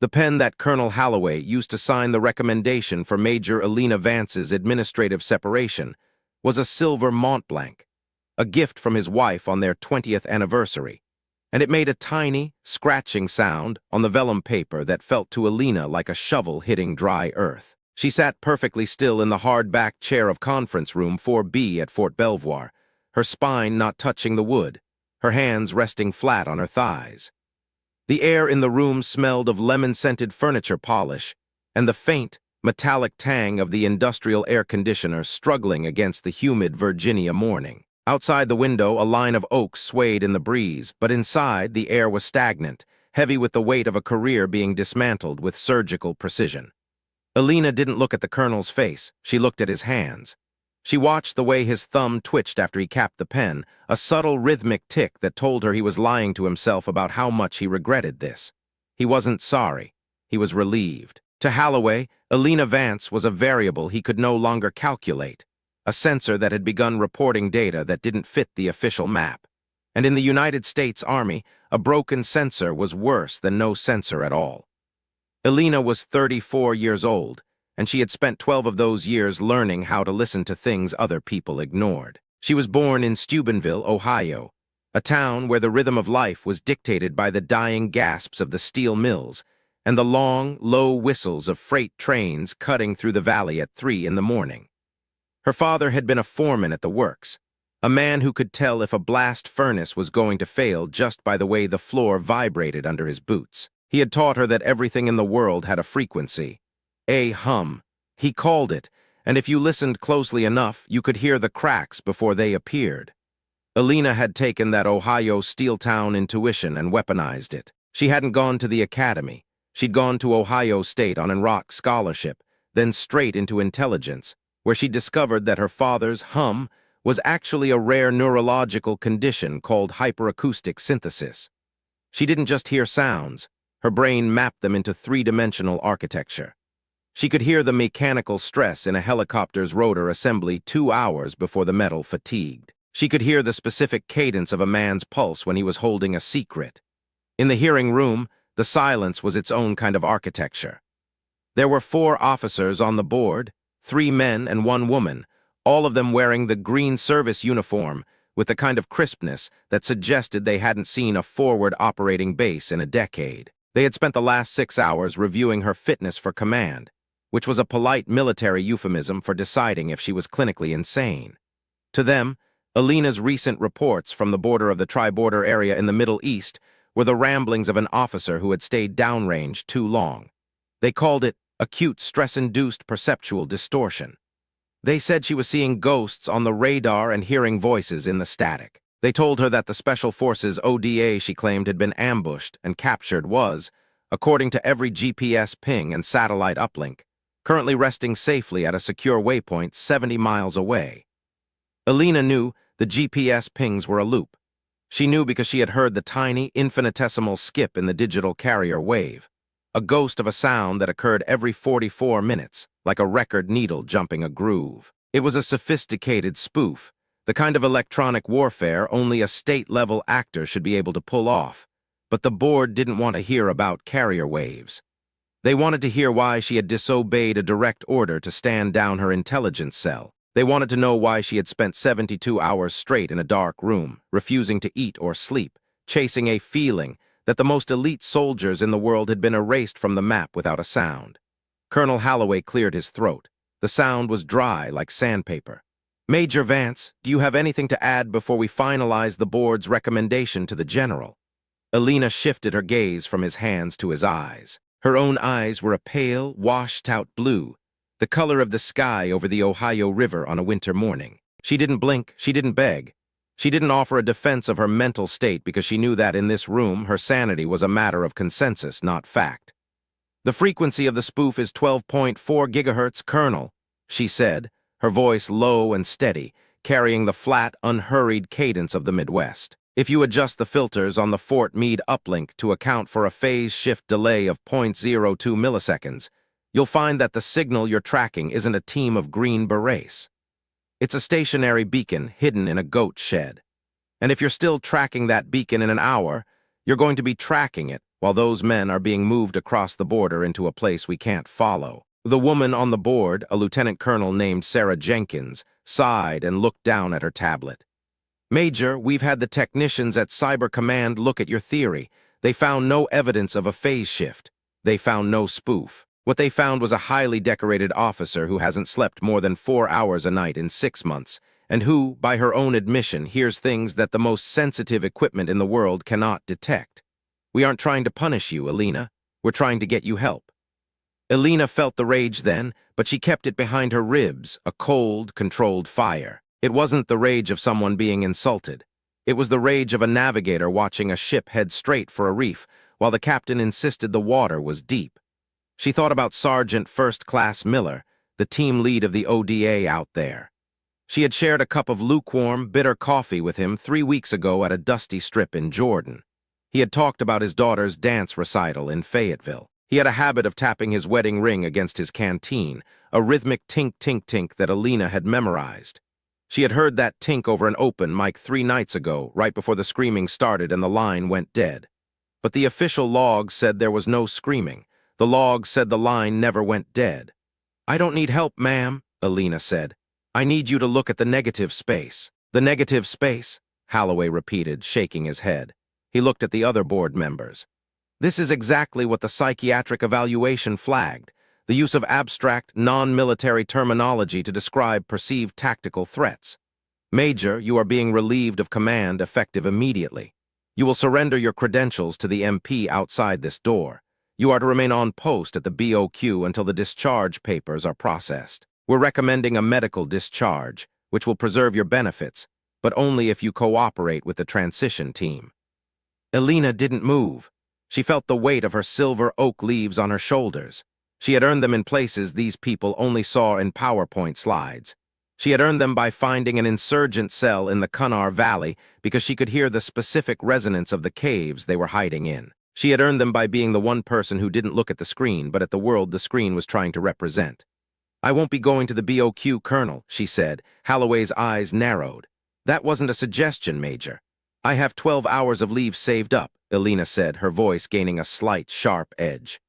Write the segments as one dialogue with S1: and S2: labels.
S1: The pen that Colonel Holloway used to sign the recommendation for Major Elena Vance's administrative separation was a silver Montblanc, a gift from his wife on their 20th anniversary, and it made a tiny, scratching sound on the vellum paper that felt to Elena like a shovel hitting dry earth. She sat perfectly still in the hard-backed chair of Conference Room 4B at Fort Belvoir, her spine not touching the wood, her hands resting flat on her thighs. The air in the room smelled of lemon-scented furniture polish and the faint, metallic tang of the industrial air conditioner struggling against the humid Virginia morning. Outside the window, a line of oaks swayed in the breeze, but inside, the air was stagnant, heavy with the weight of a career being dismantled with surgical precision. Elena didn't look at the colonel's face, she looked at his hands. She watched the way his thumb twitched after he capped the pen, a subtle rhythmic tick that told her he was lying to himself about how much he regretted this. He wasn't sorry. He was relieved. To Holloway, Elena Vance was a variable he could no longer calculate, a sensor that had begun reporting data that didn't fit the official map. And in the United States Army, a broken sensor was worse than no sensor at all. Elena was 34 years old, and she had spent 12 of those years learning how to listen to things other people ignored. She was born in Steubenville, Ohio, a town where the rhythm of life was dictated by the dying gasps of the steel mills and the long, low whistles of freight trains cutting through the valley at 3 in the morning. Her father had been a foreman at the works, a man who could tell if a blast furnace was going to fail just by the way the floor vibrated under his boots. He had taught her that everything in the world had a frequency, a hum. He called it, and if you listened closely enough, you could hear the cracks before they appeared. Elena had taken that Ohio steel town intuition and weaponized it. She hadn't gone to the academy. She'd gone to Ohio State on an rock scholarship, then straight into intelligence, where she discovered that her father's hum was actually a rare neurological condition called hyperacoustic synthesis. She didn't just hear sounds. Her brain mapped them into three-dimensional architecture. She could hear the mechanical stress in a helicopter's rotor assembly 2 hours before the metal fatigued. She could hear the specific cadence of a man's pulse when he was holding a secret. In the hearing room, the silence was its own kind of architecture. There were 4 officers on the board, 3 men and 1 woman, all of them wearing the green service uniform with the kind of crispness that suggested they hadn't seen a forward operating base in a decade. They had spent the last 6 hours reviewing her fitness for command, which was a polite military euphemism for deciding if she was clinically insane. To them, Elena's recent reports from the border of the tri-border area in the Middle East were the ramblings of an officer who had stayed downrange too long. They called it acute stress-induced perceptual distortion. They said she was seeing ghosts on the radar and hearing voices in the static. They told her that the Special Forces ODA she claimed had been ambushed and captured was, according to every GPS ping and satellite uplink, currently resting safely at a secure waypoint 70 miles away. Elena knew the GPS pings were a loop. She knew because she had heard the tiny, infinitesimal skip in the digital carrier wave, a ghost of a sound that occurred every 44 minutes, like a record needle jumping a groove. It was a sophisticated spoof, the kind of electronic warfare only a state-level actor should be able to pull off, but the board didn't want to hear about carrier waves. They wanted to hear why she had disobeyed a direct order to stand down her intelligence cell. They wanted to know why she had spent 72 hours straight in a dark room, refusing to eat or sleep, chasing a feeling that the most elite soldiers in the world had been erased from the map without a sound. Colonel Holloway cleared his throat. The sound was dry like sandpaper. Major Vance, do you have anything to add before we finalize the board's recommendation to the general? Elena shifted her gaze from his hands to his eyes. Her own eyes were a pale, washed-out blue, the color of the sky over the Ohio River on a winter morning. She didn't blink, she didn't beg. She didn't offer a defense of her mental state because she knew that in this room her sanity was a matter of consensus, not fact. The frequency of the spoof is 12.4 gigahertz, Colonel, she said, her voice low and steady, carrying the flat, unhurried cadence of the Midwest. If you adjust the filters on the Fort Meade uplink to account for a phase shift delay of 0.02 milliseconds, you'll find that the signal you're tracking isn't a team of green berets. It's a stationary beacon hidden in a goat shed. And if you're still tracking that beacon in an hour, you're going to be tracking it while those men are being moved across the border into a place we can't follow. The woman on the board, a lieutenant colonel named Sarah Jenkins, sighed and looked down at her tablet. Major, we've had the technicians at Cyber Command look at your theory. They found no evidence of a phase shift. They found no spoof. What they found was a highly decorated officer who hasn't slept more than 4 hours a night in 6 months, and who, by her own admission, hears things that the most sensitive equipment in the world cannot detect. We aren't trying to punish you, Alina. We're trying to get you help. Alina felt the rage then, but she kept it behind her ribs, a cold, controlled fire. It wasn't the rage of someone being insulted. It was the rage of a navigator watching a ship head straight for a reef, while the captain insisted the water was deep. She thought about Sergeant First Class Miller, the team lead of the ODA out there. She had shared a cup of lukewarm, bitter coffee with him 3 weeks ago at a dusty strip in Jordan. He had talked about his daughter's dance recital in Fayetteville. He had a habit of tapping his wedding ring against his canteen, a rhythmic tink-tink-tink that Alina had memorized. She had heard that tink over an open mic 3 nights ago, right before the screaming started and the line went dead. But the official log said there was no screaming. The log said the line never went dead. "I don't need help, ma'am," Alina said. "I need you to look at the negative space." "The negative space?" Holloway repeated, shaking his head. He looked at the other board members. "This is exactly what the psychiatric evaluation flagged. The use of abstract, non-military terminology to describe perceived tactical threats. Major, you are being relieved of command effective immediately. You will surrender your credentials to the MP outside this door. You are to remain on post at the BOQ until the discharge papers are processed. We're recommending a medical discharge, which will preserve your benefits, but only if you cooperate with the transition team." Alina didn't move. She felt the weight of her silver oak leaves on her shoulders. She had earned them in places these people only saw in PowerPoint slides. She had earned them by finding an insurgent cell in the Kunar Valley because she could hear the specific resonance of the caves they were hiding in. She had earned them by being the one person who didn't look at the screen, but at the world the screen was trying to represent. "I won't be going to the BOQ, Colonel," she said. Holloway's eyes narrowed. "That wasn't a suggestion, Major." "I have 12 hours of leave saved up," Alina said, her voice gaining a slight, sharp edge.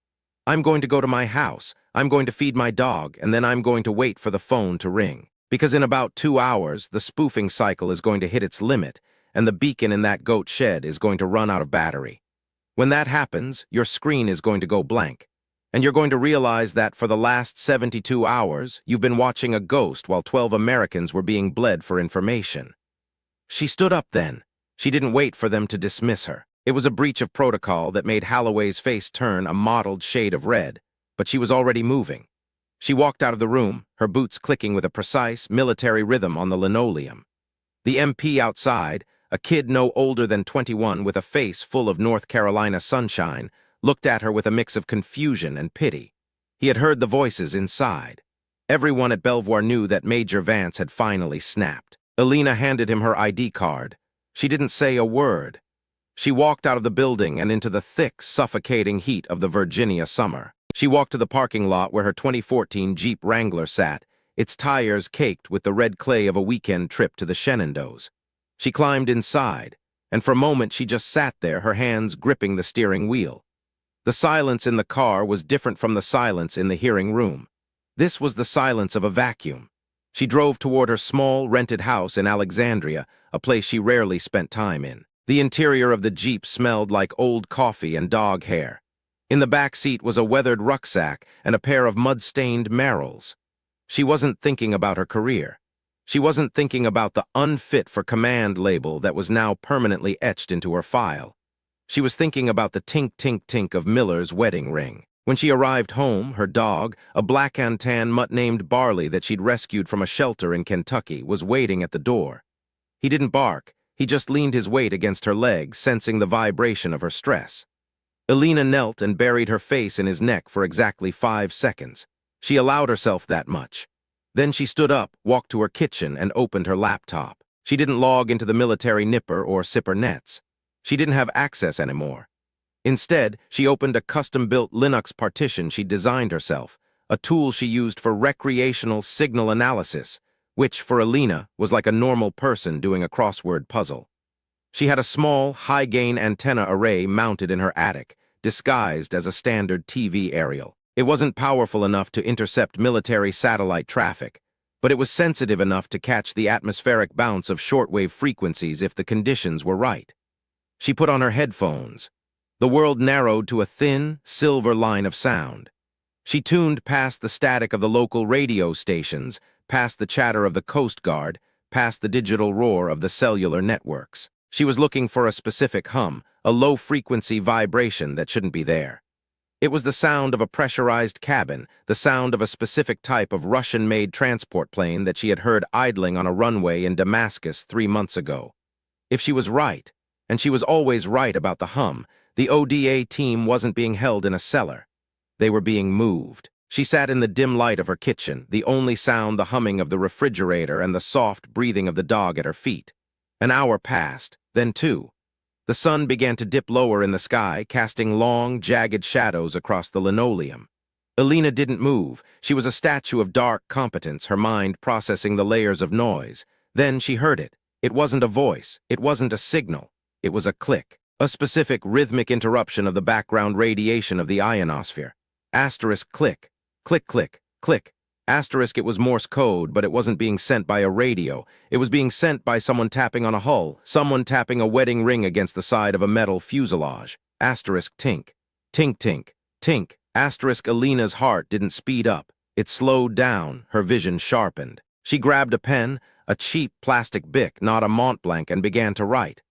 S1: "I'm going to go to my house, I'm going to feed my dog, and then I'm going to wait for the phone to ring. Because in about 2 hours, the spoofing cycle is going to hit its limit, and the beacon in that goat shed is going to run out of battery. When that happens, your screen is going to go blank, and you're going to realize that for the last 72 hours, you've been watching a ghost while 12 Americans were being bled for information." She stood up then. She didn't wait for them to dismiss her. It was a breach of protocol that made Holloway's face turn a mottled shade of red, but she was already moving. She walked out of the room, her boots clicking with a precise, military rhythm on the linoleum. The MP outside, a kid no older than 21 with a face full of North Carolina sunshine, looked at her with a mix of confusion and pity. He had heard the voices inside. Everyone at Belvoir knew that Major Vance had finally snapped. Alina handed him her ID card. She didn't say a word. She walked out of the building and into the thick, suffocating heat of the Virginia summer. She walked to the parking lot where her 2014 Jeep Wrangler sat, its tires caked with the red clay of a weekend trip to the Shenandoahs. She climbed inside, and for a moment she just sat there, her hands gripping the steering wheel. The silence in the car was different from the silence in the hearing room. This was the silence of a vacuum. She drove toward her small, rented house in Alexandria, a place she rarely spent time in. The interior of the Jeep smelled like old coffee and dog hair. In the back seat was a weathered rucksack and a pair of mud-stained Merrells. She wasn't thinking about her career. She wasn't thinking about the unfit for command label that was now permanently etched into her file. She was thinking about the tink-tink-tink of Miller's wedding ring. When she arrived home, her dog, a black and tan mutt named Barley that she'd rescued from a shelter in Kentucky, was waiting at the door. He didn't bark. He just leaned his weight against her leg, sensing the vibration of her stress. Alina knelt and buried her face in his neck for exactly 5 seconds. She allowed herself that much. Then she stood up, walked to her kitchen, and opened her laptop. She didn't log into the military Nipper or Sipper nets. She didn't have access anymore. Instead, she opened a custom-built Linux partition she designed herself, a tool she used for recreational signal analysis, which, for Alina, was like a normal person doing a crossword puzzle. She had a small, high-gain antenna array mounted in her attic, disguised as a standard TV aerial. It wasn't powerful enough to intercept military satellite traffic, but it was sensitive enough to catch the atmospheric bounce of shortwave frequencies if the conditions were right. She put on her headphones. The world narrowed to a thin, silver line of sound. She tuned past the static of the local radio stations, past the chatter of the Coast Guard, past the digital roar of the cellular networks. She was looking for a specific hum, a low-frequency vibration that shouldn't be there. It was the sound of a pressurized cabin, the sound of a specific type of Russian-made transport plane that she had heard idling on a runway in Damascus 3 months ago. If she was right, and she was always right about the hum, the ODA team wasn't being held in a cellar. They were being moved. She sat in the dim light of her kitchen, the only sound the humming of the refrigerator and the soft breathing of the dog at her feet. An hour passed, then 2. The sun began to dip lower in the sky, casting long, jagged shadows across the linoleum. Alina didn't move. She was a statue of dark competence, her mind processing the layers of noise. Then she heard it. It wasn't a voice. It wasn't a signal. It was a click, a specific rhythmic interruption of the background radiation of the ionosphere. Asterisk click, click, click, click. Asterisk, it was Morse code, but it wasn't being sent by a radio. It was being sent by someone tapping on a hull, someone tapping a wedding ring against the side of a metal fuselage. Asterisk tink, tink, tink, tink. Asterisk, Alina's heart didn't speed up. It slowed down, her vision sharpened. She grabbed a pen, a cheap plastic bic, not a Mont Blanc, and began to write.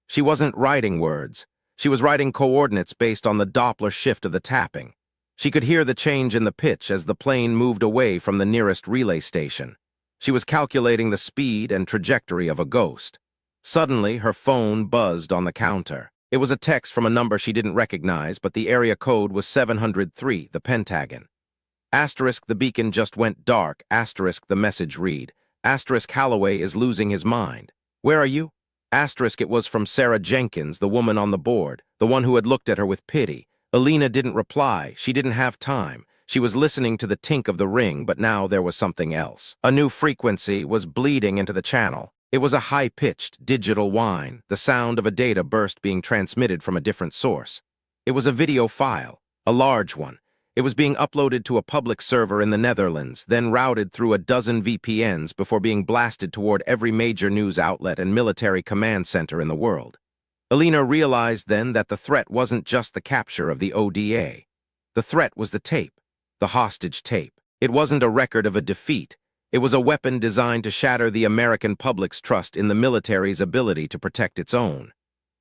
S1: She wasn't writing words. She was writing coordinates based on the Doppler shift of the tapping. She could hear the change in the pitch as the plane moved away from the nearest relay station. She was calculating the speed and trajectory of a ghost. Suddenly, her phone buzzed on the counter. It was a text from a number she didn't recognize, but the area code was 703, the Pentagon. Asterisk, the beacon just went dark. Asterisk, the message read. Asterisk, Holloway is losing his mind. Where are you? Asterisk, it was from Sarah Jenkins, the woman on the board, the one who had looked at her with pity. Alina didn't reply. She didn't have time. She was listening to the tink of the ring, but now there was something else. A new frequency was bleeding into the channel. It was a high-pitched, digital whine, the sound of a data burst being transmitted from a different source. It was a video file, a large one. It was being uploaded to a public server in the Netherlands, then routed through a dozen VPNs before being blasted toward every major news outlet and military command center in the world. Alina realized then that the threat wasn't just the capture of the ODA. The threat was the tape, the hostage tape. It wasn't a record of a defeat. It was a weapon designed to shatter the American public's trust in the military's ability to protect its own.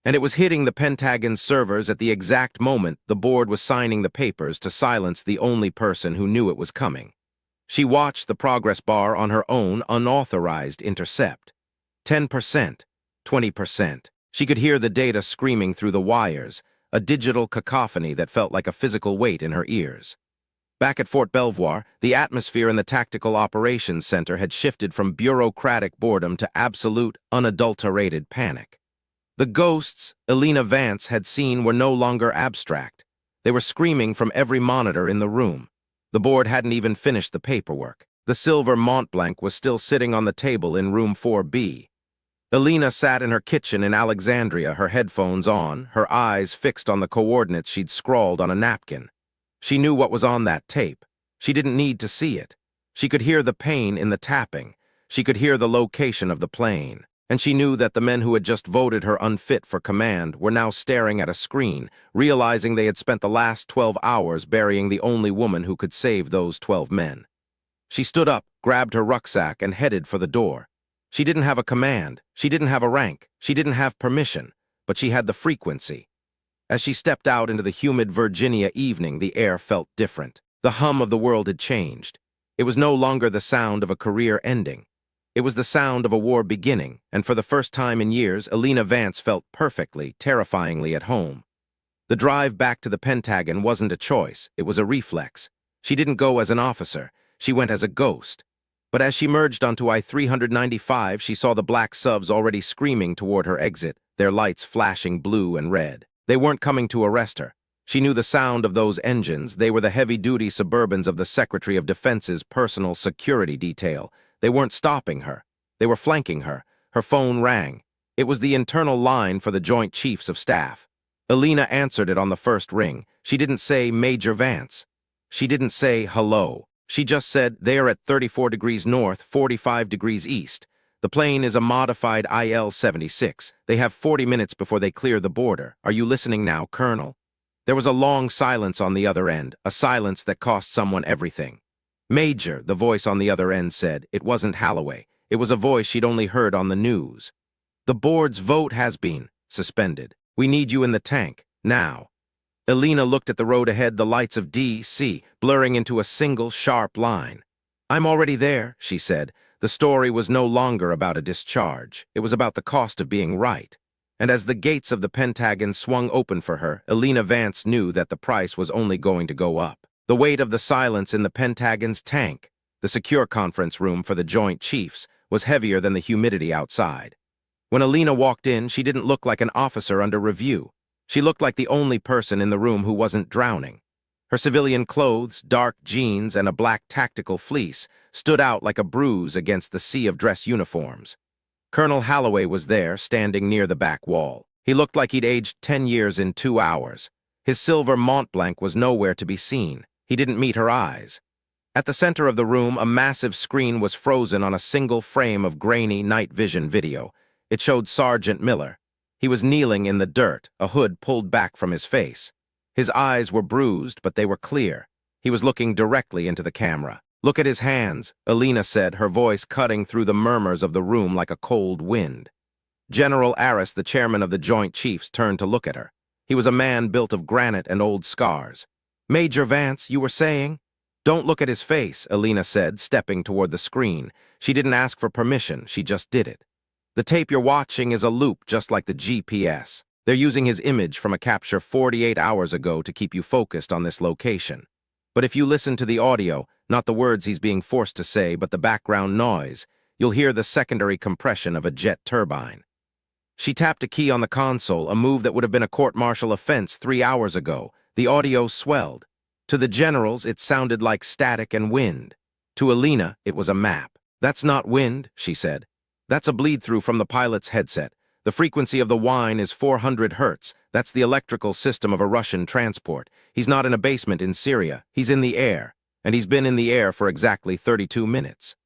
S1: And it was hitting the Pentagon's servers at the exact moment the board was signing the papers to silence the only person who knew it was coming. She watched the progress bar on her own unauthorized intercept. 10%, 20%. She could hear the data screaming through the wires, a digital cacophony that felt like a physical weight in her ears. Back at Fort Belvoir, the atmosphere in the Tactical Operations Center had shifted from bureaucratic boredom to absolute, unadulterated panic. The ghosts Alina Vance had seen were no longer abstract. They were screaming from every monitor in the room. The board hadn't even finished the paperwork. The silver Mont Blanc was still sitting on the table in room 4B. Alina sat in her kitchen in Alexandria, her headphones on, her eyes fixed on the coordinates she'd scrawled on a napkin. She knew what was on that tape. She didn't need to see it. She could hear the pain in the tapping. She could hear the location of the plane. And she knew that the men who had just voted her unfit for command were now staring at a screen, realizing they had spent the last 12 hours burying the only woman who could save those 12 men. She stood up, grabbed her rucksack, and headed for the door. She didn't have a command. She didn't have a rank. She didn't have permission. But she had the frequency. As she stepped out into the humid Virginia evening, the air felt different. The hum of the world had changed. It was no longer the sound of a career ending. It was the sound of a war beginning, and for the first time in years, Alina Vance felt perfectly, terrifyingly at home. The drive back to the Pentagon wasn't a choice. It was a reflex. She didn't go as an officer. She went as a ghost. But as she merged onto I-395, she saw the black subs already screaming toward her exit, their lights flashing blue and red. They weren't coming to arrest her. She knew the sound of those engines. They were the heavy-duty Suburbans of the Secretary of Defense's personal security detail. They weren't stopping her. They were flanking her. Her phone rang. It was the internal line for the Joint Chiefs of Staff. Alina answered it on the first ring. She didn't say Major Vance. She didn't say hello. She just said, they are at 34 degrees north, 45 degrees east. The plane is a modified IL-76. They have 40 minutes before they clear the border. Are you listening now, Colonel? There was a long silence on the other end, a silence that cost someone everything. Major, the voice on the other end said. It wasn't Holloway. It was a voice she'd only heard on the news. The board's vote has been suspended. We need you in the tank, now. Alina looked at the road ahead, the lights of D.C. blurring into a single, sharp line. I'm already there, she said. The story was no longer about a discharge. It was about the cost of being right. And as the gates of the Pentagon swung open for her, Alina Vance knew that the price was only going to go up. The weight of the silence in the Pentagon's tank, the secure conference room for the Joint Chiefs, was heavier than the humidity outside. When Alina walked in, she didn't look like an officer under review. She looked like the only person in the room who wasn't drowning. Her civilian clothes, dark jeans, and a black tactical fleece stood out like a bruise against the sea of dress uniforms. Colonel Holloway was there, standing near the back wall. He looked like he'd aged 10 years in 2 hours. His silver Mont Blanc was nowhere to be seen. He didn't meet her eyes. At the center of the room, a massive screen was frozen on a single frame of grainy night vision video. It showed Sergeant Miller. He was kneeling in the dirt, a hood pulled back from his face. His eyes were bruised, but they were clear. He was looking directly into the camera. Look at his hands, Alina said, her voice cutting through the murmurs of the room like a cold wind. General Aris, the chairman of the Joint Chiefs, turned to look at her. He was a man built of granite and old scars. Major Vance, you were saying? Don't look at his face, Alina said, stepping toward the screen. She didn't ask for permission, she just did it. The tape you're watching is a loop just like the GPS. They're using his image from a capture 48 hours ago to keep you focused on this location. But if you listen to the audio, not the words he's being forced to say, but the background noise, you'll hear the secondary compression of a jet turbine. She tapped a key on the console, a move that would have been a court-martial offense 3 hours ago. The audio swelled. To the generals, it sounded like static and wind. To Alina, it was a map. That's not wind, she said. That's a bleed-through from the pilot's headset. The frequency of the whine is 400 hertz. That's the electrical system of a Russian transport. He's not in a basement in Syria. He's in the air. And he's been in the air for exactly 32 minutes.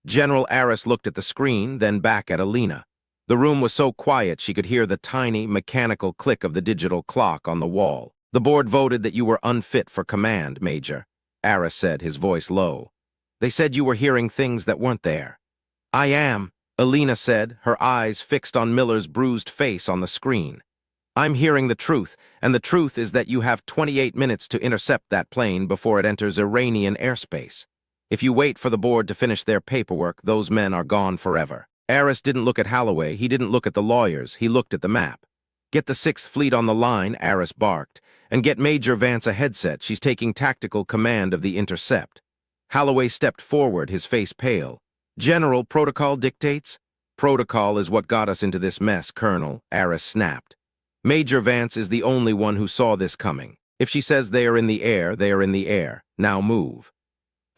S1: General Aris looked at the screen, then back at Alina. The room was so quiet she could hear the tiny, mechanical click of the digital clock on the wall. The board voted that you were unfit for command, Major, Aris said, his voice low. They said you were hearing things that weren't there. I am, Alina said, her eyes fixed on Miller's bruised face on the screen. I'm hearing the truth, and the truth is that you have 28 minutes to intercept that plane before it enters Iranian airspace. If you wait for the board to finish their paperwork, those men are gone forever. Aris didn't look at Holloway, he didn't look at the lawyers, he looked at the map. Get the 6th Fleet on the line, Aris barked, and get Major Vance a headset. She's taking tactical command of the intercept. Holloway stepped forward, his face pale. General, protocol dictates? Protocol is what got us into this mess, Colonel, Aris snapped. Major Vance is the only one who saw this coming. If she says they are in the air, they are in the air. Now move.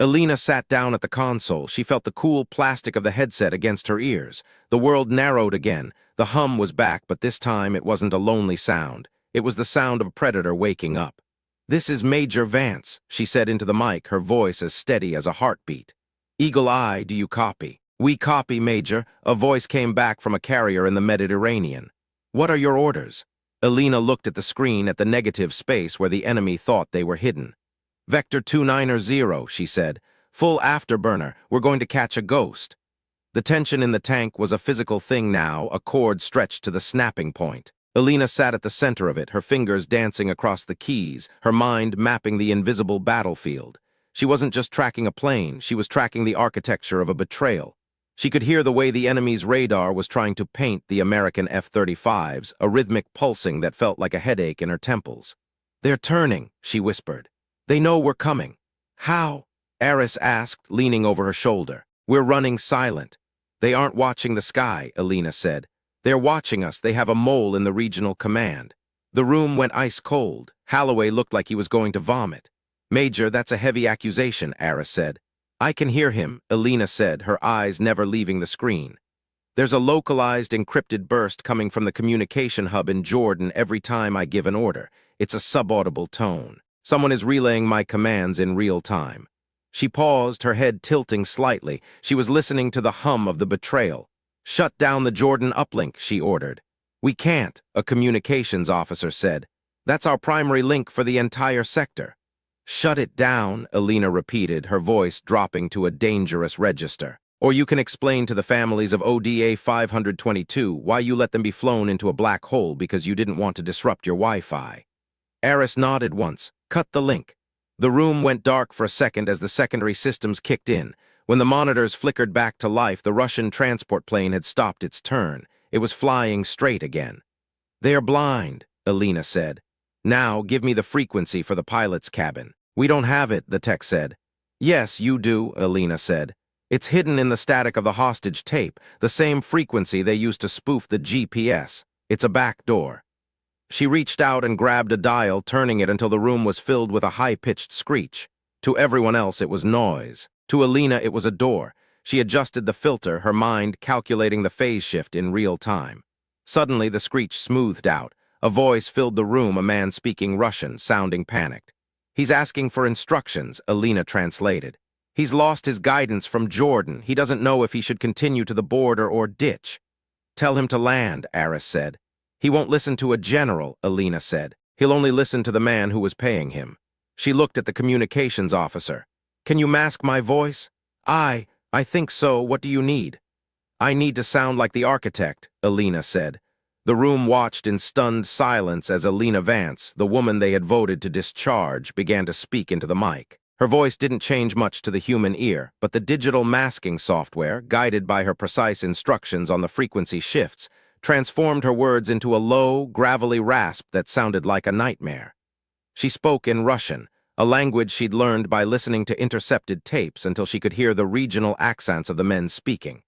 S1: Alina sat down at the console. She felt the cool plastic of the headset against her ears. The world narrowed again. The hum was back, but this time it wasn't a lonely sound. It was the sound of a predator waking up. This is Major Vance, she said into the mic, her voice as steady as a heartbeat. Eagle Eye, do you copy? We copy, Major. A voice came back from a carrier in the Mediterranean. What are your orders? Alina looked at the screen at the negative space where the enemy thought they were hidden. Vector 290, she said. Full afterburner. We're going to catch a ghost. The tension in the tank was a physical thing now, a cord stretched to the snapping point. Alina sat at the center of it, her fingers dancing across the keys, her mind mapping the invisible battlefield. She wasn't just tracking a plane, she was tracking the architecture of a betrayal. She could hear the way the enemy's radar was trying to paint the American F-35s, a rhythmic pulsing that felt like a headache in her temples. They're turning, she whispered. They know we're coming. How? Aris asked, leaning over her shoulder. We're running silent. They aren't watching the sky, Alina said. They're watching us. They have a mole in the regional command. The room went ice cold. Holloway looked like he was going to vomit. Major, that's a heavy accusation, Aris said. I can hear him, Alina said, her eyes never leaving the screen. There's a localized encrypted burst coming from the communication hub in Jordan every time I give an order. It's a subaudible tone. Someone is relaying my commands in real time. She paused, her head tilting slightly. She was listening to the hum of the betrayal. Shut down the Jordan uplink, she ordered. We can't, a communications officer said. That's our primary link for the entire sector. Shut it down, Alina repeated, her voice dropping to a dangerous register. Or you can explain to the families of ODA 522 why you let them be flown into a black hole because you didn't want to disrupt your Wi-Fi. Aris nodded once. Cut the link. The room went dark for a second as the secondary systems kicked in. When the monitors flickered back to life, the Russian transport plane had stopped its turn. It was flying straight again. They are blind, Alina said. Now, give me the frequency for the pilot's cabin. We don't have it, the tech said. Yes, you do, Alina said. It's hidden in the static of the hostage tape, the same frequency they used to spoof the GPS. It's a back door. She reached out and grabbed a dial, turning it until the room was filled with a high-pitched screech. To everyone else, it was noise. To Alina, it was a door. She adjusted the filter, her mind calculating the phase shift in real time. Suddenly, the screech smoothed out. A voice filled the room, a man speaking Russian, sounding panicked. He's asking for instructions, Alina translated. He's lost his guidance from Jordan. He doesn't know if he should continue to the border or ditch. Tell him to land, Aris said. He won't listen to a general, Alina said. He'll only listen to the man who was paying him. She looked at the communications officer. Can you mask my voice? I think so. What do you need? I need to sound like the architect, Alina said. The room watched in stunned silence as Alina Vance, the woman they had voted to discharge, began to speak into the mic. Her voice didn't change much to the human ear, but the digital masking software, guided by her precise instructions on the frequency shifts, transformed her words into a low, gravelly rasp that sounded like a nightmare. She spoke in Russian, a language she'd learned by listening to intercepted tapes until she could hear the regional accents of the men speaking.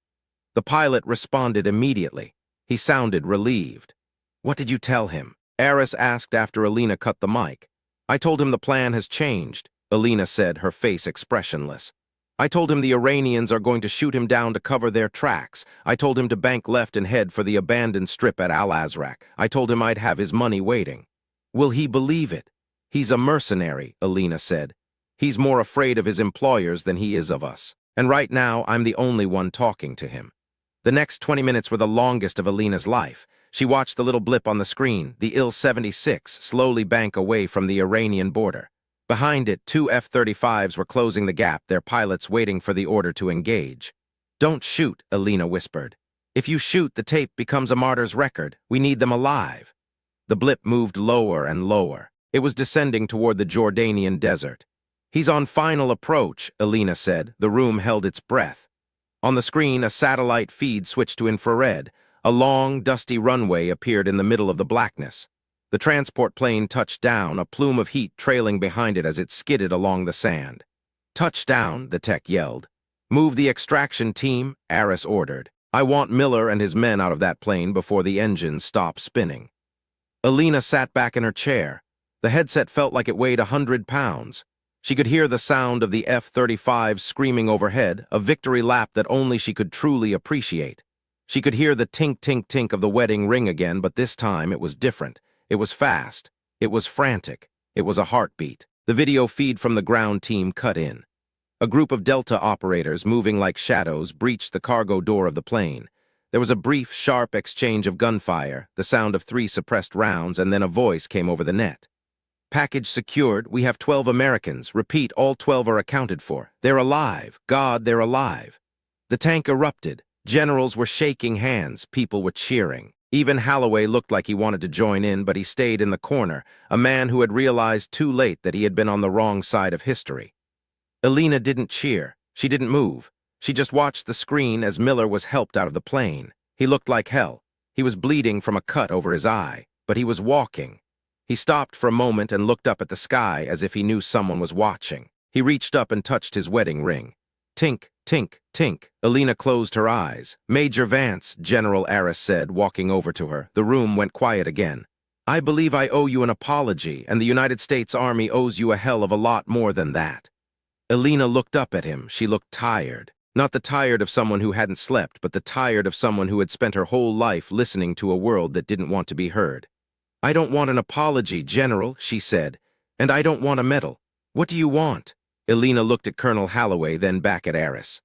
S1: The pilot responded immediately. He sounded relieved. What did you tell him? Aris asked after Alina cut the mic. I told him the plan has changed, Alina said, her face expressionless. I told him the Iranians are going to shoot him down to cover their tracks. I told him to bank left and head for the abandoned strip at Al-Azraq. I told him I'd have his money waiting. Will he believe it? He's a mercenary, Alina said. He's more afraid of his employers than he is of us. And right now, I'm the only one talking to him. The next 20 minutes were the longest of Alina's life. She watched the little blip on the screen, the Il-76, slowly bank away from the Iranian border. Behind it, 2 F-35s were closing the gap, their pilots waiting for the order to engage. Don't shoot, Alina whispered. If you shoot, the tape becomes a martyr's record. We need them alive. The blip moved lower and lower. It was descending toward the Jordanian desert. He's on final approach, Alina said. The room held its breath. On the screen, a satellite feed switched to infrared. A long, dusty runway appeared in the middle of the blackness. The transport plane touched down, a plume of heat trailing behind it as it skidded along the sand. Touchdown, the tech yelled. Move the extraction team, Aris ordered. I want Miller and his men out of that plane before the engines stop spinning. Alina sat back in her chair. The headset felt like it weighed 100 pounds. She could hear the sound of the F-35 screaming overhead, a victory lap that only she could truly appreciate. She could hear the tink-tink-tink of the wedding ring again, but this time it was different. It was fast. It was frantic. It was a heartbeat. The video feed from the ground team cut in. A group of Delta operators, moving like shadows, breached the cargo door of the plane. There was a brief, sharp exchange of gunfire, the sound of 3 suppressed rounds, and then a voice came over the net. Package secured. We have 12 Americans. Repeat, all 12 are accounted for. They're alive. God, they're alive. The tank erupted. Generals were shaking hands. People were cheering. Even Holloway looked like he wanted to join in, but he stayed in the corner, a man who had realized too late that he had been on the wrong side of history. Alina didn't cheer. She didn't move. She just watched the screen as Miller was helped out of the plane. He looked like hell. He was bleeding from a cut over his eye, but he was walking. He stopped for a moment and looked up at the sky as if he knew someone was watching. He reached up and touched his wedding ring. Tink, tink, tink. Alina closed her eyes. Major Vance, General Aris said, walking over to her. The room went quiet again. I believe I owe you an apology, and the United States Army owes you a hell of a lot more than that. Alina looked up at him. She looked tired. Not the tired of someone who hadn't slept, but the tired of someone who had spent her whole life listening to a world that didn't want to be heard. "I don't want an apology, General," she said, "and I don't want a medal. What do you want?" Elena looked at Colonel Holloway, then back at Eris.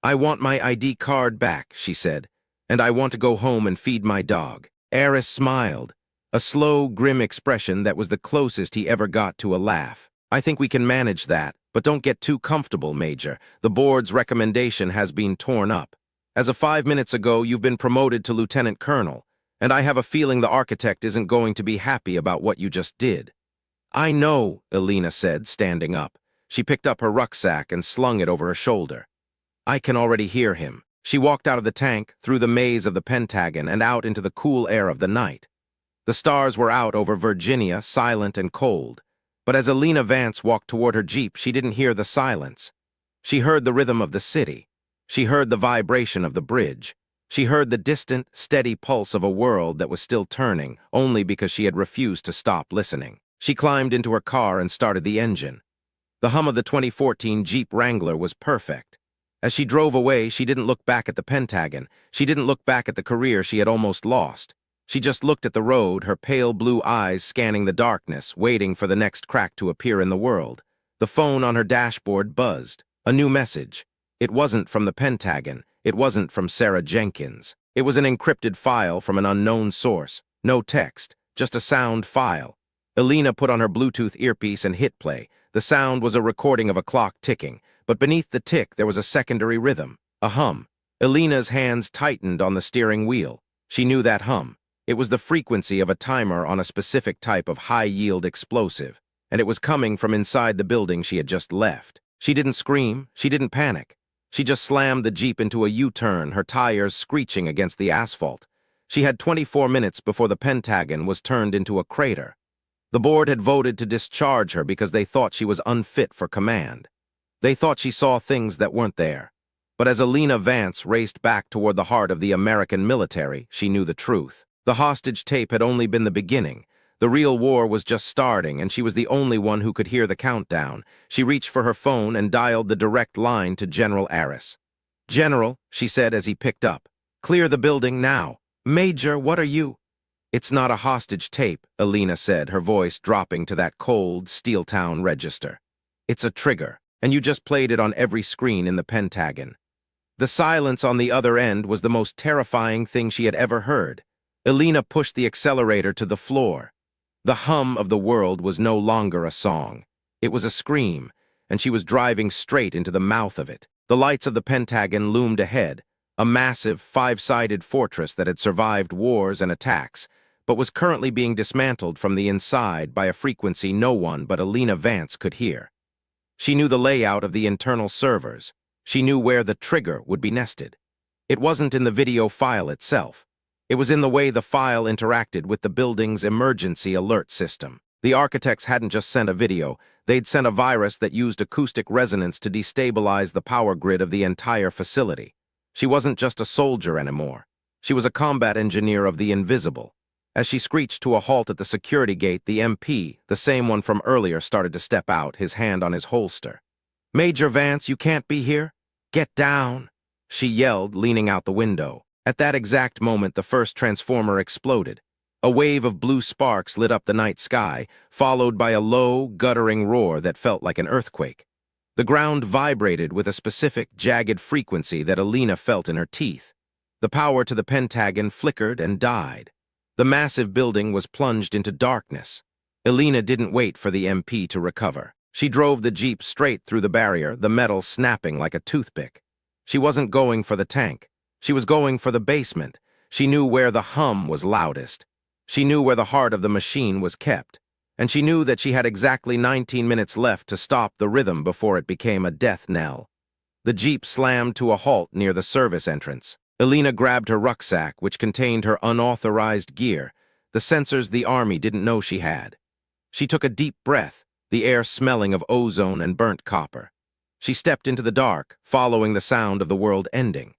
S1: "I want my ID card back," she said, "and I want to go home and feed my dog." Eris smiled, a slow, grim expression that was the closest he ever got to a laugh. "I think we can manage that, but don't get too comfortable, Major. The board's recommendation has been torn up. As of 5 minutes ago, you've been promoted to Lieutenant Colonel, and I have a feeling the architect isn't going to be happy about what you just did." "I know," Elena said, standing up. She picked up her rucksack and slung it over her shoulder. "I can already hear him." She walked out of the tank, through the maze of the Pentagon, and out into the cool air of the night. The stars were out over Virginia, silent and cold. But as Elena Vance walked toward her Jeep, she didn't hear the silence. She heard the rhythm of the city. She heard the vibration of the bridge. She heard the distant, steady pulse of a world that was still turning, only because she had refused to stop listening. She climbed into her car and started the engine. The hum of the 2014 Jeep Wrangler was perfect. As she drove away, she didn't look back at the Pentagon. She didn't look back at the career she had almost lost. She just looked at the road, her pale blue eyes scanning the darkness, waiting for the next crack to appear in the world. The phone on her dashboard buzzed. A new message. It wasn't from the Pentagon. It wasn't from Sarah Jenkins. It was an encrypted file from an unknown source. No text, just a sound file. Elena put on her Bluetooth earpiece and hit play. The sound was a recording of a clock ticking, but beneath the tick there was a secondary rhythm, a hum. Elena's hands tightened on the steering wheel. She knew that hum. It was the frequency of a timer on a specific type of high-yield explosive, and it was coming from inside the building she had just left. She didn't scream, she didn't panic. She just slammed the Jeep into a U-turn, her tires screeching against the asphalt. She had 24 minutes before the Pentagon was turned into a crater. The board had voted to discharge her because they thought she was unfit for command. They thought she saw things that weren't there. But as Elena Vance raced back toward the heart of the American military, she knew the truth. The hostage tape had only been the beginning. The real war was just starting, and she was the only one who could hear the countdown. She reached for her phone and dialed the direct line to General Eris. "General," she said as he picked up, "clear the building now." "Major, what are you—" "It's not a hostage tape," Elena said, her voice dropping to that cold, Steeltown register. "It's a trigger, and you just played it on every screen in the Pentagon." The silence on the other end was the most terrifying thing she had ever heard. Elena pushed the accelerator to the floor. The hum of the world was no longer a song. It was a scream, and she was driving straight into the mouth of it. The lights of the Pentagon loomed ahead, a massive, five-sided fortress that had survived wars and attacks, but was currently being dismantled from the inside by a frequency no one but Elena Vance could hear. She knew the layout of the internal servers. She knew where the trigger would be nested. It wasn't in the video file itself. It was in the way the file interacted with the building's emergency alert system. The architects hadn't just sent a video, they'd sent a virus that used acoustic resonance to destabilize the power grid of the entire facility. She wasn't just a soldier anymore. She was a combat engineer of the invisible. As she screeched to a halt at the security gate, the MP, the same one from earlier, started to step out, his hand on his holster. "Major Vance, you can't be here. Get down," she yelled, leaning out the window. At that exact moment, the first transformer exploded. A wave of blue sparks lit up the night sky, followed by a low, guttering roar that felt like an earthquake. The ground vibrated with a specific, jagged frequency that Elena felt in her teeth. The power to the Pentagon flickered and died. The massive building was plunged into darkness. Elena didn't wait for the MP to recover. She drove the Jeep straight through the barrier, the metal snapping like a toothpick. She wasn't going for the tank. She was going for the basement. She knew where the hum was loudest. She knew where the heart of the machine was kept. And she knew that she had exactly 19 minutes left to stop the rhythm before it became a death knell. The Jeep slammed to a halt near the service entrance. Elena grabbed her rucksack, which contained her unauthorized gear, the sensors the Army didn't know she had. She took a deep breath, the air smelling of ozone and burnt copper. She stepped into the dark, following the sound of the world ending.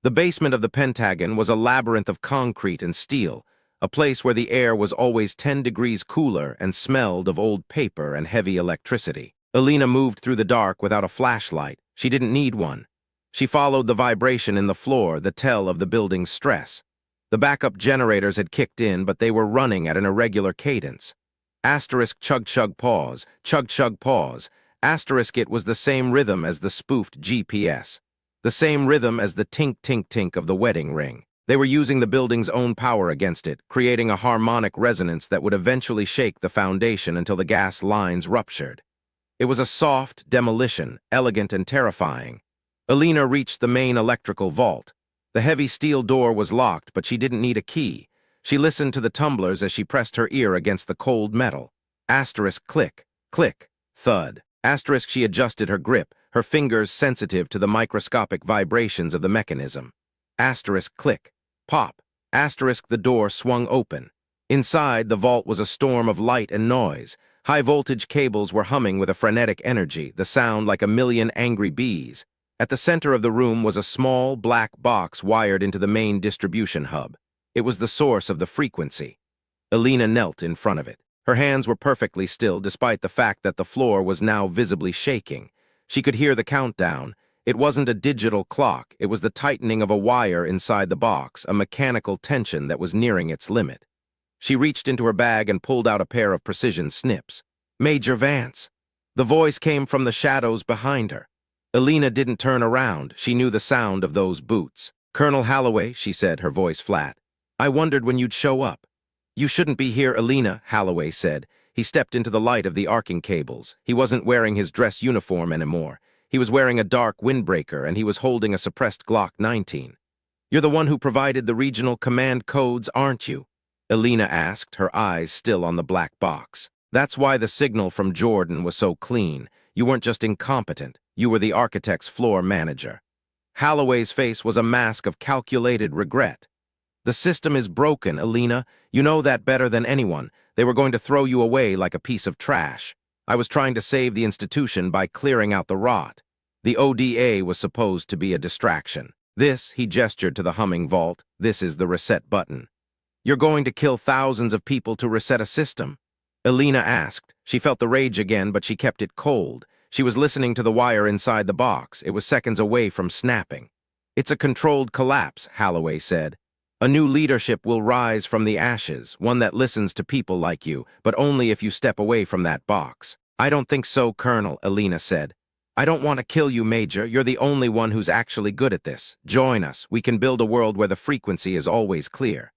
S1: The basement of the Pentagon was a labyrinth of concrete and steel, a place where the air was always 10 degrees cooler and smelled of old paper and heavy electricity. Elena moved through the dark without a flashlight. She didn't need one. She followed the vibration in the floor, the tell of the building's stress. The backup generators had kicked in, but they were running at an irregular cadence. Asterisk chug-chug pause, chug-chug pause. Asterisk it was the same rhythm as the spoofed GPS. The same rhythm as the tink-tink-tink of the wedding ring. They were using the building's own power against it, creating a harmonic resonance that would eventually shake the foundation until the gas lines ruptured. It was a soft demolition, elegant and terrifying. Alina reached the main electrical vault. The heavy steel door was locked, but she didn't need a key. She listened to the tumblers as she pressed her ear against the cold metal. Asterisk click, click, thud. Asterisk she adjusted her grip, her fingers sensitive to the microscopic vibrations of the mechanism. Asterisk click, pop. Asterisk the door swung open. Inside, the vault was a storm of light and noise. High-voltage cables were humming with a frenetic energy, the sound like a million angry bees. At the center of the room was a small, black box wired into the main distribution hub. It was the source of the frequency. Alina knelt in front of it. Her hands were perfectly still, despite the fact that the floor was now visibly shaking. She could hear the countdown. It wasn't a digital clock. It was the tightening of a wire inside the box, a mechanical tension that was nearing its limit. She reached into her bag and pulled out a pair of precision snips. Major Vance. The voice came from the shadows behind her. Alina didn't turn around. She knew the sound of those boots. Colonel Holloway, she said, her voice flat. I wondered when you'd show up. You shouldn't be here, Alina, Holloway said. He stepped into the light of the arcing cables. He wasn't wearing his dress uniform anymore. He was wearing a dark windbreaker, and he was holding a suppressed Glock 19. You're the one who provided the regional command codes, aren't you? Alina asked, her eyes still on the black box. That's why the signal from Jordan was so clean. You weren't just incompetent. You were the architect's floor manager. Holloway's face was a mask of calculated regret. The system is broken, Alina. You know that better than anyone. They were going to throw you away like a piece of trash. I was trying to save the institution by clearing out the rot. The ODA was supposed to be a distraction. This, he gestured to the humming vault, this is the reset button. You're going to kill thousands of people to reset a system? Alina asked. She felt the rage again, but she kept it cold. She was listening to the wire inside the box. It was seconds away from snapping. It's a controlled collapse, Holloway said. A new leadership will rise from the ashes, one that listens to people like you, but only if you step away from that box. I don't think so, Colonel, Alina said. I don't want to kill you, Major. You're the only one who's actually good at this. Join us. We can build a world where the frequency is always clear.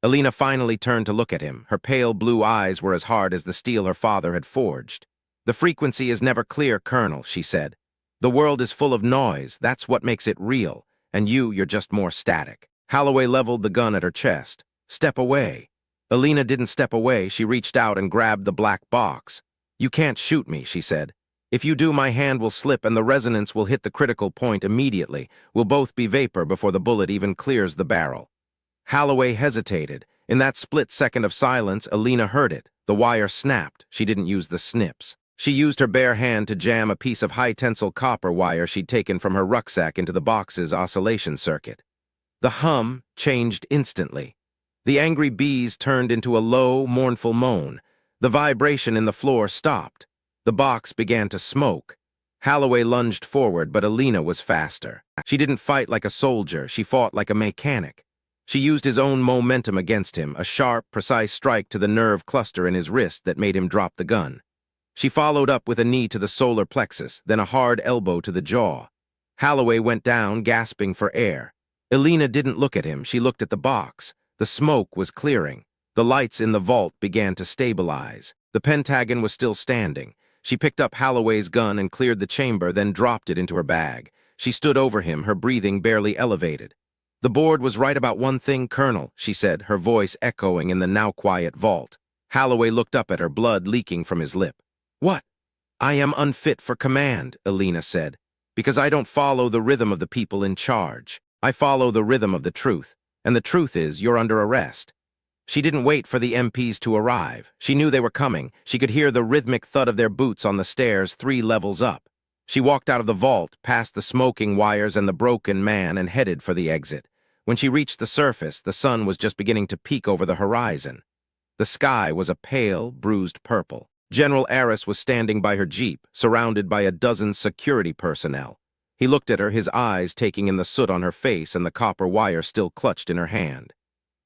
S1: Alina finally turned to look at him. Her pale blue eyes were as hard as the steel her father had forged. The frequency is never clear, Colonel, she said. The world is full of noise. That's what makes it real. And you're just more static. Holloway leveled the gun at her chest. Step away. Alina didn't step away. She reached out and grabbed the black box. You can't shoot me, she said. If you do, my hand will slip and the resonance will hit the critical point immediately. We'll both be vapor before the bullet even clears the barrel. Holloway hesitated. In that split second of silence, Alina heard it. The wire snapped. She didn't use the snips. She used her bare hand to jam a piece of high-tensile copper wire she'd taken from her rucksack into the box's oscillation circuit. The hum changed instantly. The angry bees turned into a low, mournful moan. The vibration in the floor stopped. The box began to smoke. Holloway lunged forward, but Alina was faster. She didn't fight like a soldier. She fought like a mechanic. She used his own momentum against him, a sharp, precise strike to the nerve cluster in his wrist that made him drop the gun. She followed up with a knee to the solar plexus, then a hard elbow to the jaw. Holloway went down, gasping for air. Alina didn't look at him. She looked at the box. The smoke was clearing. The lights in the vault began to stabilize. The Pentagon was still standing. She picked up Holloway's gun and cleared the chamber, then dropped it into her bag. She stood over him, her breathing barely elevated. The board was right about one thing, Colonel, she said, her voice echoing in the now-quiet vault. Holloway looked up at her, blood leaking from his lip. What? I am unfit for command, Alina said, because I don't follow the rhythm of the people in charge. I follow the rhythm of the truth, and the truth is you're under arrest. She didn't wait for the MPs to arrive. She knew they were coming. She could hear the rhythmic thud of their boots on the stairs 3 levels up. She walked out of the vault, past the smoking wires and the broken man, and headed for the exit. When she reached the surface, the sun was just beginning to peek over the horizon. The sky was a pale, bruised purple. General Aris was standing by her jeep, surrounded by a dozen security personnel. He looked at her, his eyes taking in the soot on her face and the copper wire still clutched in her hand.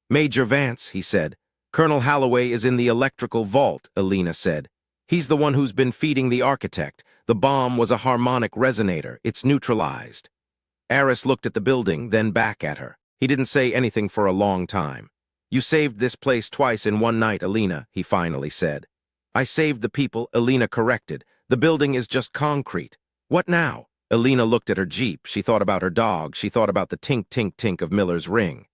S1: "Major Vance," he said. "Colonel Holloway is in the electrical vault," Alina said. "He's the one who's been feeding the architect. The bomb was a harmonic resonator. It's neutralized." Aris looked at the building, then back at her. He didn't say anything for a long time. "You saved this place twice in one night, Alina," he finally said. "I saved the people," Alina corrected. "The building is just concrete." "What now?" Alina looked at her Jeep. She thought about her dog. She thought about the tink-tink-tink of Miller's ring.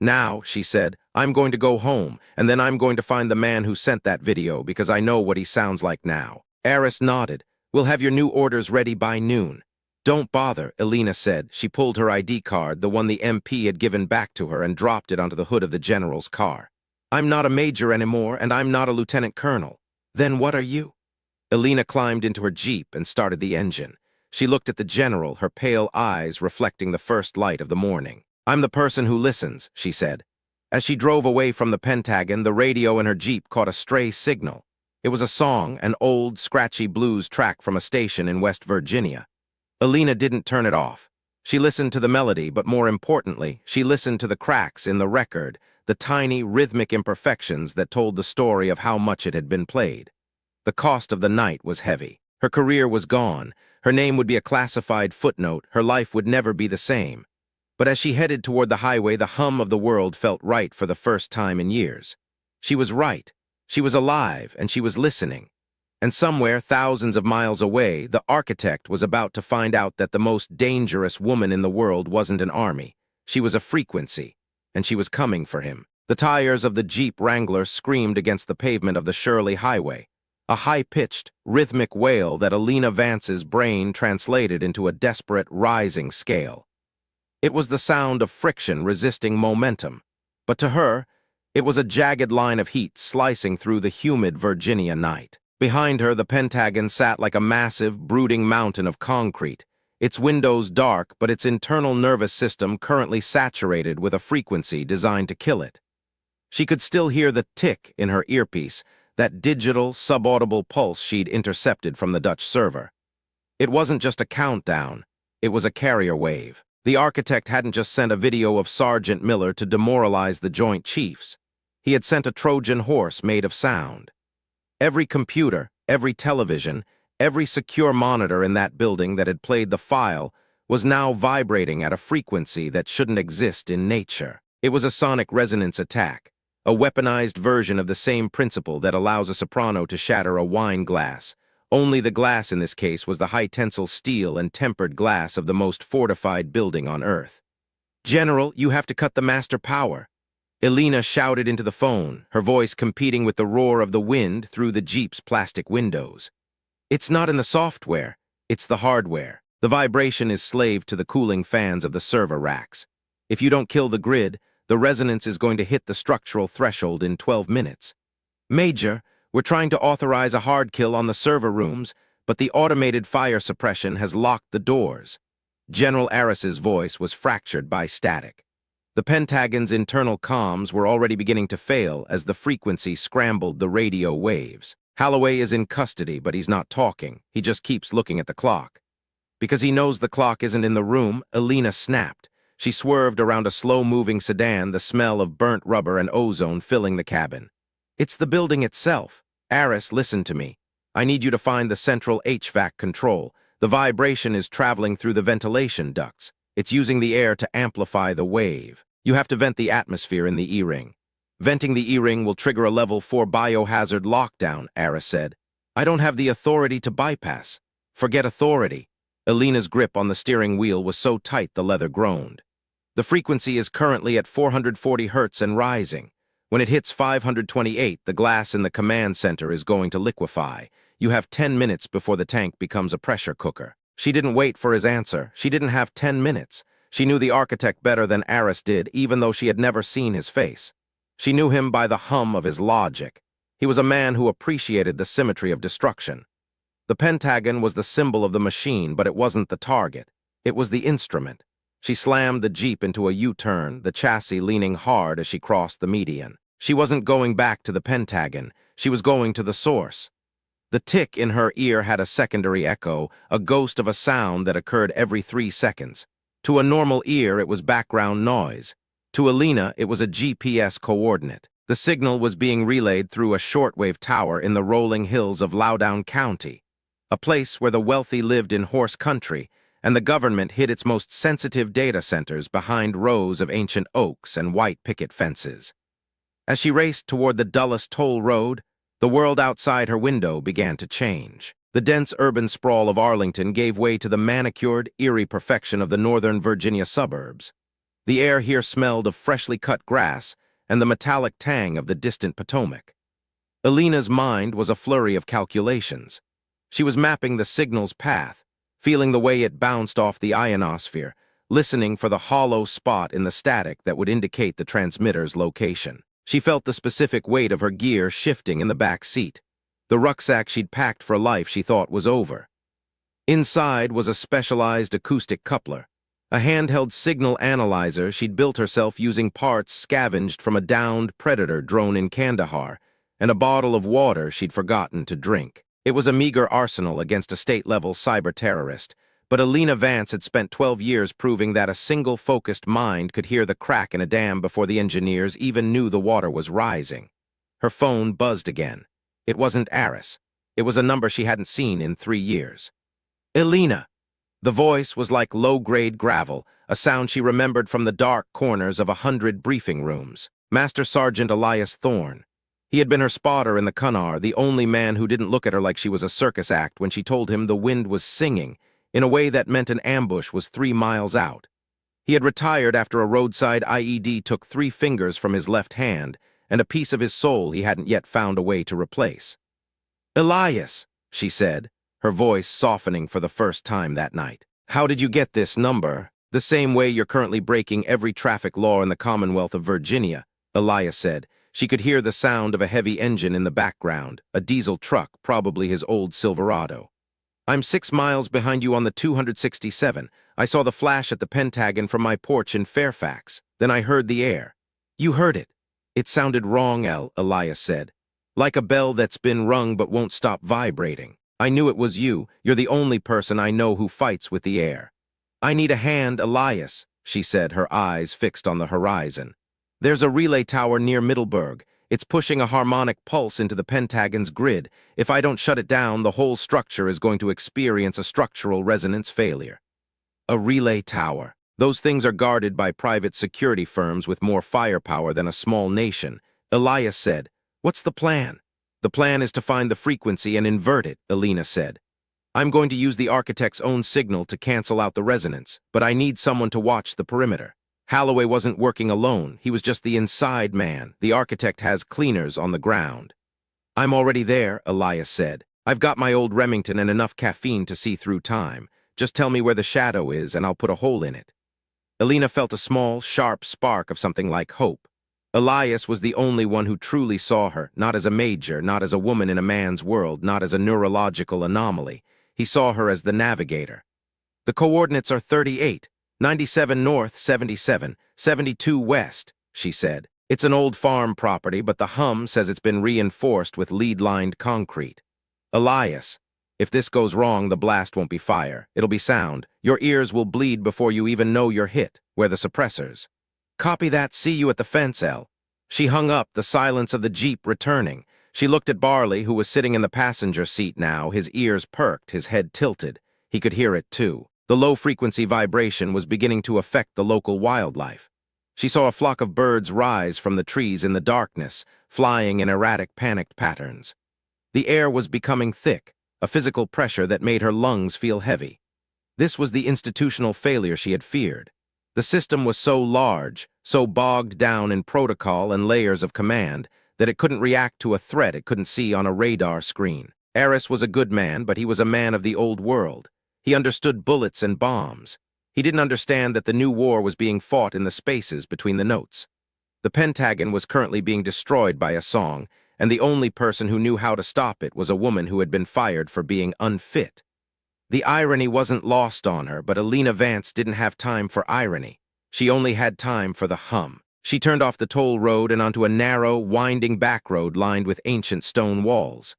S1: "Now," she said, "I'm going to go home, and then I'm going to find the man who sent that video because I know what he sounds like now." Aris nodded. "We'll have your new orders ready by noon." "Don't bother," Alina said. She pulled her ID card, the one the MP had given back to her, and dropped it onto the hood of the general's car. "I'm not a major anymore, and I'm not a lieutenant colonel." "Then what are you?" Alina climbed into her Jeep and started the engine. She looked at the general, her pale eyes reflecting the first light of the morning. "I'm the person who listens," she said. As she drove away from the Pentagon, the radio in her Jeep caught a stray signal. It was a song, an old, scratchy blues track from a station in West Virginia. Alina didn't turn it off. She listened to the melody, but more importantly, she listened to the cracks in the record, the tiny, rhythmic imperfections that told the story of how much it had been played. The cost of the night was heavy. Her career was gone. Her name would be a classified footnote. Her life would never be the same. But as she headed toward the highway, the hum of the world felt right for the first time in years. She was right. She was alive, and she was listening. And somewhere, thousands of miles away, the architect was about to find out that the most dangerous woman in the world wasn't an army. She was a frequency, and she was coming for him. The tires of the Jeep Wrangler screamed against the pavement of the Shirley Highway, a high-pitched, rhythmic wail that Alina Vance's brain translated into a desperate, rising scale. It was the sound of friction resisting momentum, but to her, it was a jagged line of heat slicing through the humid Virginia night. Behind her, the Pentagon sat like a massive, brooding mountain of concrete, its windows dark but its internal nervous system currently saturated with a frequency designed to kill it. She could still hear the tick in her earpiece, that digital, subaudible pulse she'd intercepted from the Dutch server. It wasn't just a countdown, it was a carrier wave. The architect hadn't just sent a video of Sergeant Miller to demoralize the Joint Chiefs. He had sent a Trojan horse made of sound. Every computer, every television, every secure monitor in that building that had played the file was now vibrating at a frequency that shouldn't exist in nature. It was a sonic resonance attack, a weaponized version of the same principle that allows a soprano to shatter a wine glass. Only the glass in this case was the high-tensile steel and tempered glass of the most fortified building on Earth. "General, you have to cut the master power." Alina shouted into the phone, her voice competing with the roar of the wind through the Jeep's plastic windows. "It's not in the software, it's the hardware. The vibration is slave to the cooling fans of the server racks. If you don't kill the grid, the resonance is going to hit the structural threshold in 12 minutes. Major, we're trying to authorize a hard kill on the server rooms, but the automated fire suppression has locked the doors." General Aris's voice was fractured by static. The Pentagon's internal comms were already beginning to fail as the frequency scrambled the radio waves. "Holloway is in custody, but he's not talking. He just keeps looking at the clock." Because he knows the clock isn't in the room, Alina snapped. She swerved around a slow-moving sedan, the smell of burnt rubber and ozone filling the cabin. "It's the building itself. Aris, listen to me. I need you to find the central HVAC control. The vibration is traveling through the ventilation ducts. It's using the air to amplify the wave. You have to vent the atmosphere in the E-ring. Venting the E-ring will trigger a level 4 biohazard lockdown," Aris said. "I don't have the authority to bypass." "Forget authority." Alina's grip on the steering wheel was so tight the leather groaned. "The frequency is currently at 440 Hz and rising. When it hits 528, the glass in the command center is going to liquefy. You have 10 minutes before the tank becomes a pressure cooker." She didn't wait for his answer. She didn't have 10 minutes. She knew the architect better than Aris did, even though she had never seen his face. She knew him by the hum of his logic. He was a man who appreciated the symmetry of destruction. The Pentagon was the symbol of the machine, but it wasn't the target. It was the instrument. She slammed the Jeep into a U-turn, the chassis leaning hard as she crossed the median. She wasn't going back to the Pentagon. She was going to the source. The tick in her ear had a secondary echo, a ghost of a sound that occurred every 3 seconds. To a normal ear, it was background noise. To Alina, it was a GPS coordinate. The signal was being relayed through a shortwave tower in the rolling hills of Loudoun County, a place where the wealthy lived in horse country, and the government hid its most sensitive data centers behind rows of ancient oaks and white picket fences. As she raced toward the dullest toll road, the world outside her window began to change. The dense urban sprawl of Arlington gave way to the manicured, eerie perfection of the northern Virginia suburbs. The air here smelled of freshly cut grass and the metallic tang of the distant Potomac. Alina's mind was a flurry of calculations. She was mapping the signal's path, feeling the way it bounced off the ionosphere, listening for the hollow spot in the static that would indicate the transmitter's location. She felt the specific weight of her gear shifting in the back seat. The rucksack she'd packed for life she thought was over. Inside was a specialized acoustic coupler, a handheld signal analyzer she'd built herself using parts scavenged from a downed Predator drone in Kandahar, and a bottle of water she'd forgotten to drink. It was a meager arsenal against a state-level cyber-terrorist, but Alina Vance had spent 12 years proving that a single focused mind could hear the crack in a dam before the engineers even knew the water was rising. Her phone buzzed again. It wasn't Aris. It was a number she hadn't seen in 3 years. Alina! The voice was like low-grade gravel, a sound she remembered from the dark corners of 100 briefing rooms. Master Sergeant Elias Thorne. He had been her spotter in the Cunnar, the only man who didn't look at her like she was a circus act when she told him the wind was singing, in a way that meant an ambush was 3 miles out. He had retired after a roadside IED took 3 fingers from his left hand and a piece of his soul he hadn't yet found a way to replace. "Elias," she said, her voice softening for the first time that night. "How did you get this number?" "The same way you're currently breaking every traffic law in the Commonwealth of Virginia," Elias said. She could hear the sound of a heavy engine in the background, a diesel truck, probably his old Silverado. "I'm 6 miles behind you on the 267. I saw the flash at the Pentagon from my porch in Fairfax. Then I heard the air." "You heard it?" "It sounded wrong, Elias said. "Like a bell that's been rung but won't stop vibrating. I knew it was you. You're the only person I know who fights with the air." "I need a hand, Elias," she said, her eyes fixed on the horizon. "There's a relay tower near Middleburg. It's pushing a harmonic pulse into the Pentagon's grid. If I don't shut it down, the whole structure is going to experience a structural resonance failure." A relay tower. Those things are guarded by private security firms with more firepower than a small nation. Elias said, "What's the plan?" "The plan is to find the frequency and invert it," Alina said. "I'm going to use the architect's own signal to cancel out the resonance, but I need someone to watch the perimeter." Holloway wasn't working alone. He was just the inside man. The architect has cleaners on the ground. "I'm already there," Elias said. "I've got my old Remington and enough caffeine to see through time. Just tell me where the shadow is and I'll put a hole in it." Alina felt a small, sharp spark of something like hope. Elias was the only one who truly saw her, not as a major, not as a woman in a man's world, not as a neurological anomaly. He saw her as the navigator. "The coordinates are 38. 97 north, 77, 72 west, she said. "It's an old farm property, but the hum says it's been reinforced with lead-lined concrete." "Elias, if this goes wrong, the blast won't be fire. It'll be sound. Your ears will bleed before you even know you're hit. Where the suppressors." "Copy that. See you at the fence, El." She hung up, the silence of the Jeep returning. She looked at Barley, who was sitting in the passenger seat now, his ears perked, his head tilted. He could hear it, too. The low-frequency vibration was beginning to affect the local wildlife. She saw a flock of birds rise from the trees in the darkness, flying in erratic, panicked patterns. The air was becoming thick, a physical pressure that made her lungs feel heavy. This was the institutional failure she had feared. The system was so large, so bogged down in protocol and layers of command, that it couldn't react to a threat it couldn't see on a radar screen. Aris was a good man, but he was a man of the old world. He understood bullets and bombs. He didn't understand that the new war was being fought in the spaces between the notes. The Pentagon was currently being destroyed by a song, and the only person who knew how to stop it was a woman who had been fired for being unfit. The irony wasn't lost on her, but Alina Vance didn't have time for irony. She only had time for the hum. She turned off the toll road and onto a narrow, winding back road lined with ancient stone walls.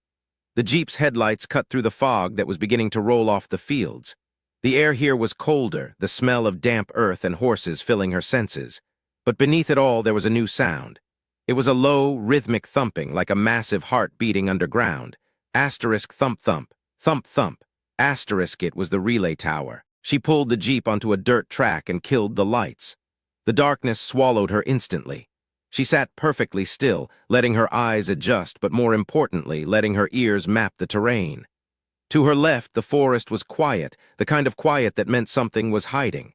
S1: The Jeep's headlights cut through the fog that was beginning to roll off the fields. The air here was colder, the smell of damp earth and horses filling her senses. But beneath it all there was a new sound. It was a low, rhythmic thumping, like a massive heart beating underground. Asterisk thump thump, thump thump. Asterisk it was the relay tower. She pulled the Jeep onto a dirt track and killed the lights. The darkness swallowed her instantly. She sat perfectly still, letting her eyes adjust, but more importantly, letting her ears map the terrain. To her left, the forest was quiet, the kind of quiet that meant something was hiding.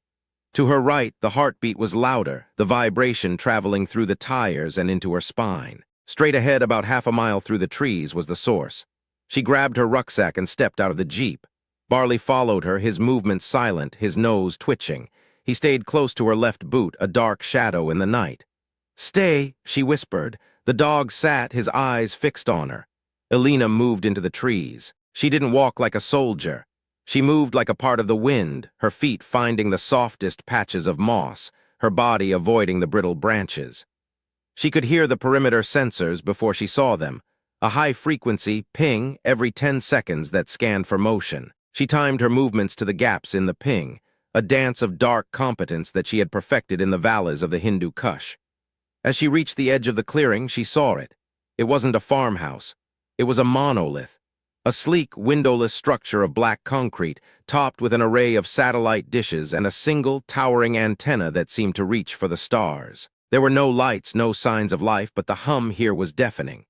S1: To her right, the heartbeat was louder, the vibration traveling through the tires and into her spine. Straight ahead, about half a mile through the trees, was the source. She grabbed her rucksack and stepped out of the Jeep. Barley followed her, his movements silent, his nose twitching. He stayed close to her left boot, a dark shadow in the night. "Stay," she whispered. The dog sat, his eyes fixed on her. Elena moved into the trees. She didn't walk like a soldier. She moved like a part of the wind, her feet finding the softest patches of moss, her body avoiding the brittle branches. She could hear the perimeter sensors before she saw them, a high-frequency ping every 10 seconds that scanned for motion. She timed her movements to the gaps in the ping, a dance of dark competence that she had perfected in the valleys of the Hindu Kush. As she reached the edge of the clearing, she saw it. It wasn't a farmhouse. It was a monolith, a sleek, windowless structure of black concrete, topped with an array of satellite dishes and a single, towering antenna that seemed to reach for the stars. There were no lights, no signs of life, but the hum here was deafening.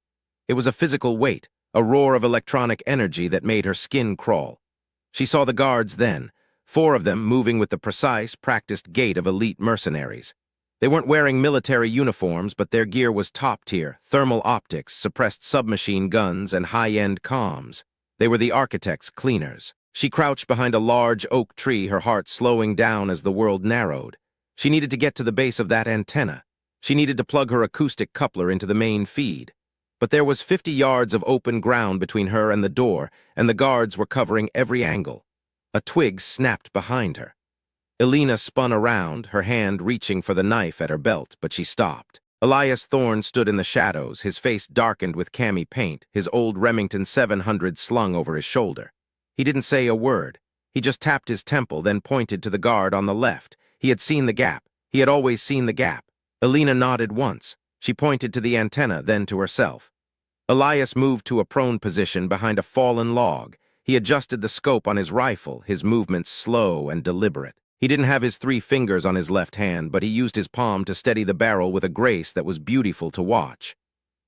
S1: It was a physical weight, a roar of electronic energy that made her skin crawl. She saw the guards then, 4 of them moving with the precise, practiced gait of elite mercenaries. They weren't wearing military uniforms, but their gear was top-tier, thermal optics, suppressed submachine guns, and high-end comms. They were the architect's cleaners. She crouched behind a large oak tree, her heart slowing down as the world narrowed. She needed to get to the base of that antenna. She needed to plug her acoustic coupler into the main feed. But there was 50 yards of open ground between her and the door, and the guards were covering every angle. A twig snapped behind her. Elena spun around, her hand reaching for the knife at her belt, but she stopped. Elias Thorne stood in the shadows, his face darkened with cami paint, his old Remington 700 slung over his shoulder. He didn't say a word. He just tapped his temple, then pointed to the guard on the left. He had seen the gap. He had always seen the gap. Elena nodded once. She pointed to the antenna, then to herself. Elias moved to a prone position behind a fallen log. He adjusted the scope on his rifle, his movements slow and deliberate. He didn't have his 3 fingers on his left hand, but he used his palm to steady the barrel with a grace that was beautiful to watch.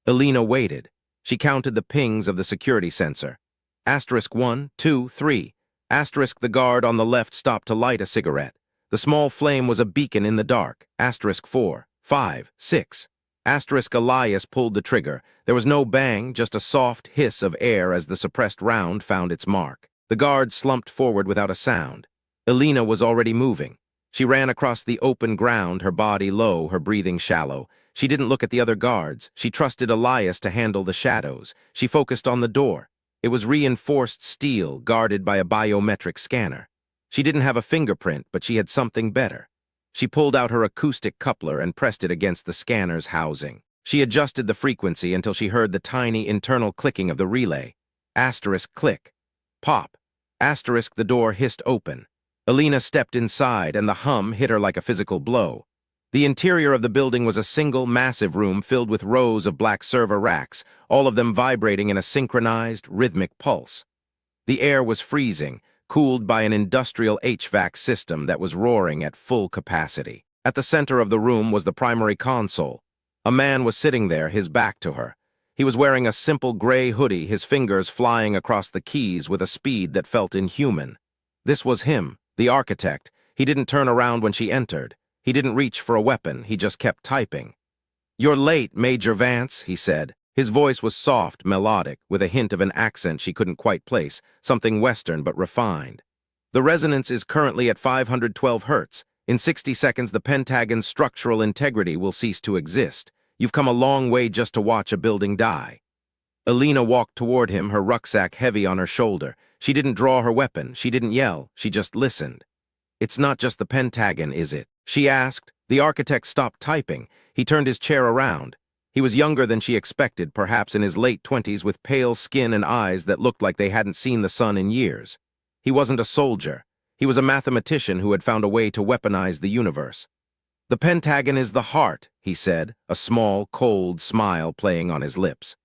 S1: Elena waited. She counted the pings of the security sensor. Asterisk 1, 2, 3. Asterisk the guard on the left stopped to light a cigarette. The small flame was a beacon in the dark. Asterisk 4, 5, 6. Asterisk Elias pulled the trigger. There was no bang, just a soft hiss of air as the suppressed round found its mark. The guard slumped forward without a sound. Elena was already moving. She ran across the open ground, her body low, her breathing shallow. She didn't look at the other guards. She trusted Elias to handle the shadows. She focused on the door. It was reinforced steel, guarded by a biometric scanner. She didn't have a fingerprint, but she had something better. She pulled out her acoustic coupler and pressed it against the scanner's housing. She adjusted the frequency until she heard the tiny internal clicking of the relay. Asterisk click. Pop. Asterisk the door hissed open. Elena stepped inside, and the hum hit her like a physical blow. The interior of the building was a single, massive room filled with rows of black server racks, all of them vibrating in a synchronized, rhythmic pulse. The air was freezing, cooled by an industrial HVAC system that was roaring at full capacity. At the center of the room was the primary console. A man was sitting there, his back to her. He was wearing a simple gray hoodie, his fingers flying across the keys with a speed that felt inhuman. This was him, the architect. He didn't turn around when she entered. He didn't reach for a weapon, he just kept typing. "You're late, Major Vance," he said. His voice was soft, melodic, with a hint of an accent she couldn't quite place, something Western but refined. "The resonance is currently at 512 hertz. In 60 seconds, the Pentagon's structural integrity will cease to exist. You've come a long way just to watch a building die." Elena walked toward him, her rucksack heavy on her shoulder. She didn't draw her weapon, she didn't yell, she just listened. "It's not just the Pentagon, is it?" she asked. The architect stopped typing. He turned his chair around. He was younger than she expected, perhaps in his late 20s, with pale skin and eyes that looked like they hadn't seen the sun in years. He wasn't a soldier. He was a mathematician who had found a way to weaponize the universe. "The Pentagon is the heart," he said, a small, cold smile playing on his lips.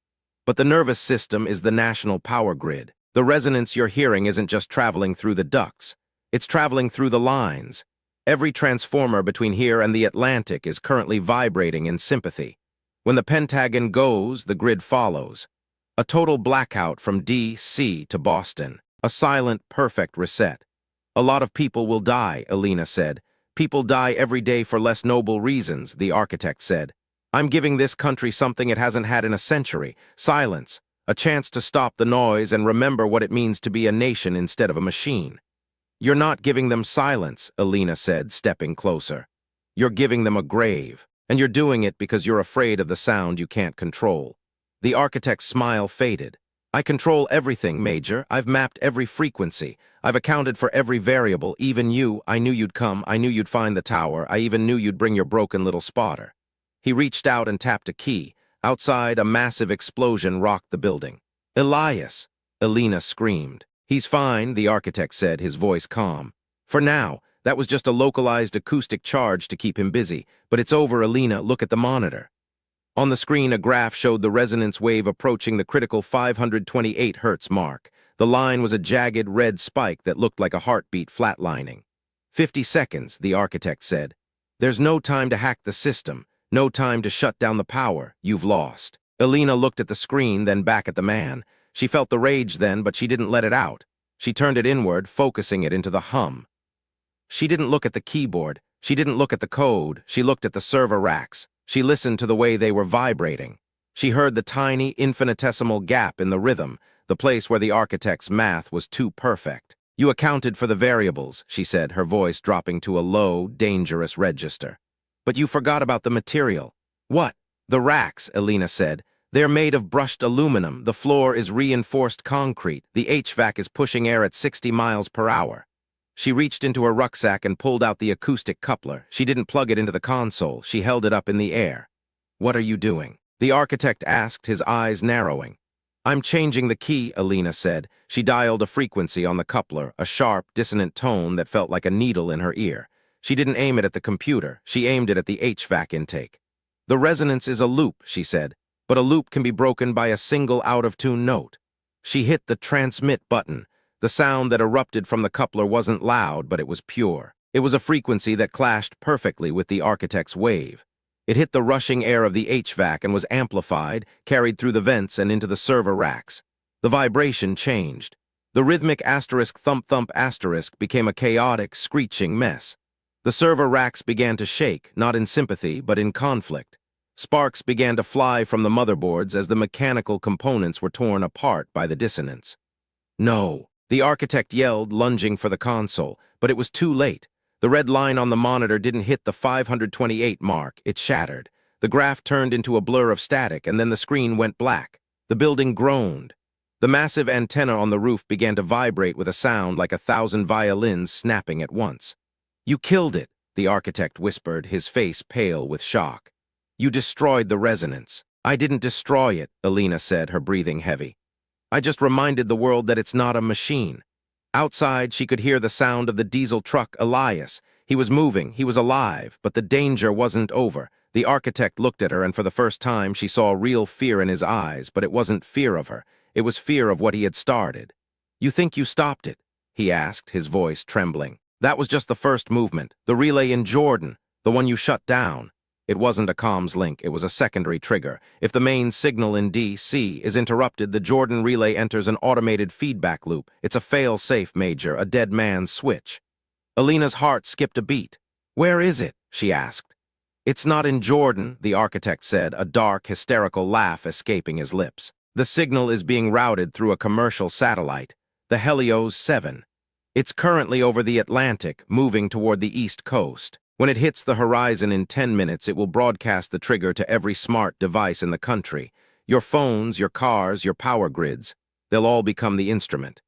S1: "But the nervous system is the national power grid. The resonance you're hearing isn't just traveling through the ducts. It's traveling through the lines. Every transformer between here and the Atlantic is currently vibrating in sympathy. When the Pentagon goes, the grid follows. A total blackout from D.C. to Boston. A silent, perfect reset. A lot of people will die," Alina said. "People die every day for less noble reasons," the architect said. "I'm giving this country something it hasn't had in a century. Silence. A chance to stop the noise and remember what it means to be a nation instead of a machine." "You're not giving them silence," Alina said, stepping closer. "You're giving them a grave. And you're doing it because you're afraid of the sound you can't control." The architect's smile faded. "I control everything, Major. I've mapped every frequency. I've accounted for every variable, even you. I knew you'd come. I knew you'd find the tower. I even knew you'd bring your broken little spotter." He reached out and tapped a key. Outside, a massive explosion rocked the building. "Elias!" Alina screamed. "He's fine," the architect said, his voice calm. "For now. That was just a localized acoustic charge to keep him busy. But it's over, Alina. Look at the monitor." On the screen, a graph showed the resonance wave approaching the critical 528 Hz mark. The line was a jagged red spike that looked like a heartbeat flatlining. 50 seconds, the architect said. "There's no time to hack the system. No time to shut down the power. You've lost." Alina looked at the screen, then back at the man. She felt the rage then, but she didn't let it out. She turned it inward, focusing it into the hum. She didn't look at the keyboard. She didn't look at the code. She looked at the server racks. She listened to the way they were vibrating. She heard the tiny, infinitesimal gap in the rhythm, the place where the architect's math was too perfect. "You accounted for the variables," she said, her voice dropping to a low, dangerous register. "But you forgot about the material." "What?" "The racks," Alina said. "They're made of brushed aluminum. The floor is reinforced concrete. The HVAC is pushing air at 60 miles per hour. She reached into her rucksack and pulled out the acoustic coupler. She didn't plug it into the console. She held it up in the air. "What are you doing?" the architect asked, his eyes narrowing. "I'm changing the key," Alina said. She dialed a frequency on the coupler, a sharp, dissonant tone that felt like a needle in her ear. She didn't aim it at the computer. She aimed it at the HVAC intake. "The resonance is a loop," she said, "but a loop can be broken by a single out-of-tune note." She hit the transmit button. The sound that erupted from the coupler wasn't loud, but it was pure. It was a frequency that clashed perfectly with the architect's wave. It hit the rushing air of the HVAC and was amplified, carried through the vents and into the server racks. The vibration changed. The rhythmic asterisk thump-thump asterisk became a chaotic, screeching mess. The server racks began to shake, not in sympathy, but in conflict. Sparks began to fly from the motherboards as the mechanical components were torn apart by the dissonance. "No!" the architect yelled, lunging for the console, but it was too late. The red line on the monitor didn't hit the 528 mark. It shattered. The graph turned into a blur of static, and then the screen went black. The building groaned. The massive antenna on the roof began to vibrate with a sound like 1,000 violins snapping at once. "You killed it," the architect whispered, his face pale with shock. "You destroyed the resonance." "I didn't destroy it," Alina said, her breathing heavy. "I just reminded the world that it's not a machine." Outside, she could hear the sound of the diesel truck Elias. He was moving, he was alive, but the danger wasn't over. The architect looked at her, and for the first time she saw real fear in his eyes, but it wasn't fear of her. It was fear of what he had started. "You think you stopped it?" he asked, his voice trembling. "That was just the first movement, the relay in Jordan, the one you shut down." It wasn't a comms link, it was a secondary trigger. If the main signal in D.C. is interrupted, the Jordan relay enters an automated feedback loop. It's a fail-safe, Major, a dead man's switch. Alina's heart skipped a beat. "Where is it?" she asked. "It's not in Jordan," the architect said, a dark, hysterical laugh escaping his lips. "The signal is being routed through a commercial satellite, the Helios 7. It's currently over the Atlantic, moving toward the East Coast. When it hits the horizon in 10 minutes, it will broadcast the trigger to every smart device in the country. Your phones, your cars, your power grids. They'll all become the instrument."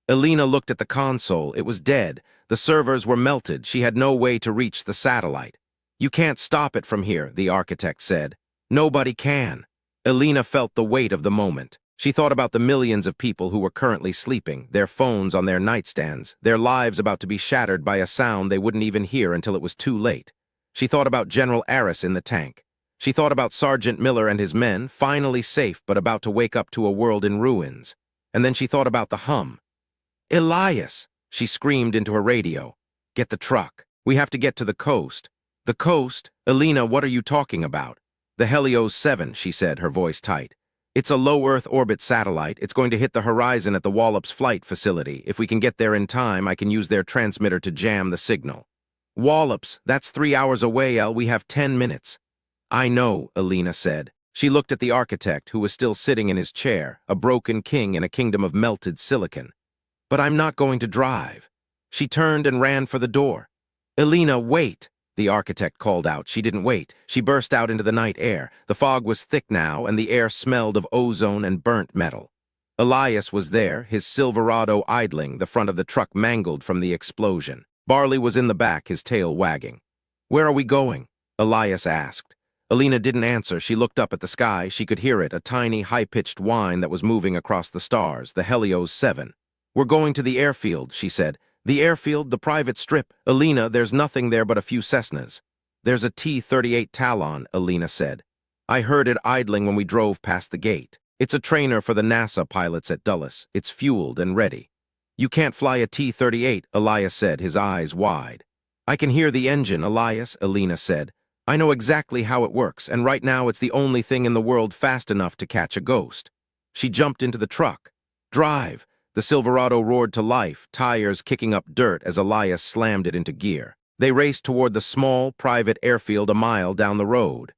S1: Alina looked at the console. It was dead. The servers were melted. She had no way to reach the satellite. "You can't stop it from here," the architect said. Nobody can. Elena felt the weight of the moment. She thought about the millions of people who were currently sleeping, their phones on their nightstands, their lives about to be shattered by a sound they wouldn't even hear until it was too late. She thought about General Aris in the tank. She thought about Sergeant Miller and his men, finally safe but about to wake up to a world in ruins. And then she thought about the hum. "Elias!" She screamed into her radio. "Get the truck. We have to get to the coast." "The coast? Elena, what are you talking about?" "The Helios 7, she said, her voice tight. "It's a low Earth orbit satellite. It's going to hit the horizon at the Wallops flight facility. If we can get there in time, I can use their transmitter to jam the signal." "Wallops? That's 3 hours away, El. We have 10 minutes. "I know," Elena said. She looked at the architect, who was still sitting in his chair, a broken king in a kingdom of melted silicon. "But I'm not going to drive." She turned and ran for the door. "Elena, wait!" The architect called out. She didn't wait. She burst out into the night air. The fog was thick now, and the air smelled of ozone and burnt metal. Elias was there, his Silverado idling, the front of the truck mangled from the explosion. Barley was in the back, his tail wagging. "Where are we going?" Elias asked. Elena didn't answer. She looked up at the sky. She could hear it, a tiny, high-pitched whine that was moving across the stars, the Helios 7. "We're going to the airfield," she said. "The airfield, the private strip. Elena, there's nothing there but a few Cessnas." "There's a T-38 Talon," Elena said. "I heard it idling when we drove past the gate. It's a trainer for the NASA pilots at Dulles. It's fueled and ready." "You can't fly a T-38, Elias said, his eyes wide. "I can hear the engine, Elias," Elena said. "I know exactly how it works, and right now it's the only thing in the world fast enough to catch a ghost." She jumped into the truck. "Drive!" The Silverado roared to life, tires kicking up dirt as Elias slammed it into gear. They raced toward the small, private airfield a mile down the road.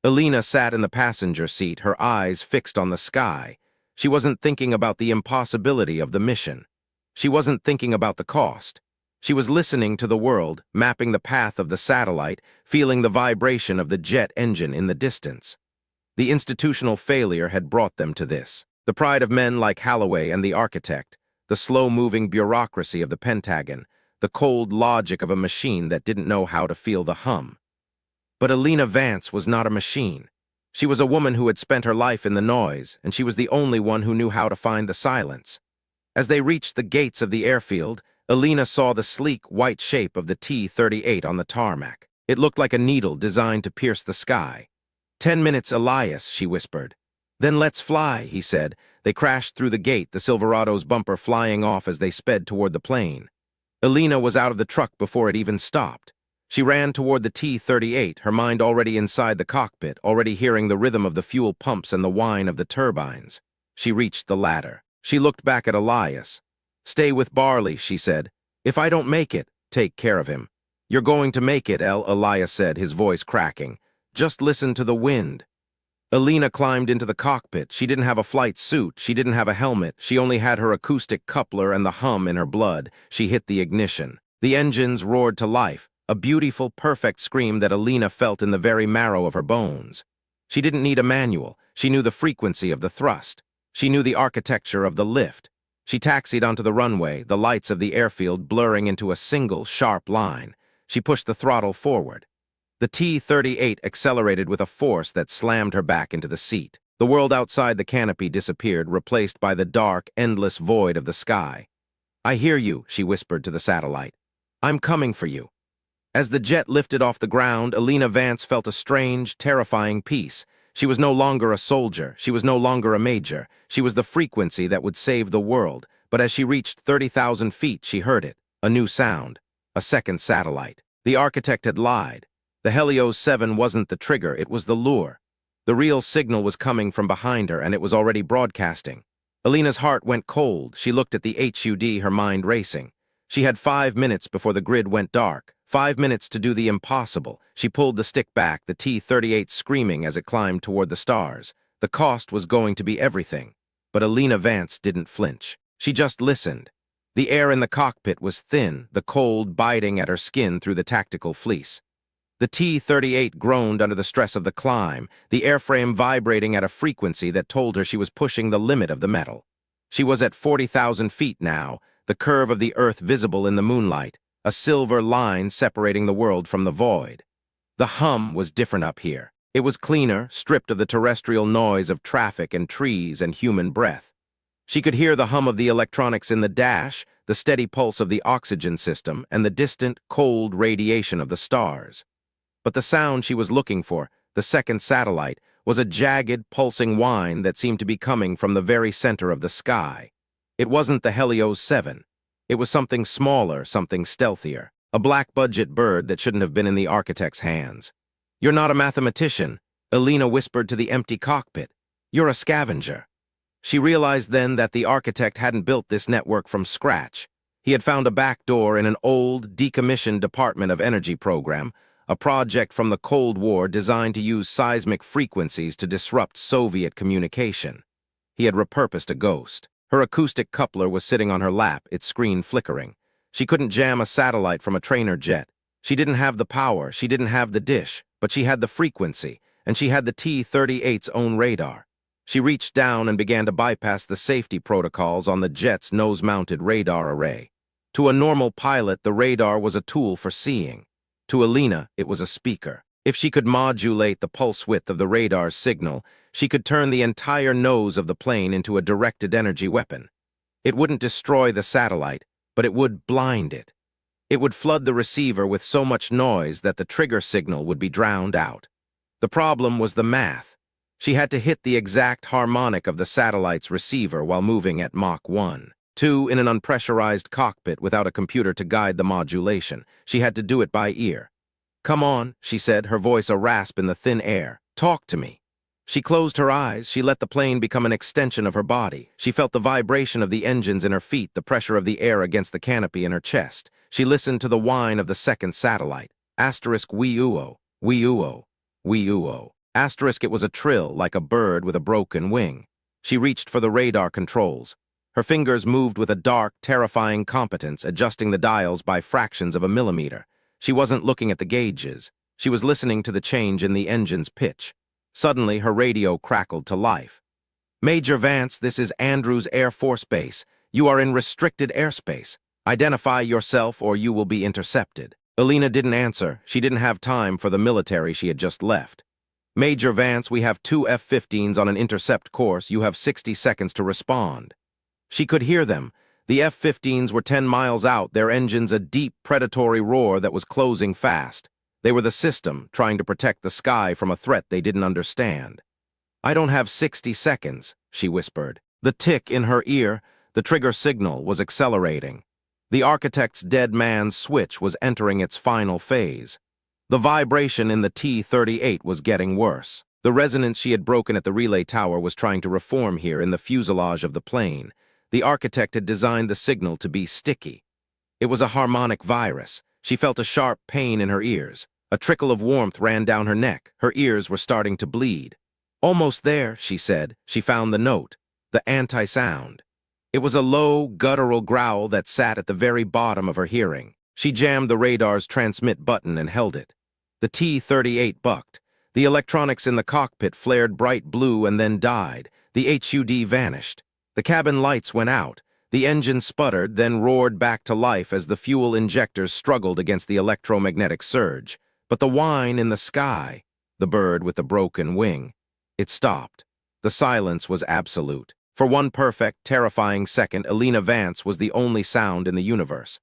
S1: Elena sat in the passenger seat, her eyes fixed on the sky. She wasn't thinking about the impossibility of the mission. She wasn't thinking about the cost. She was listening to the world, mapping the path of the satellite, feeling the vibration of the jet engine in the distance. The institutional failure had brought them to this. The pride of men like Holloway and the architect, the slow-moving bureaucracy of the Pentagon, the cold logic of a machine that didn't know how to feel the hum. But Elena Vance was not a machine. She was a woman who had spent her life in the noise, and she was the only one who knew how to find the silence. As they reached the gates of the airfield, Elena saw the sleek, white shape of the T-38 on the tarmac. It looked like a needle designed to pierce the sky. "10 minutes, Elias," she whispered. "Then let's fly," he said. They crashed through the gate, the Silverado's bumper flying off as they sped toward the plane. Elena was out of the truck before it even stopped. She ran toward the T-38, her mind already inside the cockpit, already hearing the rhythm of the fuel pumps and the whine of the turbines. She reached the ladder. She looked back at Elias. "Stay with Barley," she said. "If I don't make it, take care of him." "You're going to make it, El," Elias said, his voice cracking. "Just listen to the wind." Elena climbed into the cockpit. She didn't have a flight suit. She didn't have a helmet. She only had her acoustic coupler and the hum in her blood. She hit the ignition. The engines roared to life, a beautiful, perfect scream that Elena felt in the very marrow of her bones. She didn't need a manual. She knew the frequency of the thrust. She knew the architecture of the lift. She taxied onto the runway, the lights of the airfield blurring into a single, sharp line. She pushed the throttle forward. The T-38 accelerated with a force that slammed her back into the seat. The world outside the canopy disappeared, replaced by the dark, endless void of the sky. "I hear you," she whispered to the satellite. "I'm coming for you." As the jet lifted off the ground, Elena Vance felt a strange, terrifying peace. She was no longer a soldier. She was no longer a major. She was the frequency that would save the world. But as she reached 30,000 feet, she heard it. A new sound. A second satellite. The architect had lied. The Helios 7 wasn't the trigger, it was the lure. The real signal was coming from behind her, and it was already broadcasting. Elena's heart went cold. She looked at the HUD, her mind racing. She had 5 minutes before the grid went dark. 5 minutes to do the impossible. She pulled the stick back, the T-38 screaming as it climbed toward the stars. The cost was going to be everything. But Elena Vance didn't flinch. She just listened. The air in the cockpit was thin, the cold biting at her skin through the tactical fleece. The T-38 groaned under the stress of the climb, the airframe vibrating at a frequency that told her she was pushing the limit of the metal. She was at 40,000 feet now, the curve of the Earth visible in the moonlight, a silver line separating the world from the void. The hum was different up here. It was cleaner, stripped of the terrestrial noise of traffic and trees and human breath. She could hear the hum of the electronics in the dash, the steady pulse of the oxygen system, and the distant, cold radiation of the stars. But the sound she was looking for, the second satellite, was a jagged, pulsing whine that seemed to be coming from the very center of the sky. It wasn't the Helios 7. It was something smaller, something stealthier. A black-budget bird that shouldn't have been in the architect's hands. "You're not a mathematician," Elena whispered to the empty cockpit. "You're a scavenger." She realized then that the architect hadn't built this network from scratch. He had found a back door in an old, decommissioned Department of Energy program, a project from the Cold War designed to use seismic frequencies to disrupt Soviet communication. He had repurposed a ghost. Her acoustic coupler was sitting on her lap, its screen flickering. She couldn't jam a satellite from a trainer jet. She didn't have the power, she didn't have the dish, but she had the frequency, and she had the T-38's own radar. She reached down and began to bypass the safety protocols on the jet's nose-mounted radar array. To a normal pilot, the radar was a tool for seeing. To Elena, it was a speaker. If she could modulate the pulse width of the radar's signal, she could turn the entire nose of the plane into a directed energy weapon. It wouldn't destroy the satellite, but it would blind it. It would flood the receiver with so much noise that the trigger signal would be drowned out. The problem was the math. She had to hit the exact harmonic of the satellite's receiver while moving at Mach 1.2 in an unpressurized cockpit without a computer to guide the modulation. She had to do it by ear. "Come on," she said, her voice a rasp in the thin air. "Talk to me." She closed her eyes. She let the plane become an extension of her body. She felt the vibration of the engines in her feet, the pressure of the air against the canopy in her chest. She listened to the whine of the second satellite. Asterisk wee-oo-o, wee-oo-o, wee-oo-o. Asterisk it was a trill, like a bird with a broken wing. She reached for the radar controls. Her fingers moved with a dark, terrifying competence, adjusting the dials by fractions of a millimeter. She wasn't looking at the gauges. She was listening to the change in the engine's pitch. Suddenly, her radio crackled to life. "Major Vance, this is Andrews Air Force Base. You are in restricted airspace. Identify yourself or you will be intercepted." Elena didn't answer. She didn't have time for the military she had just left. "Major Vance, we have 2 F-15s on an intercept course. You have 60 seconds to respond." She could hear them. The F-15s were 10 miles out, their engines a deep, predatory roar that was closing fast. They were the system, trying to protect the sky from a threat they didn't understand. "I don't have 60 seconds, she whispered. The tick in her ear, the trigger signal, was accelerating. The architect's dead man's switch was entering its final phase. The vibration in the T-38 was getting worse. The resonance she had broken at the relay tower was trying to reform here in the fuselage of the plane. The architect had designed the signal to be sticky. It was a harmonic virus. She felt a sharp pain in her ears. A trickle of warmth ran down her neck. Her ears were starting to bleed. "Almost there," she said. She found the note, the anti-sound. It was a low, guttural growl that sat at the very bottom of her hearing. She jammed the radar's transmit button and held it. The T-38 bucked. The electronics in the cockpit flared bright blue and then died. The HUD vanished. The cabin lights went out. The engine sputtered, then roared back to life as the fuel injectors struggled against the electromagnetic surge. But the whine in the sky, the bird with the broken wing, it stopped. The silence was absolute. For one perfect, terrifying second, Elena Vance was the only sound in the universe.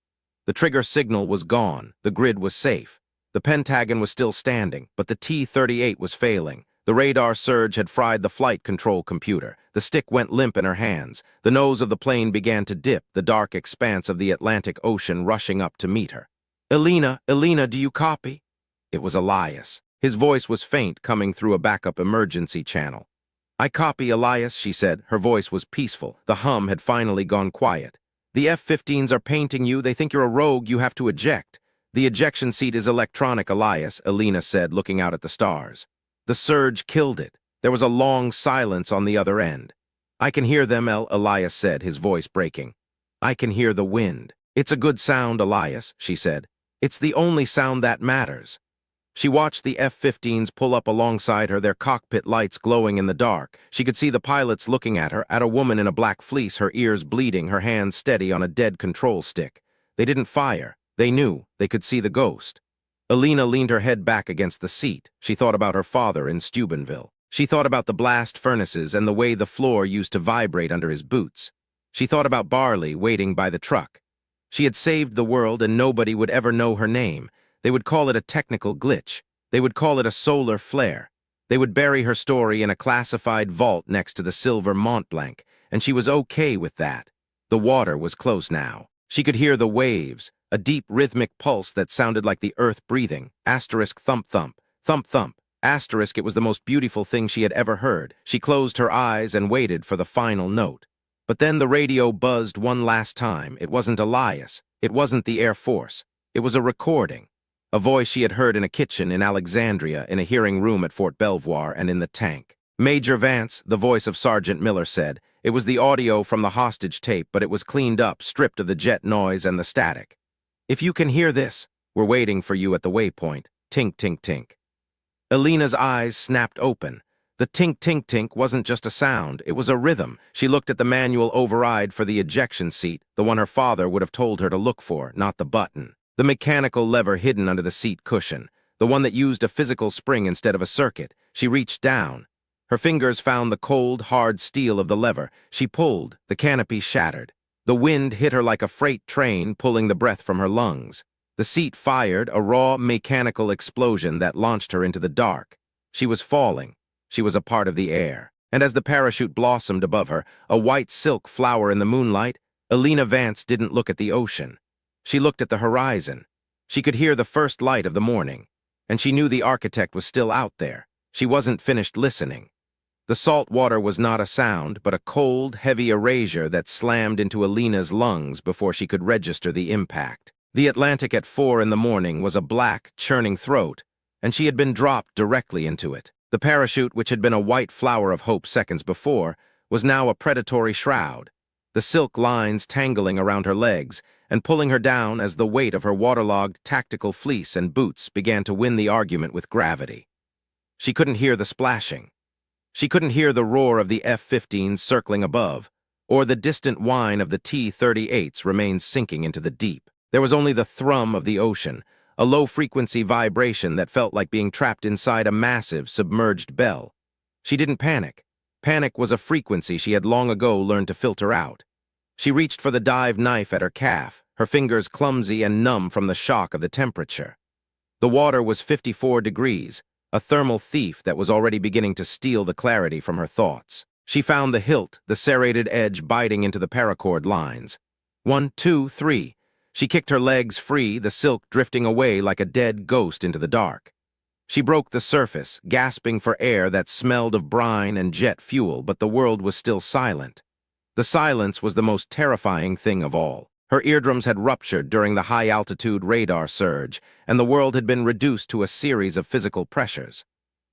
S1: The trigger signal was gone. The grid was safe. The Pentagon was still standing, but the T-38 was failing. The radar surge had fried the flight control computer. The stick went limp in her hands. The nose of the plane began to dip, the dark expanse of the Atlantic Ocean rushing up to meet her. "Elena, Elena, do you copy?" It was Elias. His voice was faint, coming through a backup emergency channel. "I copy, Elias," she said. Her voice was peaceful. The hum had finally gone quiet. "The F-15s are painting you. They think you're a rogue. You have to eject." "The ejection seat is electronic, Elias," Elena said, looking out at the stars. The surge killed it. There was a long silence on the other end. "I can hear them, Elias said, his voice breaking. "I can hear the wind." "It's a good sound, Elias," she said. "It's the only sound that matters." She watched the F-15s pull up alongside her, their cockpit lights glowing in the dark. She could see the pilots looking at her, at a woman in a black fleece, her ears bleeding, her hands steady on a dead control stick. They didn't fire. They knew. They could see the ghost. Alina leaned her head back against the seat. She thought about her father in Steubenville. She thought about the blast furnaces and the way the floor used to vibrate under his boots. She thought about Barley waiting by the truck. She had saved the world and nobody would ever know her name. They would call it a technical glitch. They would call it a solar flare. They would bury her story in a classified vault next to the silver Mont Blanc, and she was okay with that. The water was close now. She could hear the waves, a deep rhythmic pulse that sounded like the earth breathing. Asterisk thump thump, thump thump. Asterisk, it was the most beautiful thing she had ever heard. She closed her eyes and waited for the final note. But then the radio buzzed one last time. It wasn't Elias. It wasn't the Air Force. It was a recording. A voice she had heard in a kitchen in Alexandria, in a hearing room at Fort Belvoir, and in the tank. Major Vance, the voice of Sergeant Miller, said. It was the audio from the hostage tape, but it was cleaned up, stripped of the jet noise and the static. If you can hear this, we're waiting for you at the waypoint. Tink, tink, tink. Alina's eyes snapped open. The tink, tink, tink wasn't just a sound, it was a rhythm. She looked at the manual override for the ejection seat, the one her father would have told her to look for, not the button. The mechanical lever hidden under the seat cushion, the one that used a physical spring instead of a circuit. She reached down. Her fingers found the cold, hard steel of the lever. She pulled, the canopy shattered. The wind hit her like a freight train, pulling the breath from her lungs. The seat fired, a raw, mechanical explosion that launched her into the dark. She was falling. She was a part of the air. And as the parachute blossomed above her, a white silk flower in the moonlight, Alina Vance didn't look at the ocean. She looked at the horizon. She could hear the first light of the morning, and she knew the architect was still out there. She wasn't finished listening. The salt water was not a sound, but a cold, heavy erasure that slammed into Alina's lungs before she could register the impact. The Atlantic at 4 in the morning was a black, churning throat, and she had been dropped directly into it. The parachute, which had been a white flower of hope seconds before, was now a predatory shroud, the silk lines tangling around her legs and pulling her down as the weight of her waterlogged tactical fleece and boots began to win the argument with gravity. She couldn't hear the splashing. She couldn't hear the roar of the F-15s circling above, or the distant whine of the T-38s remained sinking into the deep. There was only the thrum of the ocean, a low-frequency vibration that felt like being trapped inside a massive, submerged bell. She didn't panic. Panic was a frequency she had long ago learned to filter out. She reached for the dive knife at her calf, her fingers clumsy and numb from the shock of the temperature. The water was 54 degrees, a thermal thief that was already beginning to steal the clarity from her thoughts. She found the hilt, the serrated edge biting into the paracord lines. 1, 2, 3. She kicked her legs free, the silk drifting away like a dead ghost into the dark. She broke the surface, gasping for air that smelled of brine and jet fuel, but the world was still silent. The silence was the most terrifying thing of all. Her eardrums had ruptured during the high-altitude radar surge, and the world had been reduced to a series of physical pressures.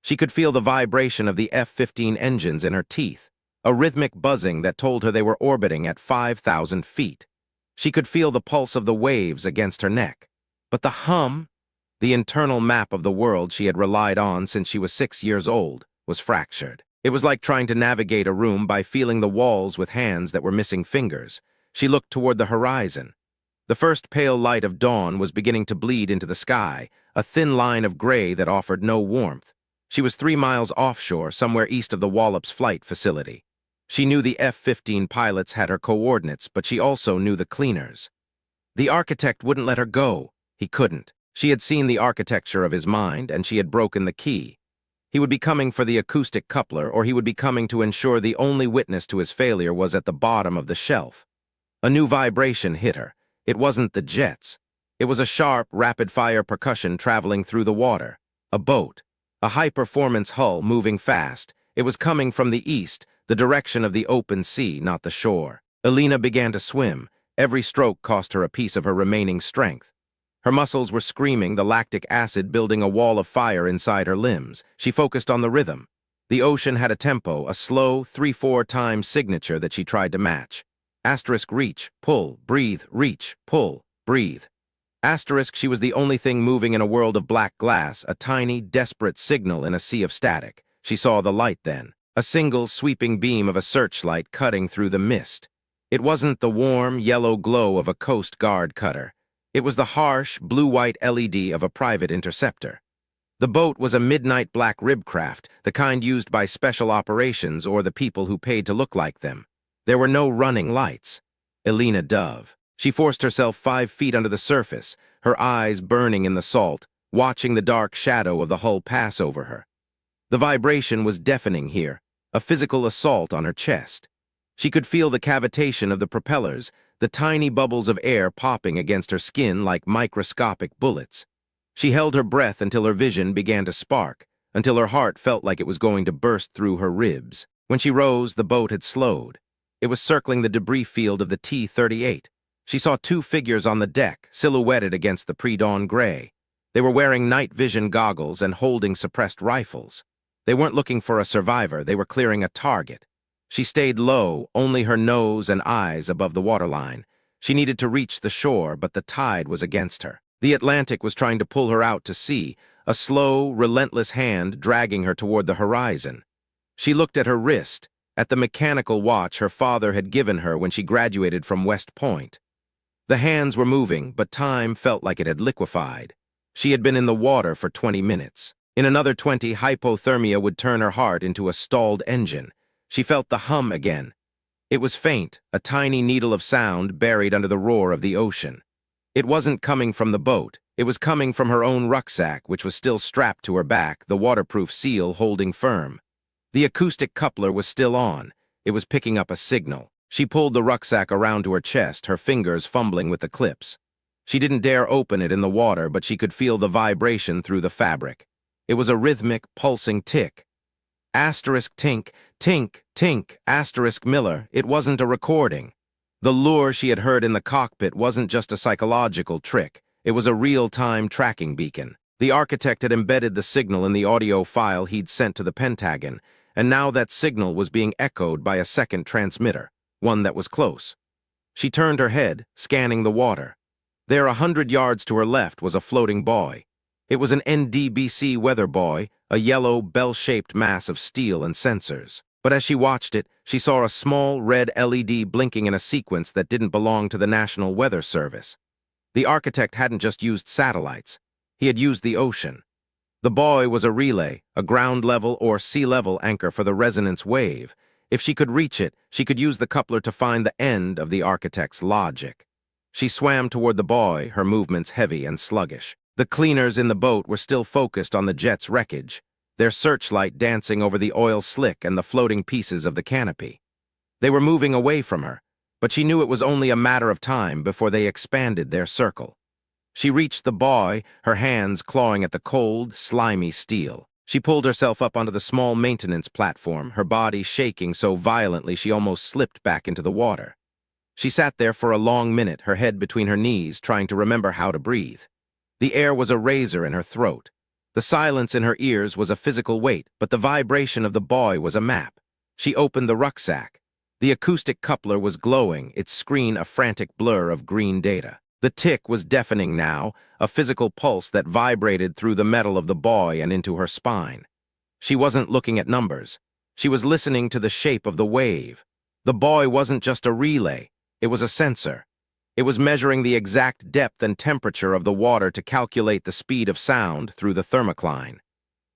S1: She could feel the vibration of the F-15 engines in her teeth, a rhythmic buzzing that told her they were orbiting at 5,000 feet. She could feel the pulse of the waves against her neck. But the hum, the internal map of the world she had relied on since she was 6 years old, was fractured. It was like trying to navigate a room by feeling the walls with hands that were missing fingers. She looked toward the horizon. The first pale light of dawn was beginning to bleed into the sky, a thin line of gray that offered no warmth. She was 3 miles offshore, somewhere east of the Wallops flight facility. She knew the F-15 pilots had her coordinates, but she also knew the cleaners. The architect wouldn't let her go. He couldn't. She had seen the architecture of his mind, and she had broken the key. He would be coming for the acoustic coupler, or he would be coming to ensure the only witness to his failure was at the bottom of the shelf. A new vibration hit her. It wasn't the jets. It was a sharp, rapid-fire percussion traveling through the water. A boat. A high-performance hull moving fast. It was coming from the east, the direction of the open sea, not the shore. Alina began to swim. Every stroke cost her a piece of her remaining strength. Her muscles were screaming, the lactic acid building a wall of fire inside her limbs. She focused on the rhythm. The ocean had a tempo, a slow 3-4 time signature that she tried to match. Asterisk reach, pull, breathe, reach, pull, breathe. Asterisk she was the only thing moving in a world of black glass, a tiny, desperate signal in a sea of static. She saw the light then. A single, sweeping beam of a searchlight cutting through the mist. It wasn't the warm, yellow glow of a Coast Guard cutter. It was the harsh, blue-white LED of a private interceptor. The boat was a midnight black rib craft, the kind used by special operations or the people who paid to look like them. There were no running lights. Elena Dove. She forced herself 5 feet under the surface, her eyes burning in the salt, watching the dark shadow of the hull pass over her. The vibration was deafening here, a physical assault on her chest. She could feel the cavitation of the propellers, the tiny bubbles of air popping against her skin like microscopic bullets. She held her breath until her vision began to spark, until her heart felt like it was going to burst through her ribs. When she rose, the boat had slowed. It was circling the debris field of the T-38. She saw 2 figures on the deck, silhouetted against the pre-dawn gray. They were wearing night vision goggles and holding suppressed rifles. They weren't looking for a survivor, they were clearing a target. She stayed low, only her nose and eyes above the waterline. She needed to reach the shore, but the tide was against her. The Atlantic was trying to pull her out to sea, a slow, relentless hand dragging her toward the horizon. She looked at her wrist, at the mechanical watch her father had given her when she graduated from West Point. The hands were moving, but time felt like it had liquefied. She had been in the water for 20 minutes. In another 20, hypothermia would turn her heart into a stalled engine. She felt the hum again. It was faint, a tiny needle of sound buried under the roar of the ocean. It wasn't coming from the boat. It was coming from her own rucksack, which was still strapped to her back, the waterproof seal holding firm. The acoustic coupler was still on. It was picking up a signal. She pulled the rucksack around to her chest, her fingers fumbling with the clips. She didn't dare open it in the water, but she could feel the vibration through the fabric. It was a rhythmic, pulsing tick. Asterisk tink, tink, tink, asterisk Miller. It wasn't a recording. The lure she had heard in the cockpit wasn't just a psychological trick. It was a real-time tracking beacon. The architect had embedded the signal in the audio file he'd sent to the Pentagon, and now that signal was being echoed by a second transmitter, one that was close. She turned her head, scanning the water. There, 100 yards to her left, was a floating buoy. It was an NDBC weather buoy, a yellow, bell-shaped mass of steel and sensors. But as she watched it, she saw a small red LED blinking in a sequence that didn't belong to the National Weather Service. The architect hadn't just used satellites. He had used the ocean. The buoy was a relay, a ground-level or sea-level anchor for the resonance wave. If she could reach it, she could use the coupler to find the end of the architect's logic. She swam toward the buoy, her movements heavy and sluggish. The cleaners in the boat were still focused on the jet's wreckage, their searchlight dancing over the oil slick and the floating pieces of the canopy. They were moving away from her, but she knew it was only a matter of time before they expanded their circle. She reached the buoy, her hands clawing at the cold, slimy steel. She pulled herself up onto the small maintenance platform, her body shaking so violently she almost slipped back into the water. She sat there for a long minute, her head between her knees, trying to remember how to breathe. The air was a razor in her throat. The silence in her ears was a physical weight, but the vibration of the buoy was a map. She opened the rucksack. The acoustic coupler was glowing, its screen a frantic blur of green data. The tick was deafening now, a physical pulse that vibrated through the metal of the buoy and into her spine. She wasn't looking at numbers. She was listening to the shape of the wave. The buoy wasn't just a relay, it was a sensor. It was measuring the exact depth and temperature of the water to calculate the speed of sound through the thermocline.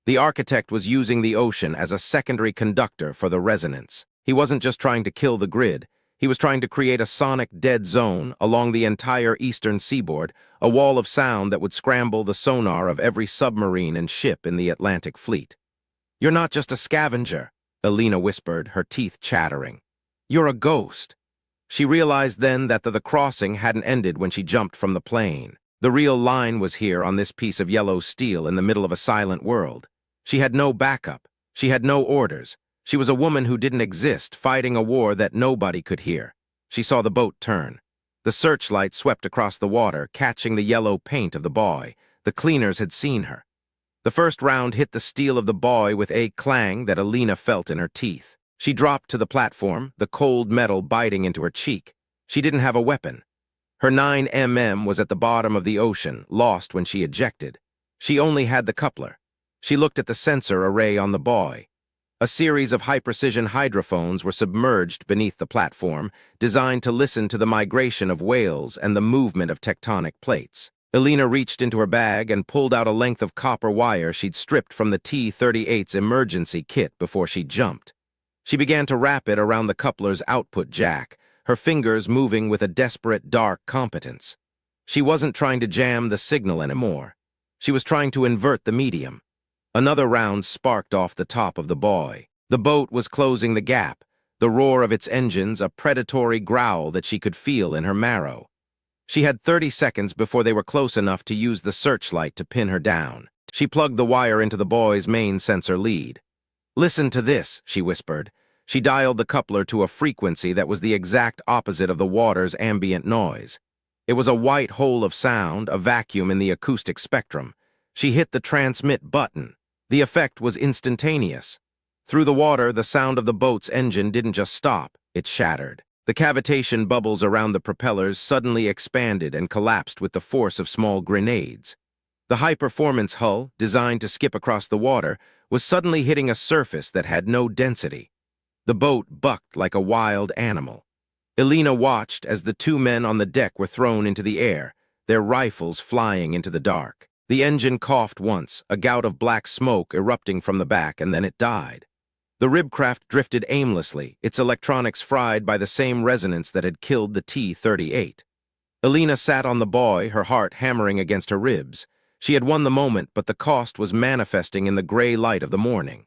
S1: The architect was using the ocean as a secondary conductor for the resonance. He wasn't just trying to kill the grid. He was trying to create a sonic dead zone along the entire eastern seaboard, a wall of sound that would scramble the sonar of every submarine and ship in the Atlantic fleet. "You're not just a scavenger," Elena whispered, her teeth chattering. "You're a ghost." She realized then that the crossing hadn't ended when she jumped from the plane. The real line was here on this piece of yellow steel in the middle of a silent world. She had no backup. She had no orders. She was a woman who didn't exist, fighting a war that nobody could hear. She saw the boat turn. The searchlight swept across the water, catching the yellow paint of the buoy. The cleaners had seen her. The first round hit the steel of the buoy with a clang that Elena felt in her teeth. She dropped to the platform, the cold metal biting into her cheek. She didn't have a weapon. Her 9mm was at the bottom of the ocean, lost when she ejected. She only had the coupler. She looked at the sensor array on the buoy. A series of high-precision hydrophones were submerged beneath the platform, designed to listen to the migration of whales and the movement of tectonic plates. Elena reached into her bag and pulled out a length of copper wire she'd stripped from the T-38's emergency kit before she jumped. She began to wrap it around the coupler's output jack, her fingers moving with a desperate, dark competence. She wasn't trying to jam the signal anymore. She was trying to invert the medium. Another round sparked off the top of the buoy. The boat was closing the gap, the roar of its engines a predatory growl that she could feel in her marrow. She had 30 seconds before they were close enough to use the searchlight to pin her down. She plugged the wire into the buoy's main sensor lead. "Listen to this," she whispered. She dialed the coupler to a frequency that was the exact opposite of the water's ambient noise. It was a white hole of sound, a vacuum in the acoustic spectrum. She hit the transmit button. The effect was instantaneous. Through the water, the sound of the boat's engine didn't just stop, it shattered. The cavitation bubbles around the propellers suddenly expanded and collapsed with the force of small grenades. The high-performance hull, designed to skip across the water, was suddenly hitting a surface that had no density. The boat bucked like a wild animal. Elena watched as the two men on the deck were thrown into the air, their rifles flying into the dark. The engine coughed once, a gout of black smoke erupting from the back, and then it died. The ribcraft drifted aimlessly, its electronics fried by the same resonance that had killed the T-38. Elena sat on the buoy, her heart hammering against her ribs. She had won the moment, but the cost was manifesting in the gray light of the morning.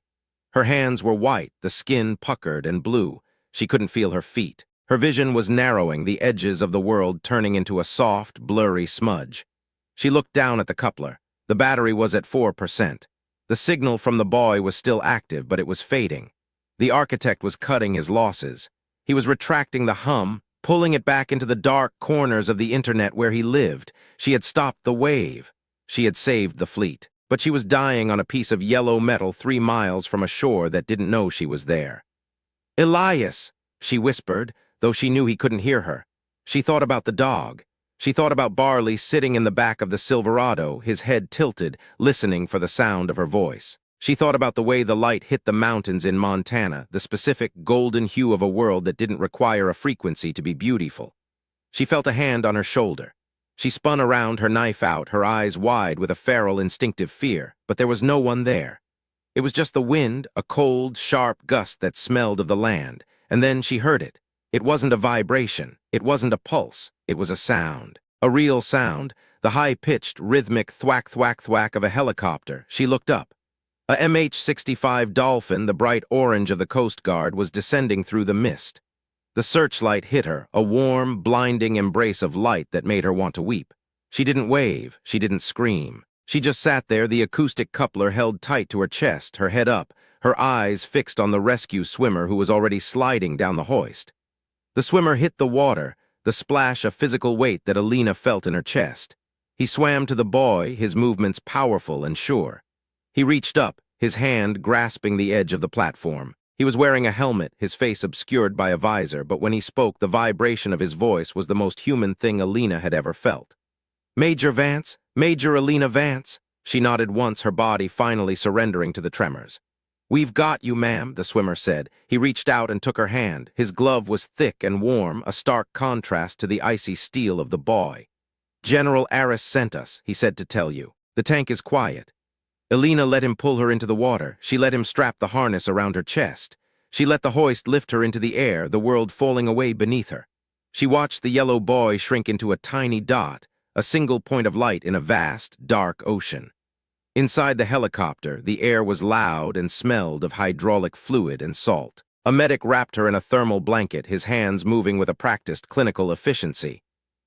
S1: Her hands were white, the skin puckered and blue. She couldn't feel her feet. Her vision was narrowing, the edges of the world turning into a soft, blurry smudge. She looked down at the coupler. The battery was at 4%. The signal from the buoy was still active, but it was fading. The architect was cutting his losses. He was retracting the hum, pulling it back into the dark corners of the internet where he lived. She had stopped the wave. She had saved the fleet. But she was dying on a piece of yellow metal 3 miles from a shore that didn't know she was there. "Elias," she whispered, though she knew he couldn't hear her. She thought about the dog. She thought about Barley sitting in the back of the Silverado, his head tilted, listening for the sound of her voice. She thought about the way the light hit the mountains in Montana, the specific golden hue of a world that didn't require a frequency to be beautiful. She felt a hand on her shoulder. She spun around, her knife out, her eyes wide with a feral instinctive fear, but there was no one there. It was just the wind, a cold, sharp gust that smelled of the land, and then she heard it. It wasn't a vibration, it wasn't a pulse, it was a sound. A real sound, the high-pitched, rhythmic thwack-thwack-thwack of a helicopter. She looked up. A MH-65 Dolphin, the bright orange of the Coast Guard, was descending through the mist. The searchlight hit her, a warm, blinding embrace of light that made her want to weep. She didn't wave, she didn't scream. She just sat there, the acoustic coupler held tight to her chest, her head up, her eyes fixed on the rescue swimmer who was already sliding down the hoist. The swimmer hit the water, the splash of physical weight that Elena felt in her chest. He swam to the buoy, his movements powerful and sure. He reached up, his hand grasping the edge of the platform. He was wearing a helmet, his face obscured by a visor, but when he spoke, the vibration of his voice was the most human thing Elena had ever felt. "Major Vance? Major Elena Vance?" She nodded once, her body finally surrendering to the tremors. "We've got you, ma'am," the swimmer said. He reached out and took her hand. His glove was thick and warm, a stark contrast to the icy steel of the buoy. "General Aris sent us," he said, "to tell you. The tank is quiet." Elena let him pull her into the water. She let him strap the harness around her chest. She let the hoist lift her into the air, the world falling away beneath her. She watched the yellow buoy shrink into a tiny dot, a single point of light in a vast, dark ocean. Inside the helicopter, the air was loud and smelled of hydraulic fluid and salt. A medic wrapped her in a thermal blanket, his hands moving with a practiced clinical efficiency.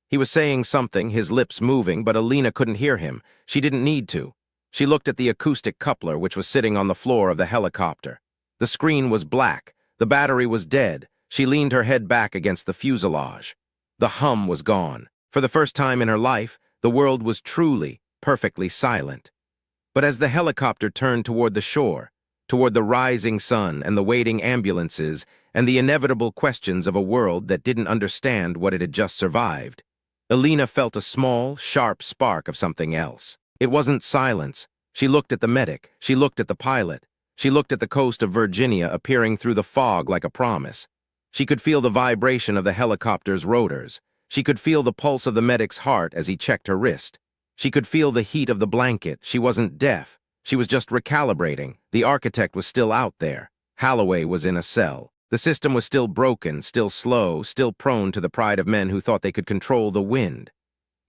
S1: He was saying something, his lips moving, but Elena couldn't hear him. She didn't need to. She looked at the acoustic coupler, which was sitting on the floor of the helicopter. The screen was black. The battery was dead. She leaned her head back against the fuselage. The hum was gone. For the first time in her life, the world was truly, perfectly silent. But as the helicopter turned toward the shore, toward the rising sun and the waiting ambulances and the inevitable questions of a world that didn't understand what it had just survived, Elena felt a small, sharp spark of something else. It wasn't silence. She looked at the medic. She looked at the pilot. She looked at the coast of Virginia appearing through the fog like a promise. She could feel the vibration of the helicopter's rotors. She could feel the pulse of the medic's heart as he checked her wrist. She could feel the heat of the blanket. She wasn't deaf. She was just recalibrating. The architect was still out there. Holloway was in a cell. The system was still broken, still slow, still prone to the pride of men who thought they could control the wind.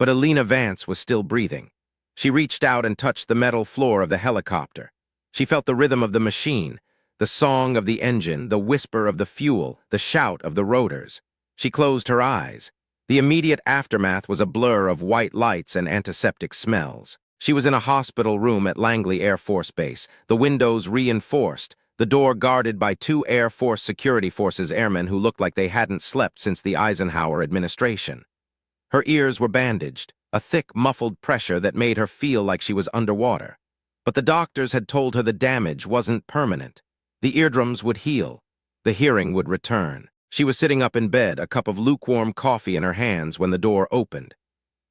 S1: But Alina Vance was still breathing. She reached out and touched the metal floor of the helicopter. She felt the rhythm of the machine, the song of the engine, the whisper of the fuel, the shout of the rotors. She closed her eyes. The immediate aftermath was a blur of white lights and antiseptic smells. She was in a hospital room at Langley Air Force Base, the windows reinforced, the door guarded by 2 Air Force Security Forces airmen who looked like they hadn't slept since the Eisenhower administration. Her ears were bandaged, a thick, muffled pressure that made her feel like she was underwater. But the doctors had told her the damage wasn't permanent. The eardrums would heal. The hearing would return. She was sitting up in bed, a cup of lukewarm coffee in her hands when the door opened.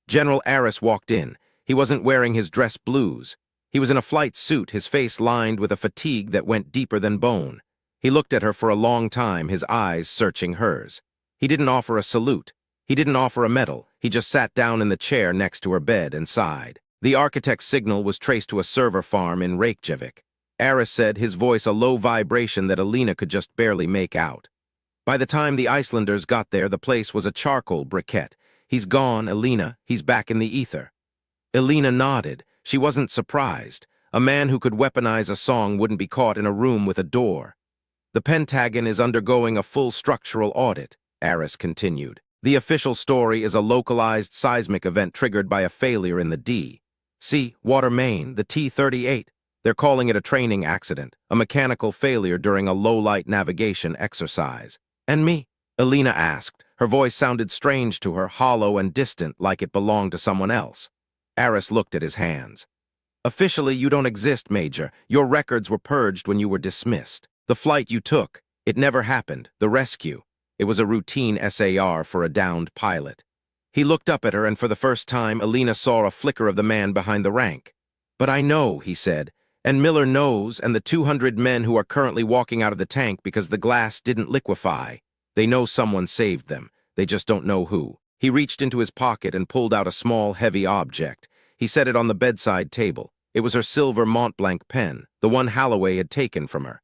S1: General Aris walked in. He wasn't wearing his dress blues. He was in a flight suit, his face lined with a fatigue that went deeper than bone. He looked at her for a long time, his eyes searching hers. He didn't offer a salute. He didn't offer a medal. He just sat down in the chair next to her bed and sighed. The architect's signal was traced to a server farm in Reykjavik. Aris said, his voice a low vibration that Alina could just barely make out. By the time the Icelanders got there, the place was a charcoal briquette. He's gone, Alina. He's back in the ether. Alina nodded. She wasn't surprised. A man who could weaponize a song wouldn't be caught in a room with a door. The Pentagon is undergoing a full structural audit, Aris continued. The official story is a localized seismic event triggered by a failure in the D.C. water main, the T-38. They're calling it a training accident, a mechanical failure during a low-light navigation exercise. And me? Alina asked. Her voice sounded strange to her, hollow and distant, like it belonged to someone else. Aris looked at his hands. Officially, you don't exist, Major. Your records were purged when you were dismissed. The flight you took, it never happened. The rescue. It was a routine SAR for a downed pilot. He looked up at her, and for the first time, Alina saw a flicker of the man behind the rank. But I know, he said, and Miller knows, and the 200 men who are currently walking out of the tank because the glass didn't liquefy. They know someone saved them. They just don't know who. He reached into his pocket and pulled out a small, heavy object. He set it on the bedside table. It was her silver Montblanc pen, the one Holloway had taken from her.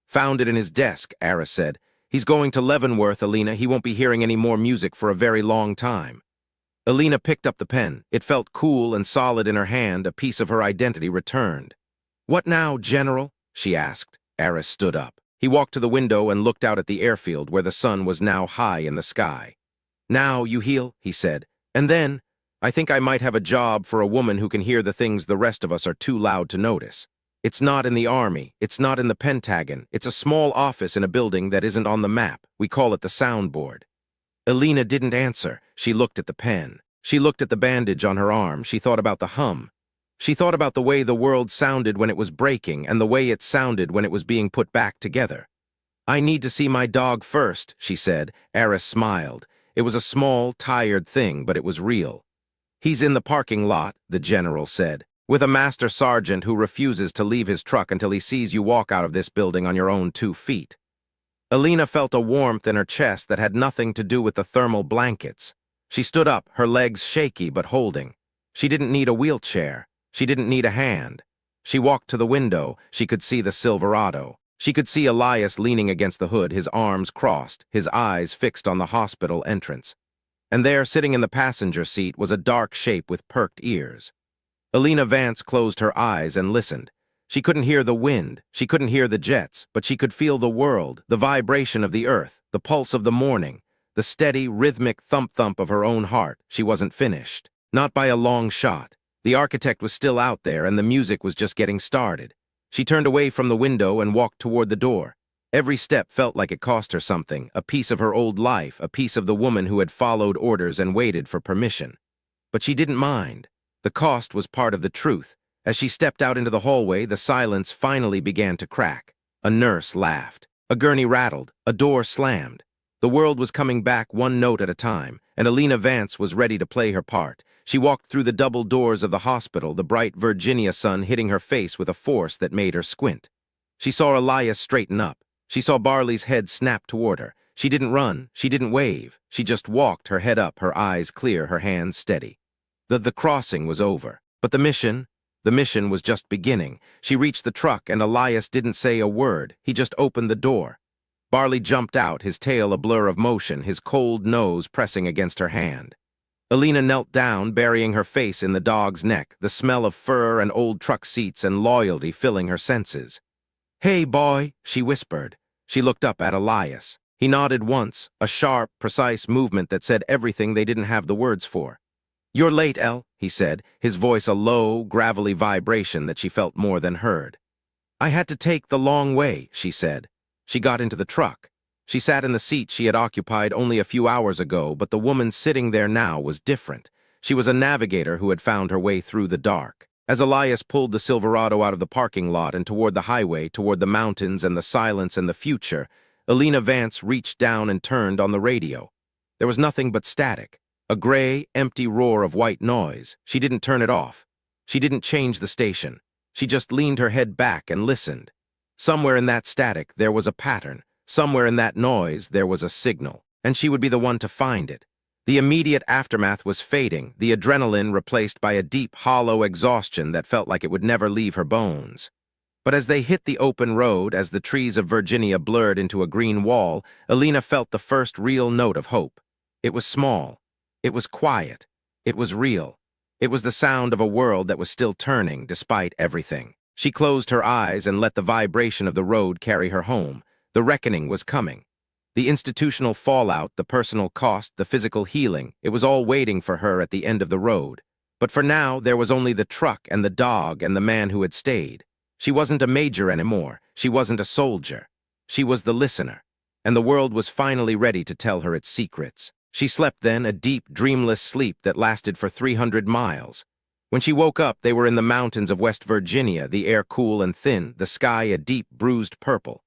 S1: Found it in his desk, Aris said. He's going to Leavenworth, Alina. He won't be hearing any more music for a very long time. Alina picked up the pen. It felt cool and solid in her hand. A piece of her identity returned. What now, General? She asked. Aris stood up. He walked to the window and looked out at the airfield where the sun was now high in the sky. Now you heal, he said. And then, I think I might have a job for a woman who can hear the things the rest of us are too loud to notice. It's not in the Army. It's not in the Pentagon. It's a small office in a building that isn't on the map. We call it the soundboard. Alina didn't answer. She looked at the pen. She looked at the bandage on her arm. She thought about the hum. She thought about the way the world sounded when it was breaking and the way it sounded when it was being put back together. I need to see my dog first, she said. Aris smiled. It was a small, tired thing, but it was real. He's in the parking lot, the general said, with a master sergeant who refuses to leave his truck until he sees you walk out of this building on your own 2 feet. Alina felt a warmth in her chest that had nothing to do with the thermal blankets. She stood up, her legs shaky but holding. She didn't need a wheelchair. She didn't need a hand. She walked to the window. She could see the Silverado. She could see Elias leaning against the hood, his arms crossed, his eyes fixed on the hospital entrance. And there, sitting in the passenger seat, was a dark shape with perked ears. Alina Vance closed her eyes and listened. She couldn't hear the wind, she couldn't hear the jets, but she could feel the world, the vibration of the earth, the pulse of the morning, the steady, rhythmic thump-thump of her own heart. She wasn't finished. Not by a long shot. The architect was still out there, and the music was just getting started. She turned away from the window and walked toward the door. Every step felt like it cost her something, a piece of her old life, a piece of the woman who had followed orders and waited for permission. But she didn't mind. The cost was part of the truth. As she stepped out into the hallway, the silence finally began to crack. A nurse laughed. A gurney rattled. A door slammed. The world was coming back one note at a time, and Alina Vance was ready to play her part. She walked through the double doors of the hospital, the bright Virginia sun hitting her face with a force that made her squint. She saw Elias straighten up. She saw Barley's head snap toward her. She didn't run. She didn't wave. She just walked, her head up, her eyes clear, her hands steady. The crossing was over. But the mission was just beginning. She reached the truck and Elias didn't say a word. He just opened the door. Barley jumped out, his tail a blur of motion, his cold nose pressing against her hand. Alina knelt down, burying her face in the dog's neck, the smell of fur and old truck seats and loyalty filling her senses. "Hey, boy," she whispered. She looked up at Elias. He nodded once, a sharp, precise movement that said everything they didn't have the words for. "You're late, El," he said, his voice a low, gravelly vibration that she felt more than heard. "I had to take the long way," she said. She got into the truck. She sat in the seat she had occupied only a few hours ago, but the woman sitting there now was different. She was a navigator who had found her way through the dark. As Elias pulled the Silverado out of the parking lot and toward the highway, toward the mountains and the silence and the future, Alina Vance reached down and turned on the radio. There was nothing but static, a gray, empty roar of white noise. She didn't turn it off. She didn't change the station. She just leaned her head back and listened. Somewhere in that static there was a pattern. Somewhere in that noise there was a signal, and she would be the one to find it. The immediate aftermath was fading, the adrenaline replaced by a deep, hollow exhaustion that felt like it would never leave her bones. But as they hit the open road, as the trees of Virginia blurred into a green wall, Alina felt the first real note of hope. It was small. It was quiet. It was real. It was the sound of a world that was still turning, despite everything. She closed her eyes and let the vibration of the road carry her home. The reckoning was coming. The institutional fallout, the personal cost, the physical healing, it was all waiting for her at the end of the road. But for now, there was only the truck and the dog and the man who had stayed. She wasn't a major anymore. She wasn't a soldier. She was the listener. And the world was finally ready to tell her its secrets. She slept then, a deep, dreamless sleep that lasted for 300 miles. When she woke up, they were in the mountains of West Virginia, the air cool and thin, the sky a deep, bruised purple.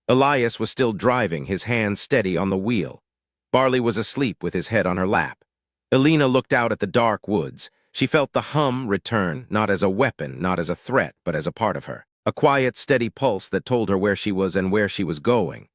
S1: Elias was still driving, his hands steady on the wheel. Barley was asleep with his head on her lap. Alina looked out at the dark woods. She felt the hum return, not as a weapon, not as a threat, but as a part of her. A quiet, steady pulse that told her where she was and where she was going.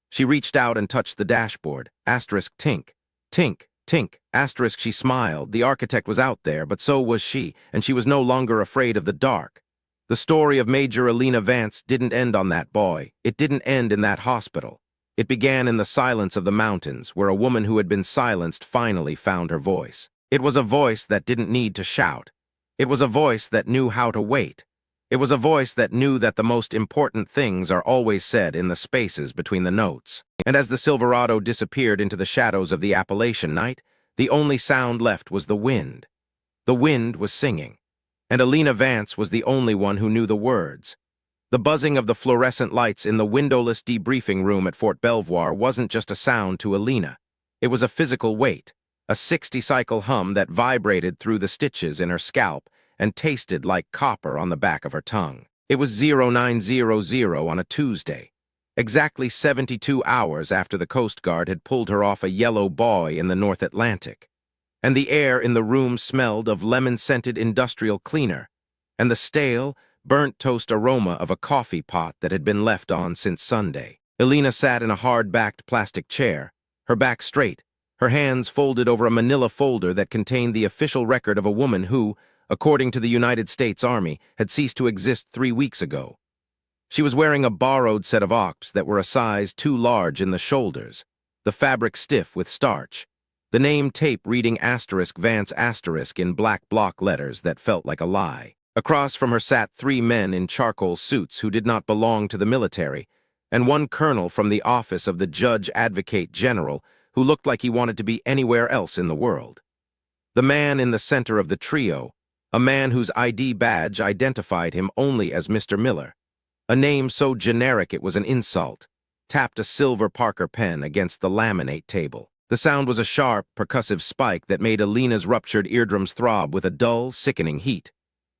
S1: She reached out and touched the dashboard. Asterisk tink. Tink, tink, asterisk. She smiled. The architect was out there, but so was she, and she was no longer afraid of the dark. The story of Major Alina Vance didn't end on that boy. It didn't end in that hospital. It began in the silence of the mountains, where a woman who had been silenced finally found her voice. It was a voice that didn't need to shout. It was a voice that knew how to wait. It was a voice that knew that the most important things are always said in the spaces between the notes. And as the Silverado disappeared into the shadows of the Appalachian night, the only sound left was the wind. The wind was singing. And Alina Vance was the only one who knew the words. The buzzing of the fluorescent lights in the windowless debriefing room at Fort Belvoir wasn't just a sound to Alina. It was a physical weight, a 60-cycle hum that vibrated through the stitches in her scalp and tasted like copper on the back of her tongue. It was 0900 on a Tuesday, exactly 72 hours after the Coast Guard had pulled her off a yellow buoy in the North Atlantic. And the air in the room smelled of lemon-scented industrial cleaner, and the stale, burnt toast aroma of a coffee pot that had been left on since Sunday. Alina sat in a hard-backed plastic chair, her back straight, her hands folded over a manila folder that contained the official record of a woman who, according to the United States Army, had ceased to exist 3 weeks ago. She was wearing a borrowed set of ops that were a size too large in the shoulders, the fabric stiff with starch. The name tape reading asterisk Vance asterisk in black block letters that felt like a lie. Across from her sat 3 men in charcoal suits who did not belong to the military, and one colonel from the office of the Judge Advocate General who looked like he wanted to be anywhere else in the world. The man in the center of the trio, a man whose ID badge identified him only as Mr. Miller, a name so generic it was an insult, tapped a silver Parker pen against the laminate table. The sound was a sharp, percussive spike that made Alina's ruptured eardrums throb with a dull, sickening heat.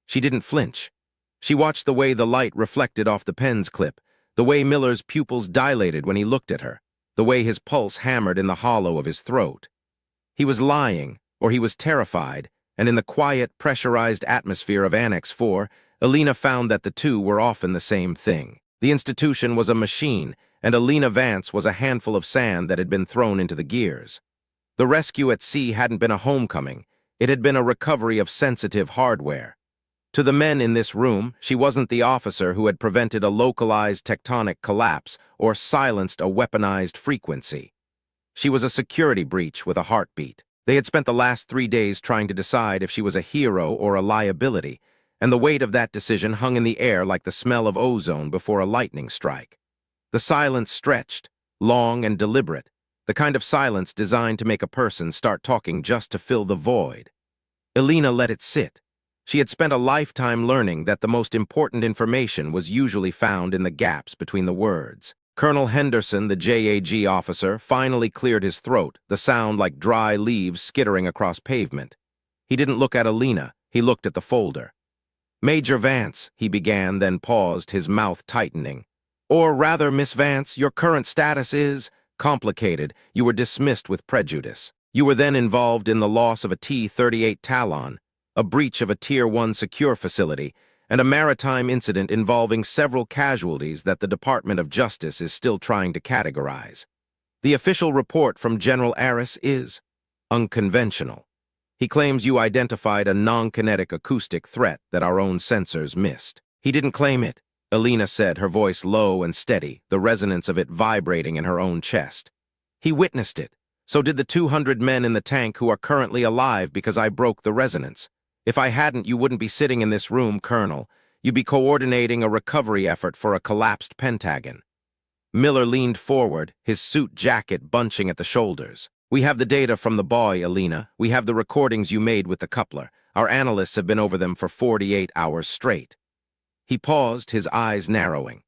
S1: She didn't flinch. She watched the way the light reflected off the pen's clip, the way Miller's pupils dilated when he looked at her, the way his pulse hammered in the hollow of his throat. He was lying, or he was terrified, and in the quiet, pressurized atmosphere of Annex 4, Alina found that the two were often the same thing. The institution was a machine, and Alina Vance was a handful of sand that had been thrown into the gears. The rescue at sea hadn't been a homecoming. It had been a recovery of sensitive hardware. To the men in this room, she wasn't the officer who had prevented a localized tectonic collapse or silenced a weaponized frequency. She was a security breach with a heartbeat. They had spent the last 3 days trying to decide if she was a hero or a liability, and the weight of that decision hung in the air like the smell of ozone before a lightning strike. The silence stretched, long and deliberate, the kind of silence designed to make a person start talking just to fill the void. Alina let it sit. She had spent a lifetime learning that the most important information was usually found in the gaps between the words. Colonel Henderson, the JAG officer, finally cleared his throat, the sound like dry leaves skittering across pavement. He didn't look at Alina, he looked at the folder. "Major Vance," he began, then paused, his mouth tightening. "Or rather, Miss Vance, your current status is complicated. You were dismissed with prejudice. You were then involved in the loss of a T-38 Talon, a breach of a Tier 1 secure facility, and a maritime incident involving several casualties that the Department of Justice is still trying to categorize. The official report from General Aris is unconventional. He claims you identified a non-kinetic acoustic threat that our own sensors missed." "He didn't claim it," Alina said, her voice low and steady, the resonance of it vibrating in her own chest. "He witnessed it. So did the 200 men in the tank who are currently alive because I broke the resonance. If I hadn't, you wouldn't be sitting in this room, Colonel. You'd be coordinating a recovery effort for a collapsed Pentagon." Miller leaned forward, his suit jacket bunching at the shoulders. "We have the data from the buoy, Alina. We have the recordings you made with the coupler. Our analysts have been over them for 48 hours straight." He paused, his eyes narrowing.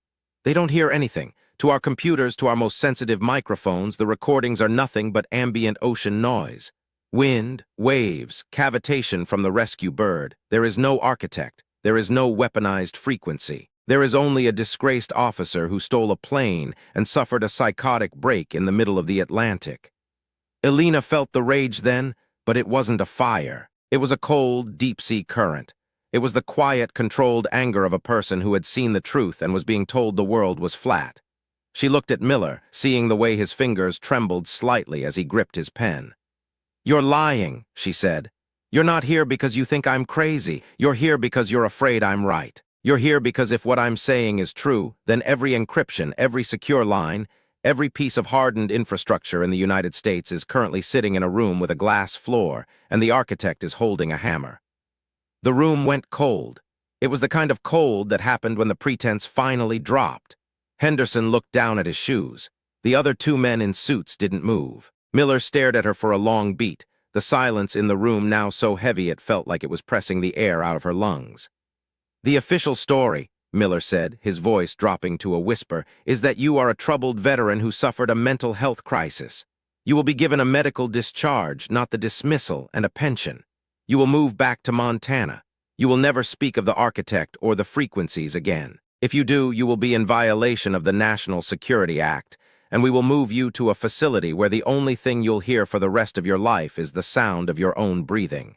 S1: "They don't hear anything. To our computers, to our most sensitive microphones, the recordings are nothing but ambient ocean noise. Wind, waves, cavitation from the rescue bird. There is no architect. There is no weaponized frequency. There is only a disgraced officer who stole a plane and suffered a psychotic break in the middle of the Atlantic." Alina felt the rage then, but it wasn't a fire. It was a cold, deep-sea current. It was the quiet, controlled anger of a person who had seen the truth and was being told the world was flat. She looked at Miller, seeing the way his fingers trembled slightly as he gripped his pen. "You're lying," she said. "You're not here because you think I'm crazy. You're here because you're afraid I'm right. You're here because if what I'm saying is true, then every encryption, every secure line, every piece of hardened infrastructure in the United States is currently sitting in a room with a glass floor, and the architect is holding a hammer." The room went cold. It was the kind of cold that happened when the pretense finally dropped. Henderson looked down at his shoes. The other 2 men in suits didn't move. Miller stared at her for a long beat, the silence in the room now so heavy it felt like it was pressing the air out of her lungs. "The official story," Miller said, his voice dropping to a whisper, "is that you are a troubled veteran who suffered a mental health crisis. You will be given a medical discharge, not the dismissal, and a pension. You will move back to Montana. You will never speak of the architect or the frequencies again. If you do, you will be in violation of the National Security Act, and we will move you to a facility where the only thing you'll hear for the rest of your life is the sound of your own breathing."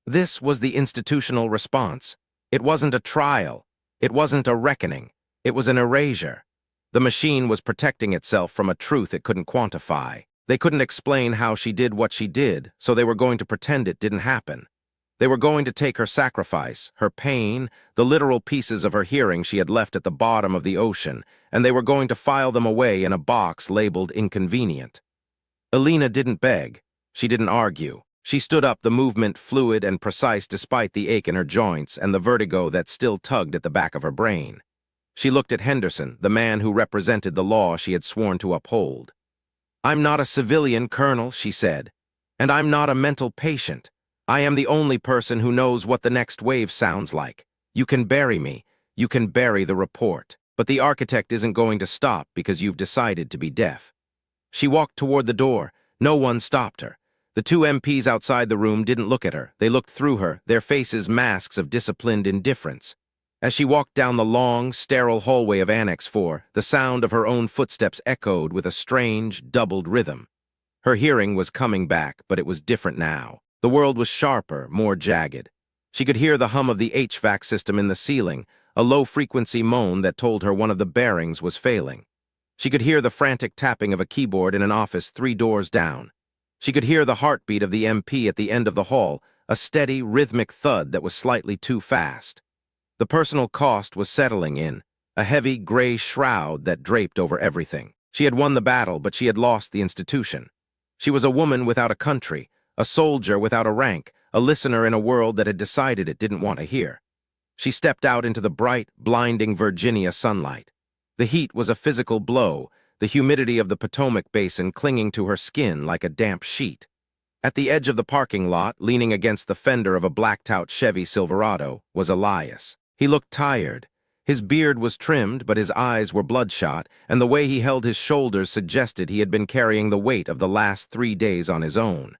S1: This was the institutional response. It wasn't a trial. It wasn't a reckoning. It was an erasure. The machine was protecting itself from a truth it couldn't quantify. They couldn't explain how she did what she did, so they were going to pretend it didn't happen. They were going to take her sacrifice, her pain, the literal pieces of her hearing she had left at the bottom of the ocean, and they were going to file them away in a box labeled inconvenient. Alina didn't beg. She didn't argue. She stood up, the movement fluid and precise despite the ache in her joints and the vertigo that still tugged at the back of her brain. She looked at Henderson, the man who represented the law she had sworn to uphold. "I'm not a civilian, Colonel," she said, "and I'm not a mental patient. I am the only person who knows what the next wave sounds like. You can bury me. You can bury the report. But the architect isn't going to stop because you've decided to be deaf." She walked toward the door. No one stopped her. The 2 MPs outside the room didn't look at her. They looked through her, their faces masks of disciplined indifference. As she walked down the long, sterile hallway of Annex 4, the sound of her own footsteps echoed with a strange, doubled rhythm. Her hearing was coming back, but it was different now. The world was sharper, more jagged. She could hear the hum of the HVAC system in the ceiling, a low-frequency moan that told her one of the bearings was failing. She could hear the frantic tapping of a keyboard in an office 3 doors down. She could hear the heartbeat of the MP at the end of the hall, a steady, rhythmic thud that was slightly too fast. The personal cost was settling in, a heavy gray shroud that draped over everything. She had won the battle, but she had lost the institution. She was a woman without a country, a soldier without a rank, a listener in a world that had decided it didn't want to hear. She stepped out into the bright, blinding Virginia sunlight. The heat was a physical blow, the humidity of the Potomac Basin clinging to her skin like a damp sheet. At the edge of the parking lot, leaning against the fender of a blacked-out Chevy Silverado, was Elias. He looked tired. His beard was trimmed, but his eyes were bloodshot, and the way he held his shoulders suggested he had been carrying the weight of the last 3 days on his own.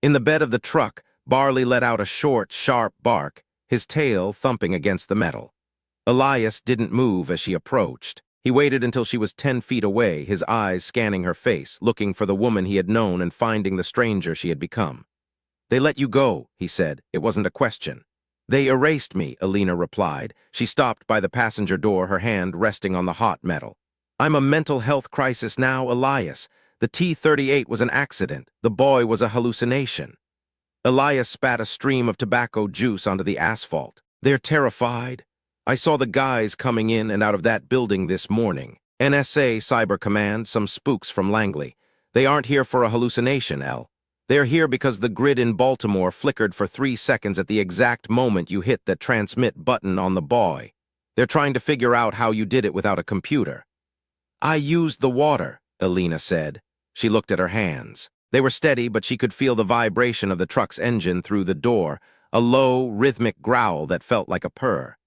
S1: In the bed of the truck, Barley let out a short, sharp bark, his tail thumping against the metal. Elias didn't move as she approached. He waited until she was 10 feet away, his eyes scanning her face, looking for the woman he had known and finding the stranger she had become. "They let you go," he said. It wasn't a question. "They erased me," Alina replied. She stopped by the passenger door, her hand resting on the hot metal. "I'm a mental health crisis now, Elias. The T-38 was an accident. The boy was a hallucination." Elias spat a stream of tobacco juice onto the asphalt. "They're terrified. I saw the guys coming in and out of that building this morning. NSA Cyber Command, some spooks from Langley. They aren't here for a hallucination, El. They're here because the grid in Baltimore flickered for 3 seconds at the exact moment you hit that transmit button on the buoy. They're trying to figure out how you did it without a computer." "I used the water," Alina said. She looked at her hands. They were steady, but she could feel the vibration of the truck's engine through the door, a low, rhythmic growl that felt like a purr.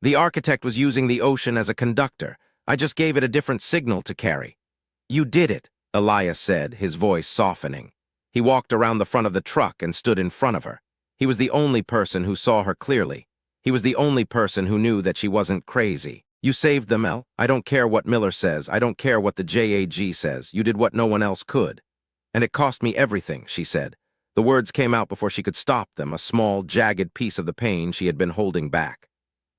S1: "The architect was using the ocean as a conductor. I just gave it a different signal to carry." "You did it," Elias said, his voice softening. He walked around the front of the truck and stood in front of her. He was the only person who saw her clearly. He was the only person who knew that she wasn't crazy. "You saved them, El. I don't care what Miller says. I don't care what the JAG says. You did what no one else could. And it cost me everything," she said. The words came out before she could stop them, a small, jagged piece of the pain she had been holding back.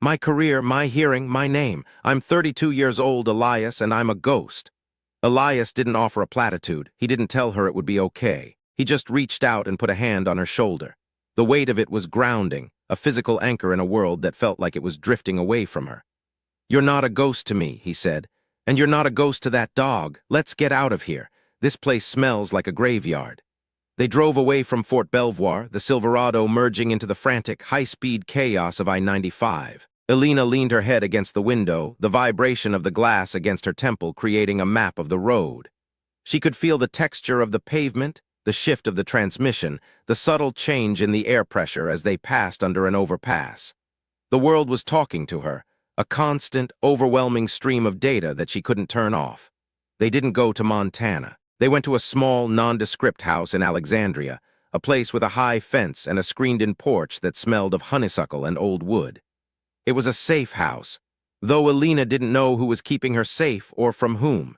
S1: "My career, my hearing, my name. I'm 32 years old, Elias, and I'm a ghost." Elias didn't offer a platitude. He didn't tell her it would be okay. He just reached out and put a hand on her shoulder. The weight of it was grounding, a physical anchor in a world that felt like it was drifting away from her. "You're not a ghost to me," he said. "And you're not a ghost to that dog. Let's get out of here. This place smells like a graveyard." They drove away from Fort Belvoir, the Silverado merging into the frantic, high-speed chaos of I-95. Alina leaned her head against the window, the vibration of the glass against her temple creating a map of the road. She could feel the texture of the pavement, the shift of the transmission, the subtle change in the air pressure as they passed under an overpass. The world was talking to her, a constant, overwhelming stream of data that she couldn't turn off. They didn't go to Montana. They went to a small, nondescript house in Alexandria, a place with a high fence and a screened-in porch that smelled of honeysuckle and old wood. It was a safe house, though Alina didn't know who was keeping her safe or from whom.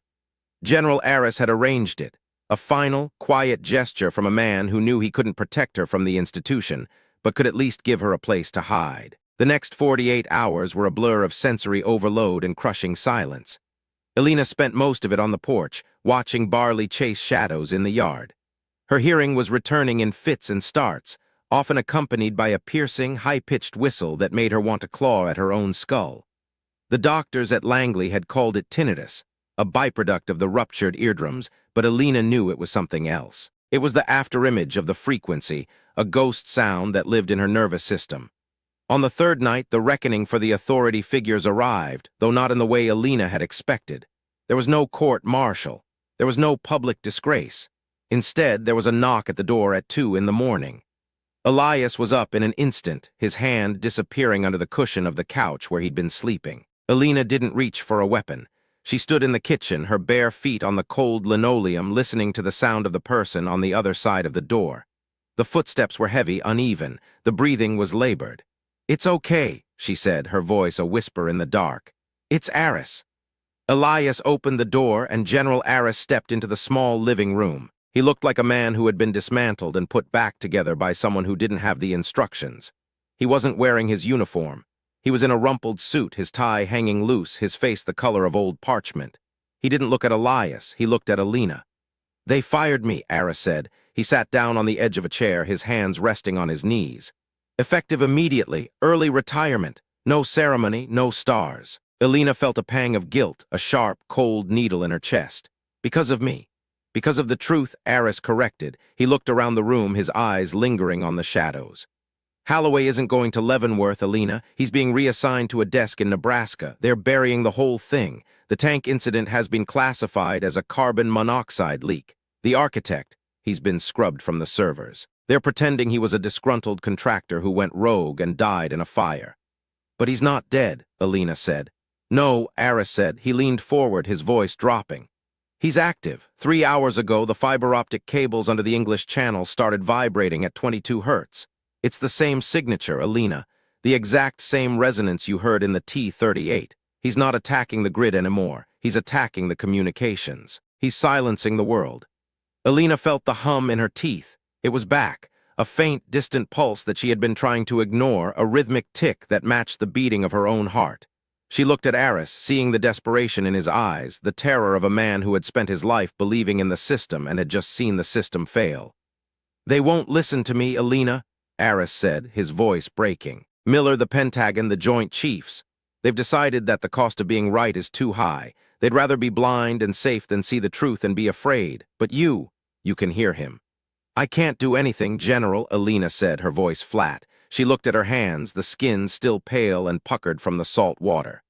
S1: General Aris had arranged it, a final, quiet gesture from a man who knew he couldn't protect her from the institution, but could at least give her a place to hide. The next 48 hours were a blur of sensory overload and crushing silence. Alina spent most of it on the porch, watching Barley chase shadows in the yard. Her hearing was returning in fits and starts, often accompanied by a piercing, high-pitched whistle that made her want to claw at her own skull. The doctors at Langley had called it tinnitus, a byproduct of the ruptured eardrums, but Alina knew it was something else. It was the afterimage of the frequency, a ghost sound that lived in her nervous system. On the third night, the reckoning for the authority figures arrived, though not in the way Alina had expected. There was no court-martial. There was no public disgrace. Instead, there was a knock at the door at 2 in the morning. Elias was up in an instant, his hand disappearing under the cushion of the couch where he'd been sleeping. Alina didn't reach for a weapon. She stood in the kitchen, her bare feet on the cold linoleum, listening to the sound of the person on the other side of the door. The footsteps were heavy, uneven. The breathing was labored. "It's okay," she said, her voice a whisper in the dark. "It's Aris." Elias opened the door, and General Aris stepped into the small living room. He looked like a man who had been dismantled and put back together by someone who didn't have the instructions. He wasn't wearing his uniform. He was in a rumpled suit, his tie hanging loose, his face the color of old parchment. He didn't look at Elias, he looked at Alina. "They fired me," Aris said. He sat down on the edge of a chair, his hands resting on his knees. "Effective immediately, early retirement. No ceremony, no stars." Alina felt a pang of guilt, a sharp, cold needle in her chest. "Because of me. Because of the truth," Aris corrected. He looked around the room, his eyes lingering on the shadows. "Holloway isn't going to Leavenworth, Alina. He's being reassigned to a desk in Nebraska. They're burying the whole thing. The tank incident has been classified as a carbon monoxide leak. The architect, he's been scrubbed from the servers. They're pretending he was a disgruntled contractor who went rogue and died in a fire." "But he's not dead," Alina said. "No," Aris said. He leaned forward, his voice dropping. "He's active. 3 hours ago, the fiber optic cables under the English Channel started vibrating at 22 hertz. It's the same signature, Alina. The exact same resonance you heard in the T-38. He's not attacking the grid anymore. He's attacking the communications. He's silencing the world." Alina felt the hum in her teeth. It was back, a faint, distant pulse that she had been trying to ignore, a rhythmic tick that matched the beating of her own heart. She looked at Aris, seeing the desperation in his eyes, the terror of a man who had spent his life believing in the system and had just seen the system fail. "They won't listen to me, Alina," Aris said, his voice breaking. "Miller, the Pentagon, the Joint Chiefs. They've decided that the cost of being right is too high. They'd rather be blind and safe than see the truth and be afraid. But you can hear him." "I can't do anything, General," Alina said, her voice flat. She looked at her hands, the skin still pale and puckered from the salt water.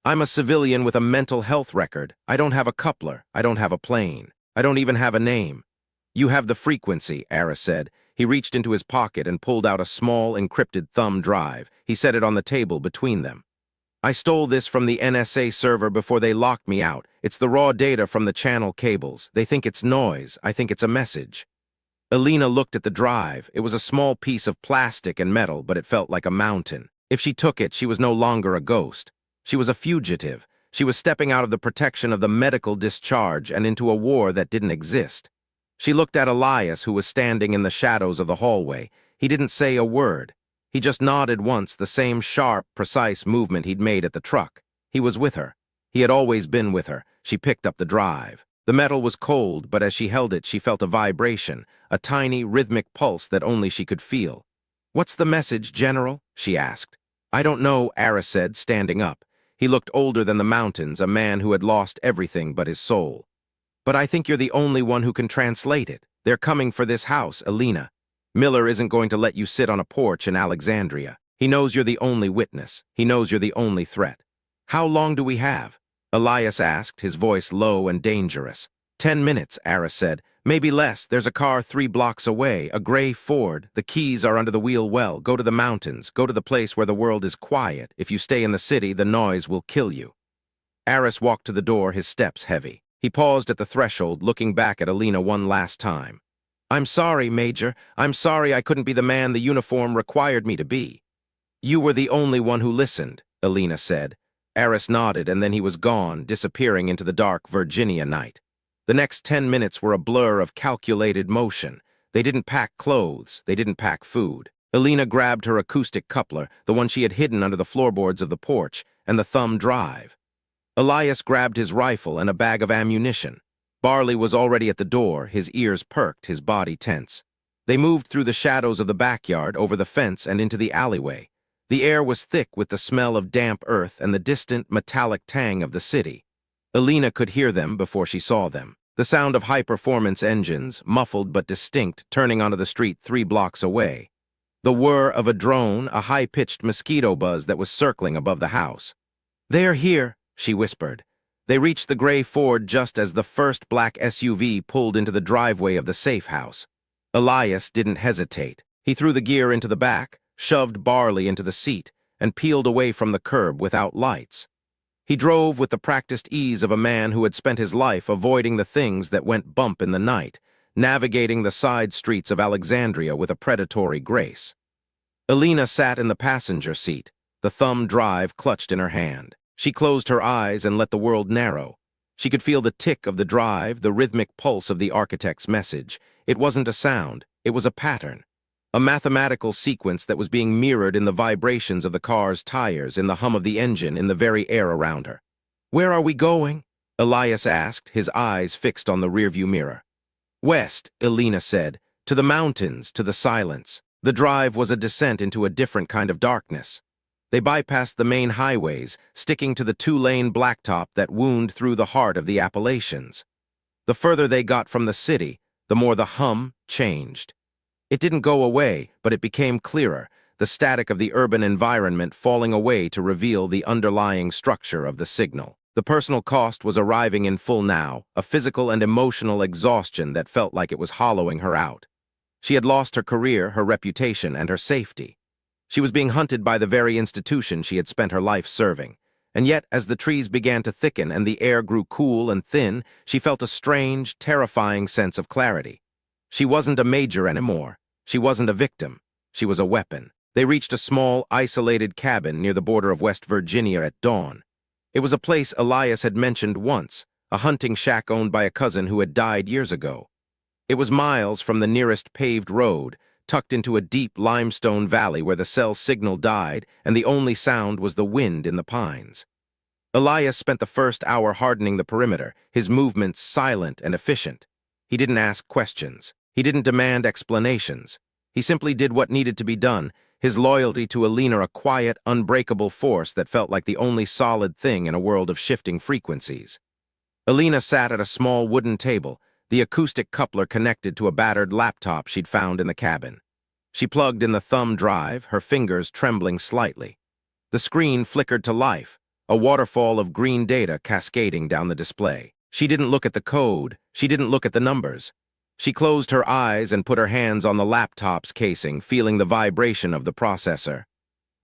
S1: "I'm a civilian with a mental health record. I don't have a coupler. I don't have a plane. I don't even have a name." "You have the frequency," Aris said. He reached into his pocket and pulled out a small, encrypted thumb drive. He set it on the table between them. "I stole this from the NSA server before they locked me out. It's the raw data from the channel cables. They think it's noise. I think it's a message." Alina looked at the drive. It was a small piece of plastic and metal, but it felt like a mountain. If she took it, she was no longer a ghost. She was a fugitive. She was stepping out of the protection of the medical discharge and into a war that didn't exist. She looked at Elias, who was standing in the shadows of the hallway. He didn't say a word. He just nodded once, the same sharp, precise movement he'd made at the truck. He was with her. He had always been with her. She picked up the drive. The metal was cold, but as she held it, she felt a vibration, a tiny, rhythmic pulse that only she could feel. "What's the message, General?" she asked. "I don't know," Aris said, standing up. He looked older than the mountains, a man who had lost everything but his soul. "But I think you're the only one who can translate it. They're coming for this house, Alina. Miller isn't going to let you sit on a porch in Alexandria. He knows you're the only witness. He knows you're the only threat." "How long do we have?" Elias asked, his voice low and dangerous. 10 minutes, Aris said. "Maybe less. There's a car 3 blocks away, a gray Ford. The keys are under the wheel well. Go to the mountains. Go to the place where the world is quiet. If you stay in the city, the noise will kill you." Aris walked to the door, his steps heavy. He paused at the threshold, looking back at Alina one last time. "I'm sorry, Major. I'm sorry I couldn't be the man the uniform required me to be." "You were the only one who listened," Alina said. Aris nodded, and then he was gone, disappearing into the dark Virginia night. The next 10 minutes were a blur of calculated motion. They didn't pack clothes. They didn't pack food. Alina grabbed her acoustic coupler, the one she had hidden under the floorboards of the porch, and the thumb drive. Elias grabbed his rifle and a bag of ammunition. Barley was already at the door, his ears perked, his body tense. They moved through the shadows of the backyard, over the fence, and into the alleyway. The air was thick with the smell of damp earth and the distant, metallic tang of the city. Alina could hear them before she saw them. The sound of high-performance engines, muffled but distinct, turning onto the street 3 blocks away. The whir of a drone, a high-pitched mosquito buzz that was circling above the house. "They are here," she whispered. They reached the gray Ford just as the first black SUV pulled into the driveway of the safe house. Elias didn't hesitate. He threw the gear into the back, shoved Barley into the seat, and peeled away from the curb without lights. He drove with the practiced ease of a man who had spent his life avoiding the things that went bump in the night, navigating the side streets of Alexandria with a predatory grace. Alina sat in the passenger seat, the thumb drive clutched in her hand. She closed her eyes and let the world narrow. She could feel the tick of the drive, the rhythmic pulse of the architect's message. It wasn't a sound, it was a pattern. a mathematical sequence that was being mirrored in the vibrations of the car's tires, in the hum of the engine, in the very air around her. "Where are we going?" Elias asked, his eyes fixed on the rearview mirror. "West," Elena said, "to the mountains, to the silence." The drive was a descent into a different kind of darkness. They bypassed the main highways, sticking to the two-lane blacktop that wound through the heart of the Appalachians. The further they got from the city, the more the hum changed. It didn't go away, but it became clearer, the static of the urban environment falling away to reveal the underlying structure of the signal. The personal cost was arriving in full now, a physical and emotional exhaustion that felt like it was hollowing her out. She had lost her career, her reputation, and her safety. She was being hunted by the very institution she had spent her life serving. And yet, as the trees began to thicken and the air grew cool and thin, she felt a strange, terrifying sense of clarity. She wasn't a major anymore. She wasn't a victim. She was a weapon. They reached a small, isolated cabin near the border of West Virginia at dawn. It was a place Elias had mentioned once, a hunting shack owned by a cousin who had died years ago. It was miles from the nearest paved road, tucked into a deep limestone valley where the cell signal died and the only sound was the wind in the pines. Elias spent the first hour hardening the perimeter, his movements silent and efficient. He didn't ask questions. He didn't demand explanations. He simply did what needed to be done, his loyalty to Elena a quiet, unbreakable force that felt like the only solid thing in a world of shifting frequencies. Elena sat at a small wooden table, the acoustic coupler connected to a battered laptop she'd found in the cabin. She plugged in the thumb drive, her fingers trembling slightly. The screen flickered to life, a waterfall of green data cascading down the display. She didn't look at the code. She didn't look at the numbers. She closed her eyes and put her hands on the laptop's casing, feeling the vibration of the processor.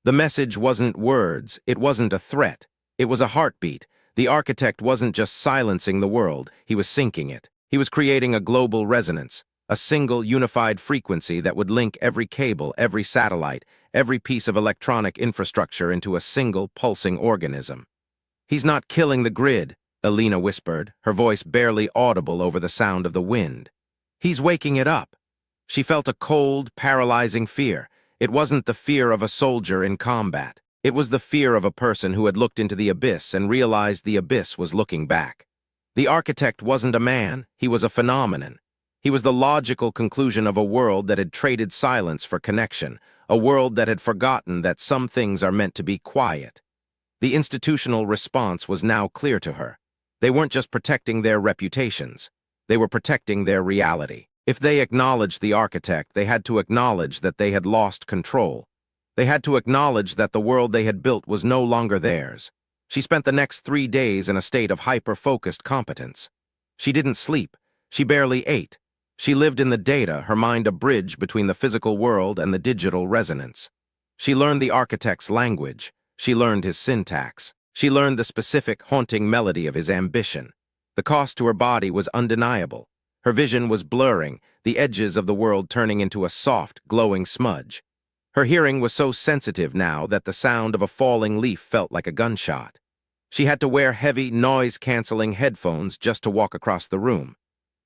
S1: The message wasn't words. It wasn't a threat. It was a heartbeat. The architect wasn't just silencing the world. He was syncing it. He was creating a global resonance, a single unified frequency that would link every cable, every satellite, every piece of electronic infrastructure into a single pulsing organism. "He's not killing the grid," Elena whispered, her voice barely audible over the sound of the wind. "He's waking it up." She felt a cold, paralyzing fear. It wasn't the fear of a soldier in combat. It was the fear of a person who had looked into the abyss and realized the abyss was looking back. The architect wasn't a man, he was a phenomenon. He was the logical conclusion of a world that had traded silence for connection, a world that had forgotten that some things are meant to be quiet. The institutional response was now clear to her. They weren't just protecting their reputations, they were protecting their reality. If they acknowledged the architect, they had to acknowledge that they had lost control. They had to acknowledge that the world they had built was no longer theirs. She spent the next 3 days in a state of hyper-focused competence. She didn't sleep. She barely ate. She lived in the data, her mind a bridge between the physical world and the digital resonance. She learned the architect's language. She learned his syntax. She learned the specific, haunting melody of his ambition. The cost to her body was undeniable. Her vision was blurring, the edges of the world turning into a soft, glowing smudge. Her hearing was so sensitive now that the sound of a falling leaf felt like a gunshot. She had to wear heavy, noise-canceling headphones just to walk across the room.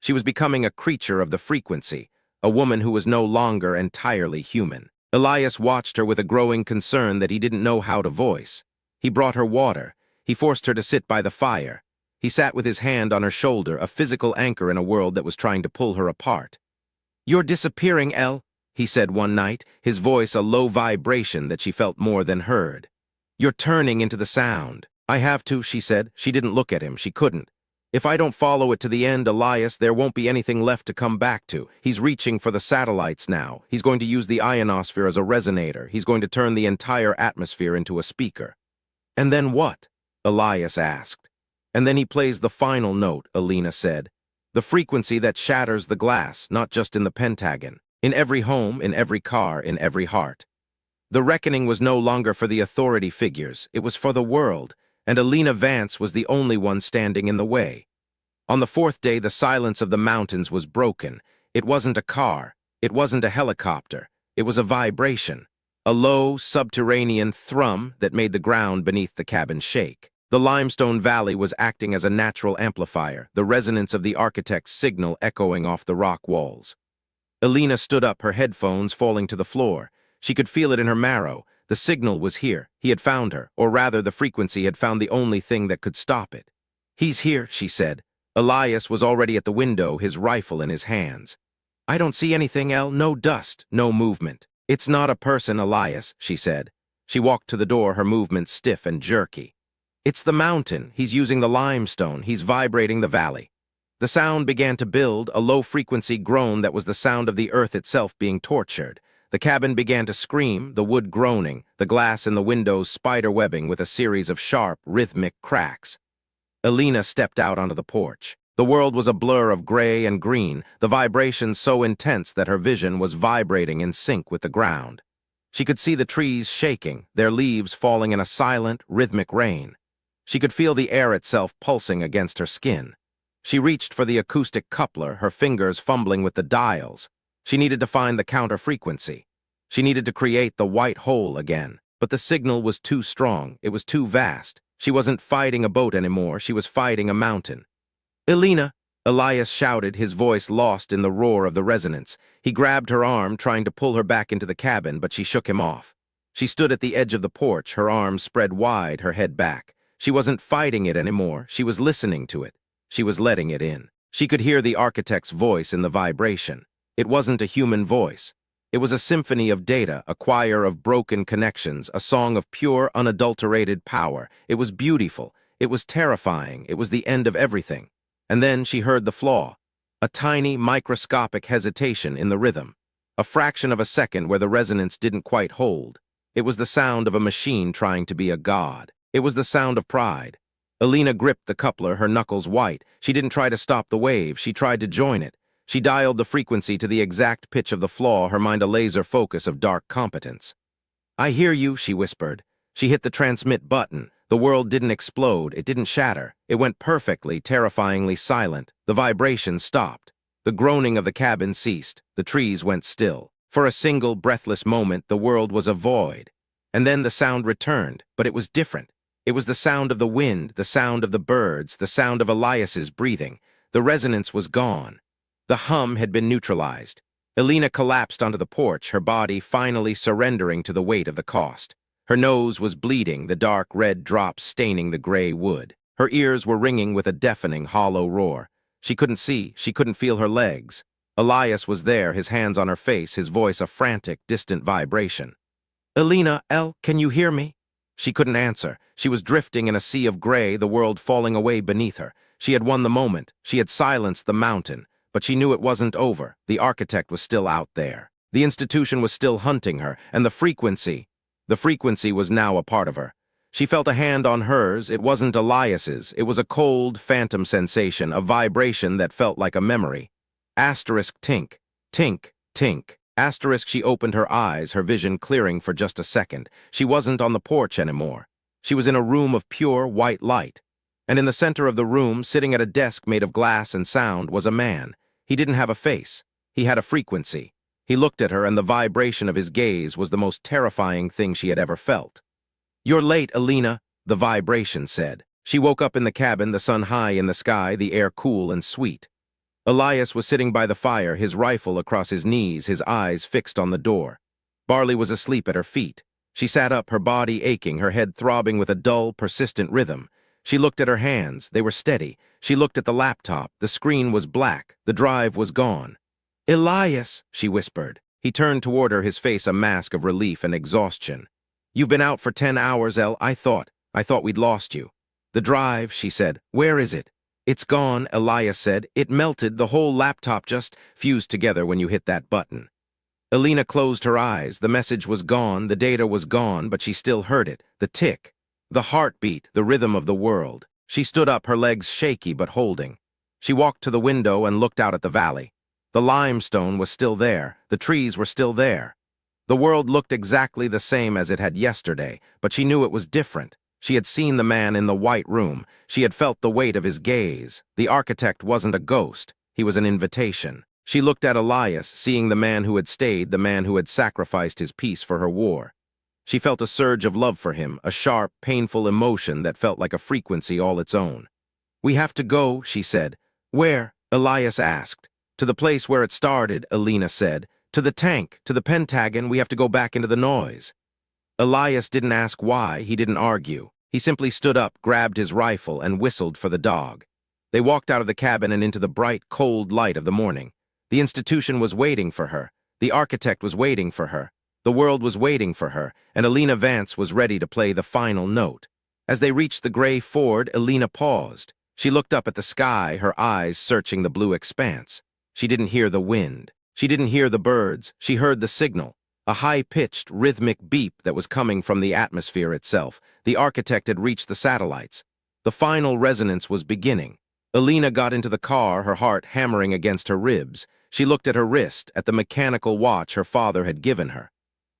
S1: She was becoming a creature of the frequency, a woman who was no longer entirely human. Elias watched her with a growing concern that he didn't know how to voice. He brought her water. He forced her to sit by the fire. He sat with his hand on her shoulder, a physical anchor in a world that was trying to pull her apart. "You're disappearing, Elle," he said one night, his voice a low vibration that she felt more than heard. "You're turning into the sound." "I have to," she said. She didn't look at him. She couldn't. "If I don't follow it to the end, Elias, there won't be anything left to come back to. He's reaching for the satellites now. He's going to use the ionosphere as a resonator. He's going to turn the entire atmosphere into a speaker." "And then what?" Elias asked. "And then he plays the final note," Elena said. "The frequency that shatters the glass, not just in the Pentagon. In every home, in every car, in every heart." The reckoning was no longer for the authority figures. It was for the world. And Elena Vance was the only one standing in the way. On the 4th day, the silence of the mountains was broken. It wasn't a car. It wasn't a helicopter. It was a vibration, a low, subterranean thrum that made the ground beneath the cabin shake. The limestone valley was acting as a natural amplifier, the resonance of the architect's signal echoing off the rock walls. Alina stood up, her headphones falling to the floor. She could feel it in her marrow. The signal was here. He had found her, or rather the frequency had found the only thing that could stop it. "He's here," she said. Elias was already at the window, his rifle in his hands. "I don't see anything, El. No dust, no movement." "It's not a person, Elias," she said. She walked to the door, her movements stiff and jerky. "It's the mountain. He's using the limestone. He's vibrating the valley." The sound began to build, a low-frequency groan that was the sound of the earth itself being tortured. The cabin began to scream, the wood groaning, the glass in the windows spider-webbing with a series of sharp, rhythmic cracks. Alina stepped out onto the porch. The world was a blur of gray and green, the vibrations so intense that her vision was vibrating in sync with the ground. She could see the trees shaking, their leaves falling in a silent, rhythmic rain. She could feel the air itself pulsing against her skin. She reached for the acoustic coupler, her fingers fumbling with the dials. She needed to find the counter frequency. She needed to create the white hole again. But the signal was too strong, it was too vast. She wasn't fighting a boat anymore, she was fighting a mountain. "Alina!" Elias shouted, his voice lost in the roar of the resonance. He grabbed her arm, trying to pull her back into the cabin, but she shook him off. She stood at the edge of the porch, her arms spread wide, her head back. She wasn't fighting it anymore, she was listening to it. She was letting it in. She could hear the architect's voice in the vibration. It wasn't a human voice. It was a symphony of data, a choir of broken connections, a song of pure, unadulterated power. It was beautiful. It was terrifying. It was the end of everything. And then she heard the flaw. A tiny, microscopic hesitation in the rhythm. A fraction of a second where the resonance didn't quite hold. It was the sound of a machine trying to be a god. It was the sound of pride. Alina gripped the coupler, her knuckles white. She didn't try to stop the wave, she tried to join it. She dialed the frequency to the exact pitch of the flaw, her mind a laser focus of dark competence. "I hear you," she whispered. She hit the transmit button. The world didn't explode, it didn't shatter. It went perfectly, terrifyingly silent. The vibration stopped. The groaning of the cabin ceased. The trees went still. For a single, breathless moment, the world was a void. And then the sound returned, but it was different. It was the sound of the wind, the sound of the birds, the sound of Elias's breathing. The resonance was gone. The hum had been neutralized. Alina collapsed onto the porch, her body finally surrendering to the weight of the cost. Her nose was bleeding, the dark red drops staining the gray wood. Her ears were ringing with a deafening, hollow roar. She couldn't see, she couldn't feel her legs. Elias was there, his hands on her face, his voice a frantic, distant vibration. "Alina, El, can you hear me?" She couldn't answer. She was drifting in a sea of gray, the world falling away beneath her. She had won the moment. She had silenced the mountain. But she knew it wasn't over. The architect was still out there. The institution was still hunting her, and the frequency was now a part of her. She felt a hand on hers. It wasn't Elias's. It was a cold, phantom sensation, a vibration that felt like a memory. Asterisk tink, tink, tink. Asterisk she opened her eyes, her vision clearing for just a second. She wasn't on the porch anymore. She was in a room of pure, white light. And in the center of the room, sitting at a desk made of glass and sound, was a man. He didn't have a face. He had a frequency. He looked at her, and the vibration of his gaze was the most terrifying thing she had ever felt. "You're late, Alina," the vibration said. She woke up in the cabin, the sun high in the sky, the air cool and sweet. Elias was sitting by the fire, his rifle across his knees, his eyes fixed on the door. Barley was asleep at her feet. She sat up, her body aching, her head throbbing with a dull, persistent rhythm. She looked at her hands. They were steady. She looked at the laptop. The screen was black. The drive was gone. "Elias," she whispered. He turned toward her, his face a mask of relief and exhaustion. "You've been out for 10 hours, El. I thought we'd lost you." "The drive," she said. "Where is it?" "It's gone," Elias said. "It melted. The whole laptop just fused together when you hit that button." Alina closed her eyes. The message was gone. The data was gone, but she still heard it. The tick. The heartbeat, the rhythm of the world. She stood up, her legs shaky but holding. She walked to the window and looked out at the valley. The limestone was still there. The trees were still there. The world looked exactly the same as it had yesterday, but she knew it was different. She had seen the man in the white room. She had felt the weight of his gaze. The architect wasn't a ghost. He was an invitation. She looked at Elias, seeing the man who had stayed, the man who had sacrificed his peace for her war. She felt a surge of love for him, a sharp, painful emotion that felt like a frequency all its own. "We have to go," she said. "Where?" Elias asked. To the place where it started, Alina said. To the tank, to the Pentagon, we have to go back into the noise. Elias didn't ask why, he didn't argue. He simply stood up, grabbed his rifle, and whistled for the dog. They walked out of the cabin and into the bright, cold light of the morning. The institution was waiting for her. The architect was waiting for her. The world was waiting for her, and Alina Vance was ready to play the final note. As they reached the gray Ford, Alina paused. She looked up at the sky, her eyes searching the blue expanse. She didn't hear the wind. She didn't hear the birds. She heard the signal. A high-pitched, rhythmic beep that was coming from the atmosphere itself. The architect had reached the satellites. The final resonance was beginning. Alina got into the car, her heart hammering against her ribs. She looked at her wrist, at the mechanical watch her father had given her.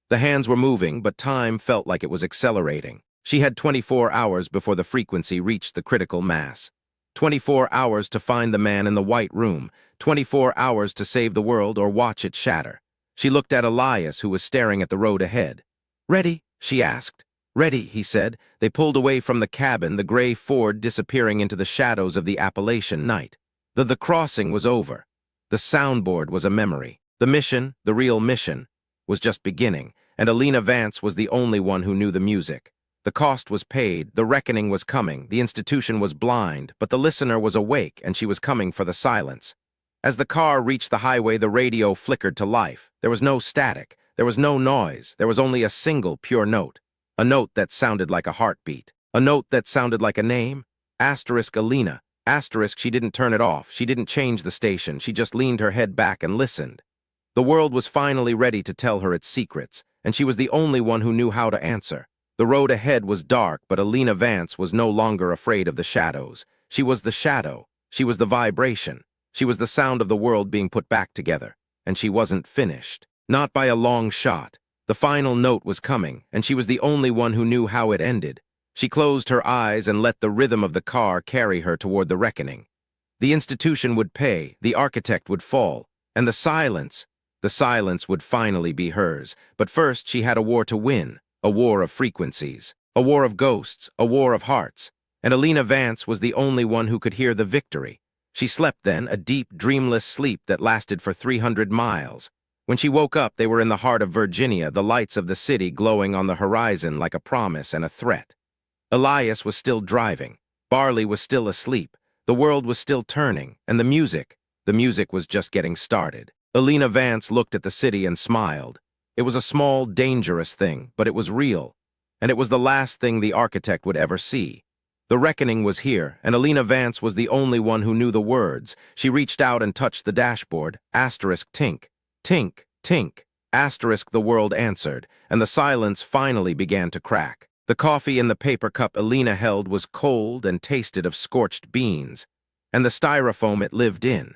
S1: The hands were moving, but time felt like it was accelerating. She had 24 hours before the frequency reached the critical mass. 24 hours to find the man in the white room. 24 hours to save the world or watch it shatter. She looked at Elias, who was staring at the road ahead. "Ready?" she asked. "Ready," he said. They pulled away from the cabin, the gray Ford disappearing into the shadows of the Appalachian night. The crossing was over. The soundboard was a memory. The mission, the real mission, was just beginning, and Alina Vance was the only one who knew the music. The cost was paid, the reckoning was coming, the institution was blind, but the listener was awake, and she was coming for the silence. As the car reached the highway, the radio flickered to life. There was no static, there was no noise, there was only a single pure note. A note that sounded like a heartbeat. A note that sounded like a name. Asterisk Alina. Asterisk, she didn't turn it off, she didn't change the station, she just leaned her head back and listened. The world was finally ready to tell her its secrets, and she was the only one who knew how to answer. The road ahead was dark, but Alina Vance was no longer afraid of the shadows. She was the shadow. She was the vibration. She was the sound of the world being put back together. And she wasn't finished. Not by a long shot. The final note was coming, and she was the only one who knew how it ended. She closed her eyes and let the rhythm of the car carry her toward the reckoning. The institution would pay, the architect would fall, and the silence would finally be hers. But first she had a war to win, a war of frequencies, a war of ghosts, a war of hearts. And Alina Vance was the only one who could hear the victory. She slept then, a deep, dreamless sleep that lasted for 300 miles. When she woke up, they were in the heart of Virginia, the lights of the city glowing on the horizon like a promise and a threat. Elias was still driving. Barley was still asleep. The world was still turning, and the music was just getting started. Alina Vance looked at the city and smiled. It was a small, dangerous thing, but it was real. And it was the last thing the architect would ever see. The reckoning was here, and Alina Vance was the only one who knew the words. She reached out and touched the dashboard. Asterisk tink. Tink, tink. Asterisk, the world answered, and the silence finally began to crack. The coffee in the paper cup Alina held was cold and tasted of scorched beans, and the styrofoam it lived in.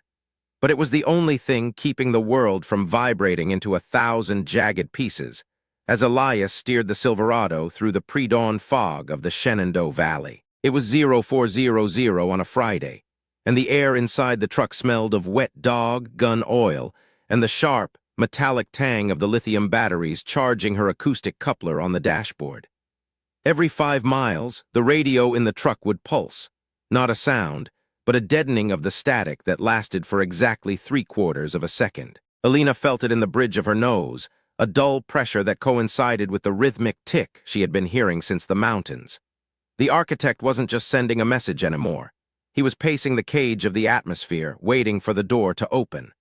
S1: But it was the only thing keeping the world from vibrating into 1,000 jagged pieces, as Elias steered the Silverado through the pre-dawn fog of the Shenandoah Valley. It was 0400 on a Friday, and the air inside the truck smelled of wet dog, gun oil, and the sharp, metallic tang of the lithium batteries charging her acoustic coupler on the dashboard. Every 5 miles, the radio in the truck would pulse. Not a sound, but a deadening of the static that lasted for exactly 3/4 of a second. Alina felt it in the bridge of her nose, a dull pressure that coincided with the rhythmic tick she had been hearing since the mountains. The architect wasn't just sending a message anymore. He was pacing the cage of the atmosphere, waiting for the door to open.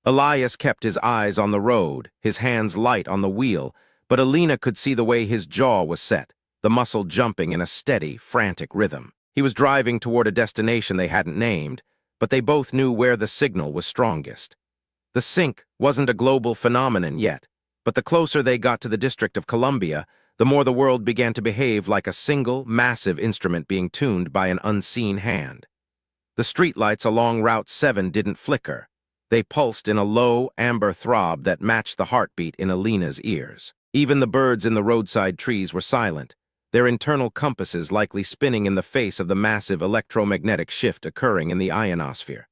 S1: Elias kept his eyes on the road, his hands light on the wheel, but Alina could see the way his jaw was set, the muscle jumping in a steady, frantic rhythm. He was driving toward a destination they hadn't named, but they both knew where the signal was strongest. The sync wasn't a global phenomenon yet, but the closer they got to the District of Columbia, the more the world began to behave like a single, massive instrument being tuned by an unseen hand. The streetlights along Route 7 didn't flicker. They pulsed in a low, amber throb that matched the heartbeat in Alina's ears. Even the birds in the roadside trees were silent, their internal compasses likely spinning in the face of the massive electromagnetic shift occurring in the ionosphere.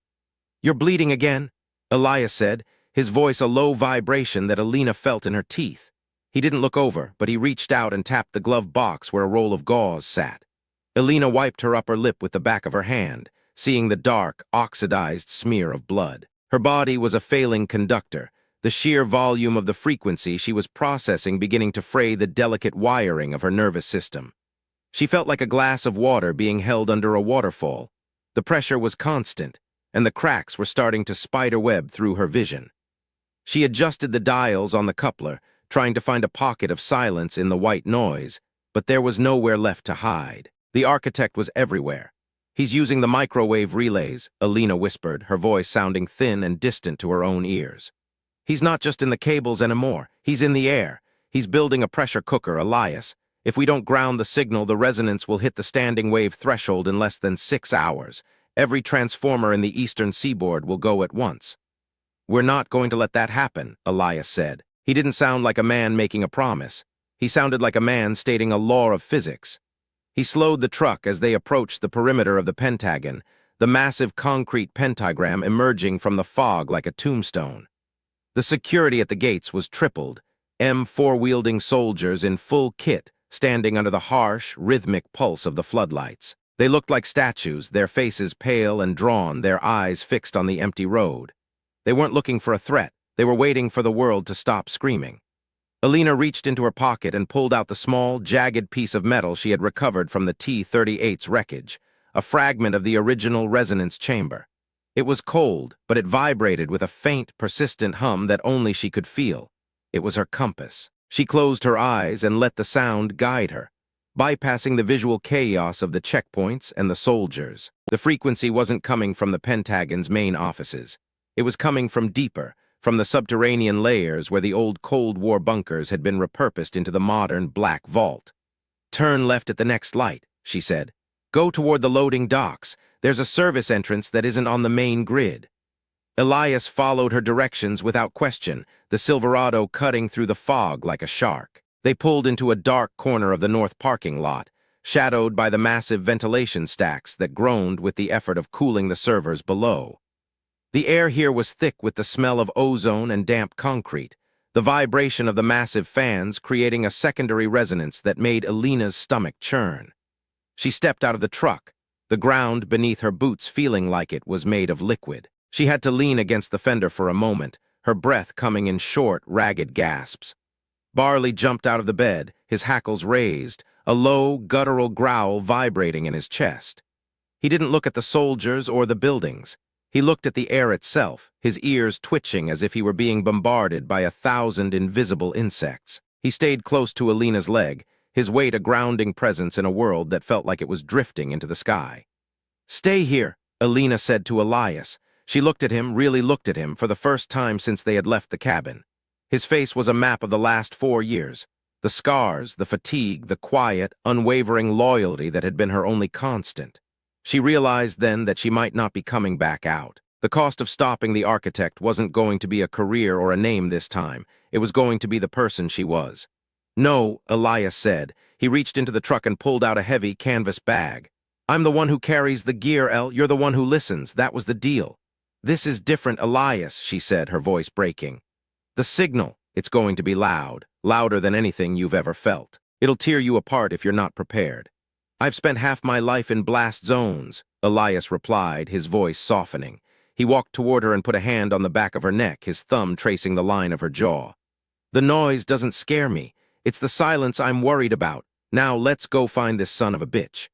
S1: "You're bleeding again," Elias said, his voice a low vibration that Alina felt in her teeth. He didn't look over, but he reached out and tapped the glove box where a roll of gauze sat. Alina wiped her upper lip with the back of her hand, seeing the dark, oxidized smear of blood. Her body was a failing conductor, the sheer volume of the frequency she was processing beginning to fray the delicate wiring of her nervous system. She felt like a glass of water being held under a waterfall. The pressure was constant, and the cracks were starting to spiderweb through her vision. She adjusted the dials on the coupler, trying to find a pocket of silence in the white noise, but there was nowhere left to hide. The architect was everywhere. "He's using the microwave relays," Alina whispered, her voice sounding thin and distant to her own ears. "He's not just in the cables anymore. He's in the air. He's building a pressure cooker, Elias. If we don't ground the signal, the resonance will hit the standing wave threshold in less than 6 hours. Every transformer in the eastern seaboard will go at once." "We're not going to let that happen," Elias said. He didn't sound like a man making a promise. He sounded like a man stating a law of physics. He slowed the truck as they approached the perimeter of the Pentagon, the massive concrete pentagram emerging from the fog like a tombstone. The security at the gates was tripled, M4-wielding soldiers in full kit standing under the harsh, rhythmic pulse of the floodlights. They looked like statues, their faces pale and drawn, their eyes fixed on the empty road. They weren't looking for a threat. They were waiting for the world to stop screaming. Alina reached into her pocket and pulled out the small, jagged piece of metal she had recovered from the T-38's wreckage, a fragment of the original resonance chamber. It was cold, but it vibrated with a faint, persistent hum that only she could feel. It was her compass. She closed her eyes and let the sound guide her, bypassing the visual chaos of the checkpoints and the soldiers. The frequency wasn't coming from the Pentagon's main offices. It was coming from deeper, from the subterranean layers where the old Cold War bunkers had been repurposed into the modern Black Vault. "Turn left at the next light," she said. "Go toward the loading docks. There's a service entrance that isn't on the main grid." Elias followed her directions without question, the Silverado cutting through the fog like a shark. They pulled into a dark corner of the north parking lot, shadowed by the massive ventilation stacks that groaned with the effort of cooling the servers below. The air here was thick with the smell of ozone and damp concrete, the vibration of the massive fans creating a secondary resonance that made Alina's stomach churn. She stepped out of the truck, the ground beneath her boots feeling like it was made of liquid. She had to lean against the fender for a moment, her breath coming in short, ragged gasps. Barley jumped out of the bed, his hackles raised, a low, guttural growl vibrating in his chest. He didn't look at the soldiers or the buildings. He looked at the air itself, his ears twitching as if he were being bombarded by 1,000 invisible insects. He stayed close to Alina's leg, his weight a grounding presence in a world that felt like it was drifting into the sky. "Stay here," Alina said to Elias. She looked at him, really looked at him, for the first time since they had left the cabin. His face was a map of the last 4 years. The scars, the fatigue, the quiet, unwavering loyalty that had been her only constant. She realized then that she might not be coming back out. The cost of stopping the architect wasn't going to be a career or a name this time. It was going to be the person she was. "No," Elias said. He reached into the truck and pulled out a heavy canvas bag. "I'm the one who carries the gear, El. You're the one who listens. That was the deal." "This is different, Elias," she said, her voice breaking. "The signal, it's going to be loud, louder than anything you've ever felt. It'll tear you apart if you're not prepared." "I've spent half my life in blast zones," Elias replied, his voice softening. He walked toward her and put a hand on the back of her neck, his thumb tracing the line of her jaw. "The noise doesn't scare me. It's the silence I'm worried about. Now let's go find this son of a bitch."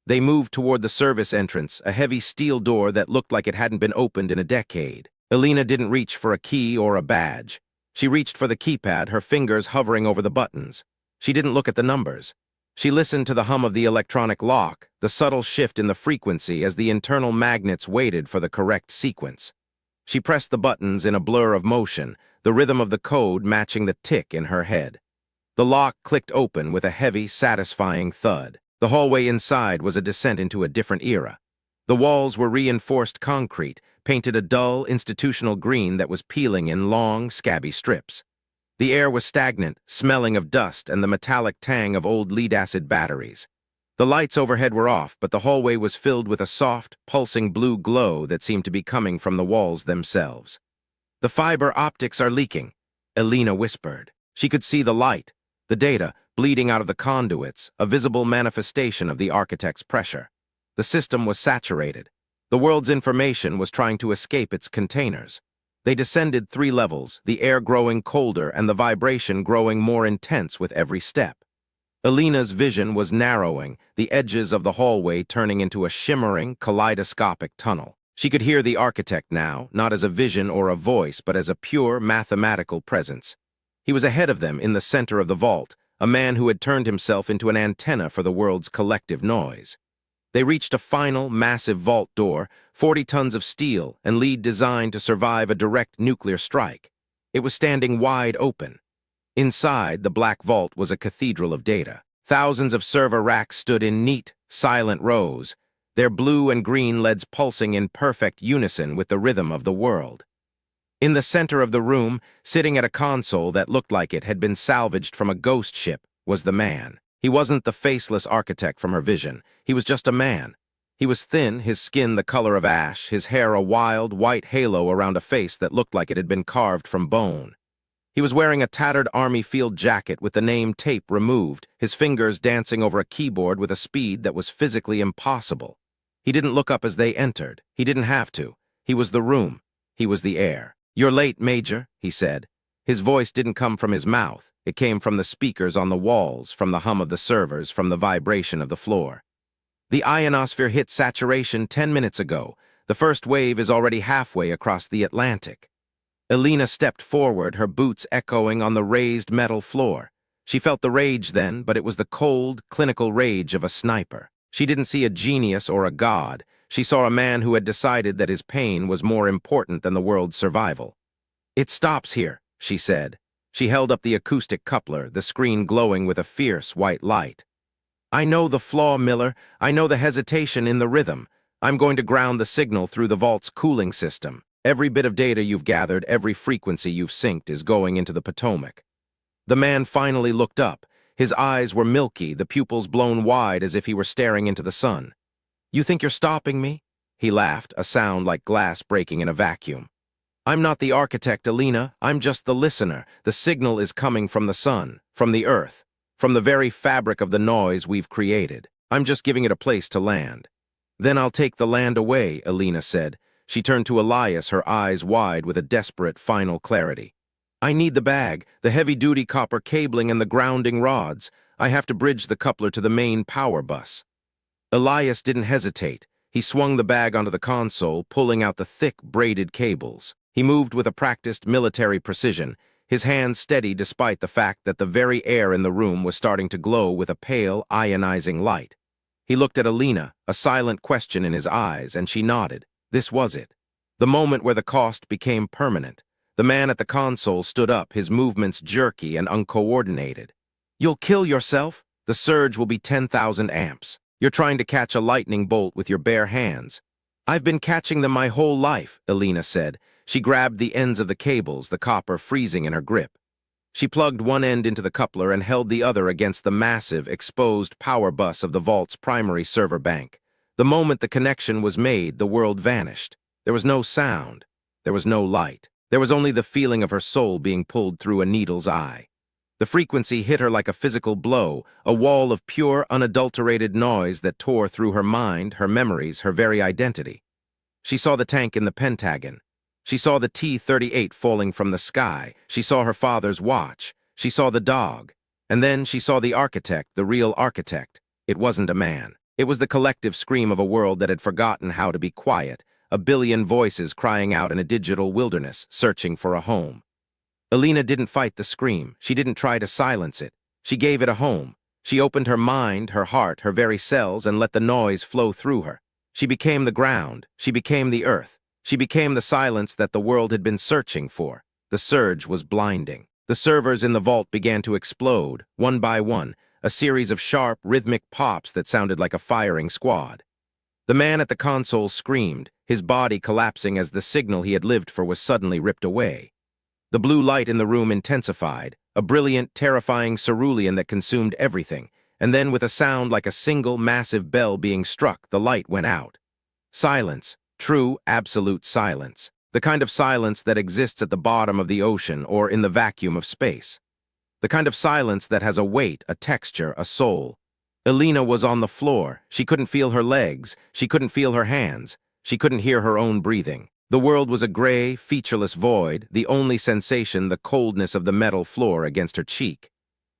S1: They moved toward the service entrance, a heavy steel door that looked like it hadn't been opened in a decade. Alina didn't reach for a key or a badge. She reached for the keypad, her fingers hovering over the buttons. She didn't look at the numbers. She listened to the hum of the electronic lock, the subtle shift in the frequency as the internal magnets waited for the correct sequence. She pressed the buttons in a blur of motion, the rhythm of the code matching the tick in her head. The lock clicked open with a heavy, satisfying thud. The hallway inside was a descent into a different era. The walls were reinforced concrete, painted a dull, institutional green that was peeling in long, scabby strips. The air was stagnant, smelling of dust and the metallic tang of old lead-acid batteries. The lights overhead were off, but the hallway was filled with a soft, pulsing blue glow that seemed to be coming from the walls themselves. "The fiber optics are leaking," Alina whispered. She could see the light, the data, bleeding out of the conduits, a visible manifestation of the architect's pressure. The system was saturated. The world's information was trying to escape its containers. They descended 3 levels, the air growing colder and the vibration growing more intense with every step. Alina's vision was narrowing, the edges of the hallway turning into a shimmering, kaleidoscopic tunnel. She could hear the architect now, not as a vision or a voice, but as a pure, mathematical presence. He was ahead of them in the center of the vault, a man who had turned himself into an antenna for the world's collective noise. They reached a final, massive vault door, 40 tons of steel and lead designed to survive a direct nuclear strike. It was standing wide open. Inside, the black vault was a cathedral of data. Thousands of server racks stood in neat, silent rows, their blue and green LEDs pulsing in perfect unison with the rhythm of the world. In the center of the room, sitting at a console that looked like it had been salvaged from a ghost ship, was the man. He wasn't the faceless architect from her vision. He was just a man. He was thin, his skin the color of ash, his hair a wild, white halo around a face that looked like it had been carved from bone. He was wearing a tattered army field jacket with the name tape removed, his fingers dancing over a keyboard with a speed that was physically impossible. He didn't look up as they entered. He didn't have to. He was the room. He was the air. "You're late, Major," he said. His voice didn't come from his mouth. It came from the speakers on the walls, from the hum of the servers, from the vibration of the floor. "The ionosphere hit saturation 10 minutes ago. The first wave is already halfway across the Atlantic." Alina stepped forward, her boots echoing on the raised metal floor. She felt the rage then, but it was the cold, clinical rage of a sniper. She didn't see a genius or a god. She saw a man who had decided that his pain was more important than the world's survival. "It stops here," she said. She held up the acoustic coupler, the screen glowing with a fierce white light. "I know the flaw, Miller. I know the hesitation in the rhythm. I'm going to ground the signal through the vault's cooling system. Every bit of data you've gathered, every frequency you've synced is going into the Potomac." The man finally looked up. His eyes were milky, the pupils blown wide as if he were staring into the sun. "You think you're stopping me?" He laughed, a sound like glass breaking in a vacuum. "I'm not the architect, Alina. I'm just the listener. The signal is coming from the sun, from the earth, from the very fabric of the noise we've created. I'm just giving it a place to land." "Then I'll take the land away," Alina said. She turned to Elias, her eyes wide with a desperate final clarity. "I need the bag, the heavy-duty copper cabling and the grounding rods. I have to bridge the coupler to the main power bus." Elias didn't hesitate. He swung the bag onto the console, pulling out the thick, braided cables. He moved with a practiced military precision, his hands steady despite the fact that the very air in the room was starting to glow with a pale, ionizing light. He looked at Alina, a silent question in his eyes, and she nodded. This was it. The moment where the cost became permanent. The man at the console stood up, his movements jerky and uncoordinated. "You'll kill yourself. The surge will be 10,000 amps. You're trying to catch a lightning bolt with your bare hands." "I've been catching them my whole life," Alina said. She grabbed the ends of the cables, the copper freezing in her grip. She plugged one end into the coupler and held the other against the massive, exposed power bus of the vault's primary server bank. The moment the connection was made, the world vanished. There was no sound. There was no light. There was only the feeling of her soul being pulled through a needle's eye. The frequency hit her like a physical blow, a wall of pure, unadulterated noise that tore through her mind, her memories, her very identity. She saw the tank in the Pentagon. She saw the T-38 falling from the sky. She saw her father's watch. She saw the dog. And then she saw the architect, the real architect. It wasn't a man. It was the collective scream of a world that had forgotten how to be quiet, a billion voices crying out in a digital wilderness, searching for a home. Alina didn't fight the scream. She didn't try to silence it. She gave it a home. She opened her mind, her heart, her very cells, and let the noise flow through her. She became the ground. She became the earth. She became the silence that the world had been searching for. The surge was blinding. The servers in the vault began to explode, one by one, a series of sharp, rhythmic pops that sounded like a firing squad. The man at the console screamed, his body collapsing as the signal he had lived for was suddenly ripped away. The blue light in the room intensified, a brilliant, terrifying cerulean that consumed everything, and then with a sound like a single, massive bell being struck, the light went out. Silence. True, absolute silence. The kind of silence that exists at the bottom of the ocean or in the vacuum of space. The kind of silence that has a weight, a texture, a soul. Alina was on the floor. She couldn't feel her legs. She couldn't feel her hands. She couldn't hear her own breathing. The world was a gray, featureless void, the only sensation the coldness of the metal floor against her cheek.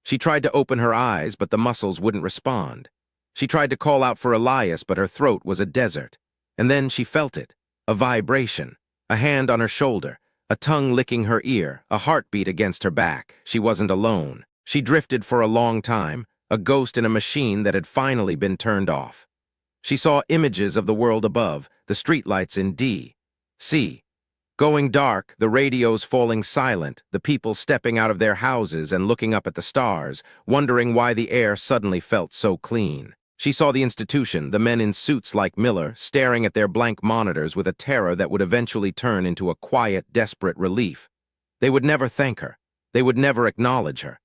S1: She tried to open her eyes, but the muscles wouldn't respond. She tried to call out for Elias, but her throat was a desert. And then she felt it, a vibration, a hand on her shoulder, a tongue licking her ear, a heartbeat against her back. She wasn't alone. She drifted for a long time, a ghost in a machine that had finally been turned off. She saw images of the world above, the streetlights in D. C. Going dark, the radios falling silent, the people stepping out of their houses and looking up at the stars, wondering why the air suddenly felt so clean. She saw the institution, the men in suits like Miller, staring at their blank monitors with a terror that would eventually turn into a quiet, desperate relief. They would never thank her. They would never acknowledge her.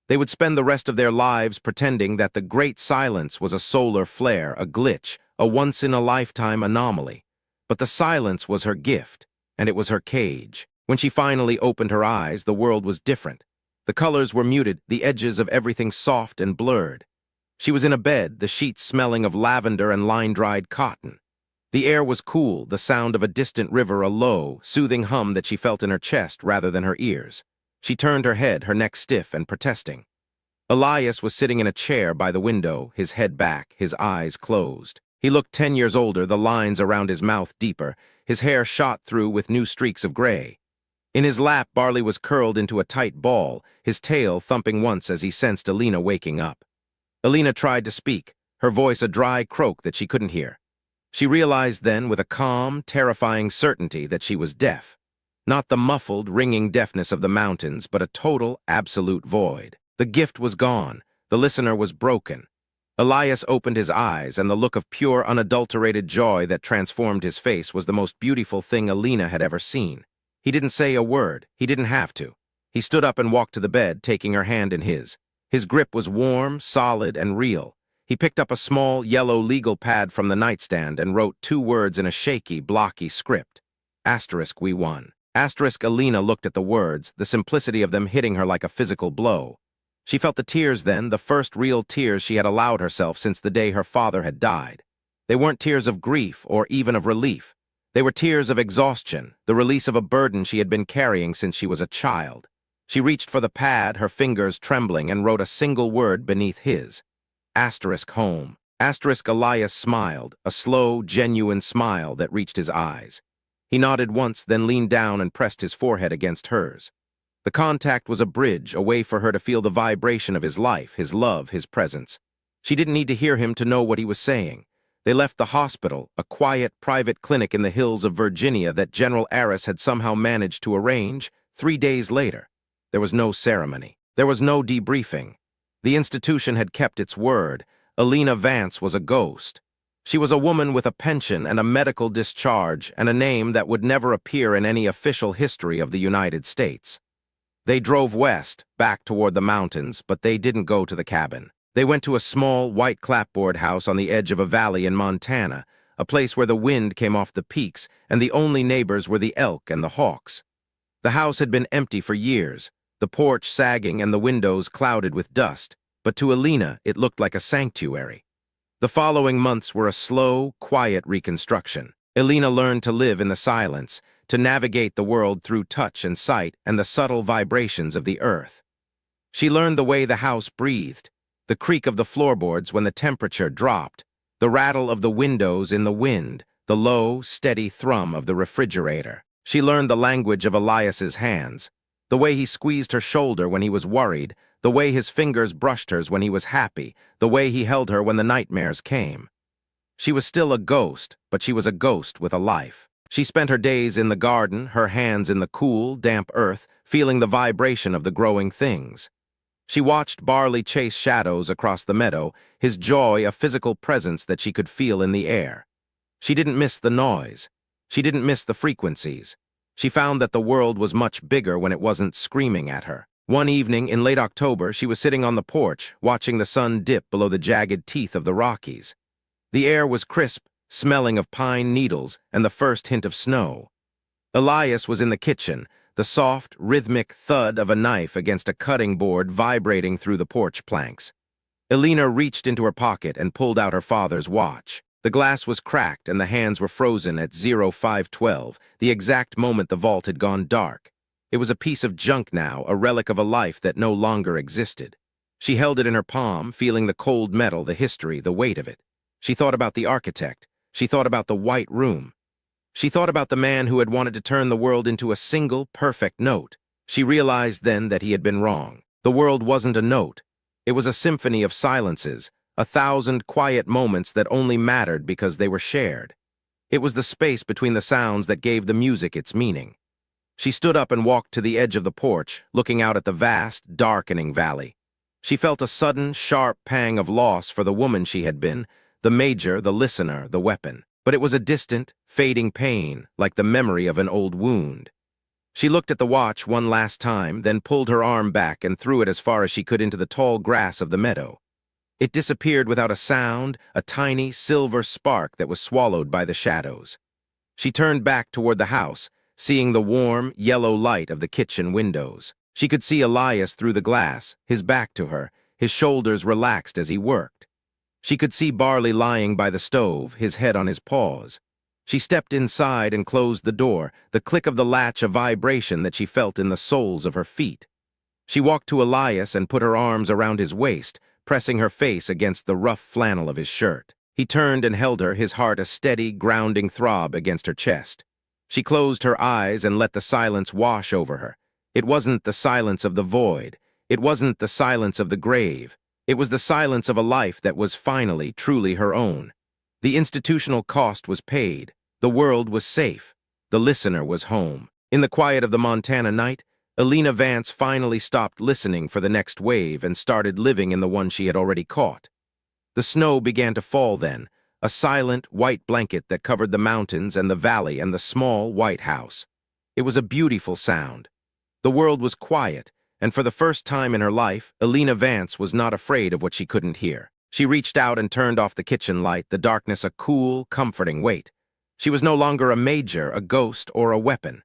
S1: They would spend the rest of their lives pretending that the great silence was a solar flare, a glitch, a once-in-a-lifetime anomaly. But the silence was her gift, and it was her cage. When she finally opened her eyes, the world was different. The colors were muted, the edges of everything soft and blurred. She was in a bed, the sheets smelling of lavender and line-dried cotton. The air was cool, the sound of a distant river a low, soothing hum that she felt in her chest rather than her ears. She turned her head, her neck stiff and protesting. Elias was sitting in a chair by the window, his head back, his eyes closed. He looked 10 years older, the lines around his mouth deeper, his hair shot through with new streaks of gray. In his lap, Barley was curled into a tight ball, his tail thumping once as he sensed Alina waking up. Alina tried to speak, her voice a dry croak that she couldn't hear. She realized then, with a calm, terrifying certainty, that she was deaf. Not the muffled, ringing deafness of the mountains, but a total, absolute void. The gift was gone. The listener was broken. Elias opened his eyes, and the look of pure, unadulterated joy that transformed his face was the most beautiful thing Alina had ever seen. He didn't say a word. He didn't have to. He stood up and walked to the bed, taking her hand in his. His grip was warm, solid, and real. He picked up a small, yellow legal pad from the nightstand and wrote 2 words in a shaky, blocky script. *, we won. *, Alina looked at the words, the simplicity of them hitting her like a physical blow. She felt the tears then, the first real tears she had allowed herself since the day her father had died. They weren't tears of grief or even of relief. They were tears of exhaustion, the release of a burden she had been carrying since she was a child. She reached for the pad, her fingers trembling, and wrote a single word beneath his. *home. Elias smiled, a slow, genuine smile that reached his eyes. He nodded once, then leaned down and pressed his forehead against hers. The contact was a bridge, a way for her to feel the vibration of his life, his love, his presence. She didn't need to hear him to know what he was saying. They left the hospital, a quiet, private clinic in the hills of Virginia that General Aris had somehow managed to arrange. 3 days later. There was no ceremony. There was no debriefing. The institution had kept its word. Alina Vance was a ghost. She was a woman with a pension and a medical discharge and a name that would never appear in any official history of the United States. They drove west, back toward the mountains, but they didn't go to the cabin. They went to a small, white clapboard house on the edge of a valley in Montana, a place where the wind came off the peaks, and the only neighbors were the elk and the hawks. The house had been empty for years, the porch sagging and the windows clouded with dust, but to Alina it looked like a sanctuary. The following months were a slow, quiet reconstruction. Alina learned to live in the silence, to navigate the world through touch and sight and the subtle vibrations of the earth. She learned the way the house breathed, the creak of the floorboards when the temperature dropped, the rattle of the windows in the wind, the low, steady thrum of the refrigerator. She learned the language of Elias's hands, the way he squeezed her shoulder when he was worried, the way his fingers brushed hers when he was happy, the way he held her when the nightmares came. She was still a ghost, but she was a ghost with a life. She spent her days in the garden, her hands in the cool, damp earth, feeling the vibration of the growing things. She watched Barley chase shadows across the meadow, his joy a physical presence that she could feel in the air. She didn't miss the noise. She didn't miss the frequencies. She found that the world was much bigger when it wasn't screaming at her. One evening in late October, she was sitting on the porch, watching the sun dip below the jagged teeth of the Rockies. The air was crisp, smelling of pine needles and the first hint of snow. Elias was in the kitchen, the soft, rhythmic thud of a knife against a cutting board vibrating through the porch planks. Alina reached into her pocket and pulled out her father's watch. The glass was cracked and the hands were frozen at 0512, the exact moment the vault had gone dark. It was a piece of junk now, a relic of a life that no longer existed. She held it in her palm, feeling the cold metal, the history, the weight of it. She thought about the architect. She thought about the white room. She thought about the man who had wanted to turn the world into a single, perfect note. She realized then that he had been wrong. The world wasn't a note. It was a symphony of silences, 1,000 quiet moments that only mattered because they were shared. It was the space between the sounds that gave the music its meaning. She stood up and walked to the edge of the porch, looking out at the vast, darkening valley. She felt a sudden, sharp pang of loss for the woman she had been, the major, the listener, the weapon. But it was a distant, fading pain, like the memory of an old wound. She looked at the watch one last time, then pulled her arm back and threw it as far as she could into the tall grass of the meadow. It disappeared without a sound, a tiny, silver spark that was swallowed by the shadows. She turned back toward the house, seeing the warm, yellow light of the kitchen windows. She could see Elias through the glass, his back to her, his shoulders relaxed as he worked. She could see Barley lying by the stove, his head on his paws. She stepped inside and closed the door, the click of the latch a vibration that she felt in the soles of her feet. She walked to Elias and put her arms around his waist, pressing her face against the rough flannel of his shirt. He turned and held her, his heart a steady, grounding throb against her chest. She closed her eyes and let the silence wash over her. It wasn't the silence of the void. It wasn't the silence of the grave. It was the silence of a life that was finally, truly her own. The institutional cost was paid. The world was safe. The listener was home. In the quiet of the Montana night, Alina Vance finally stopped listening for the next wave and started living in the one she had already caught. The snow began to fall then, a silent, white blanket that covered the mountains and the valley and the small, white house. It was a beautiful sound. The world was quiet, and for the first time in her life, Alina Vance was not afraid of what she couldn't hear. She reached out and turned off the kitchen light, the darkness a cool, comforting weight. She was no longer a major, a ghost, or a weapon.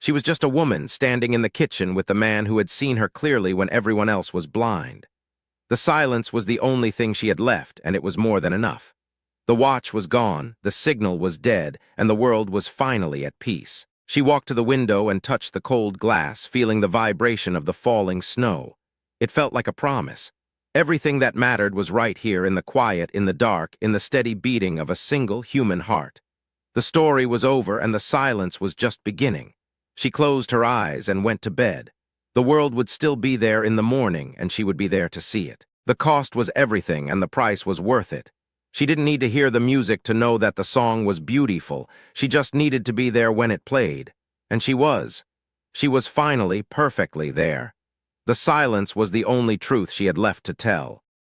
S1: She was just a woman standing in the kitchen with the man who had seen her clearly when everyone else was blind. The silence was the only thing she had left, and it was more than enough. The watch was gone, the signal was dead, and the world was finally at peace. She walked to the window and touched the cold glass, feeling the vibration of the falling snow. It felt like a promise. Everything that mattered was right here in the quiet, in the dark, in the steady beating of a single human heart. The story was over and the silence was just beginning. She closed her eyes and went to bed. The world would still be there in the morning and she would be there to see it. The cost was everything and the price was worth it. She didn't need to hear the music to know that the song was beautiful. She just needed to be there when it played. And she was. She was finally perfectly there. The silence was the only truth she had left to tell.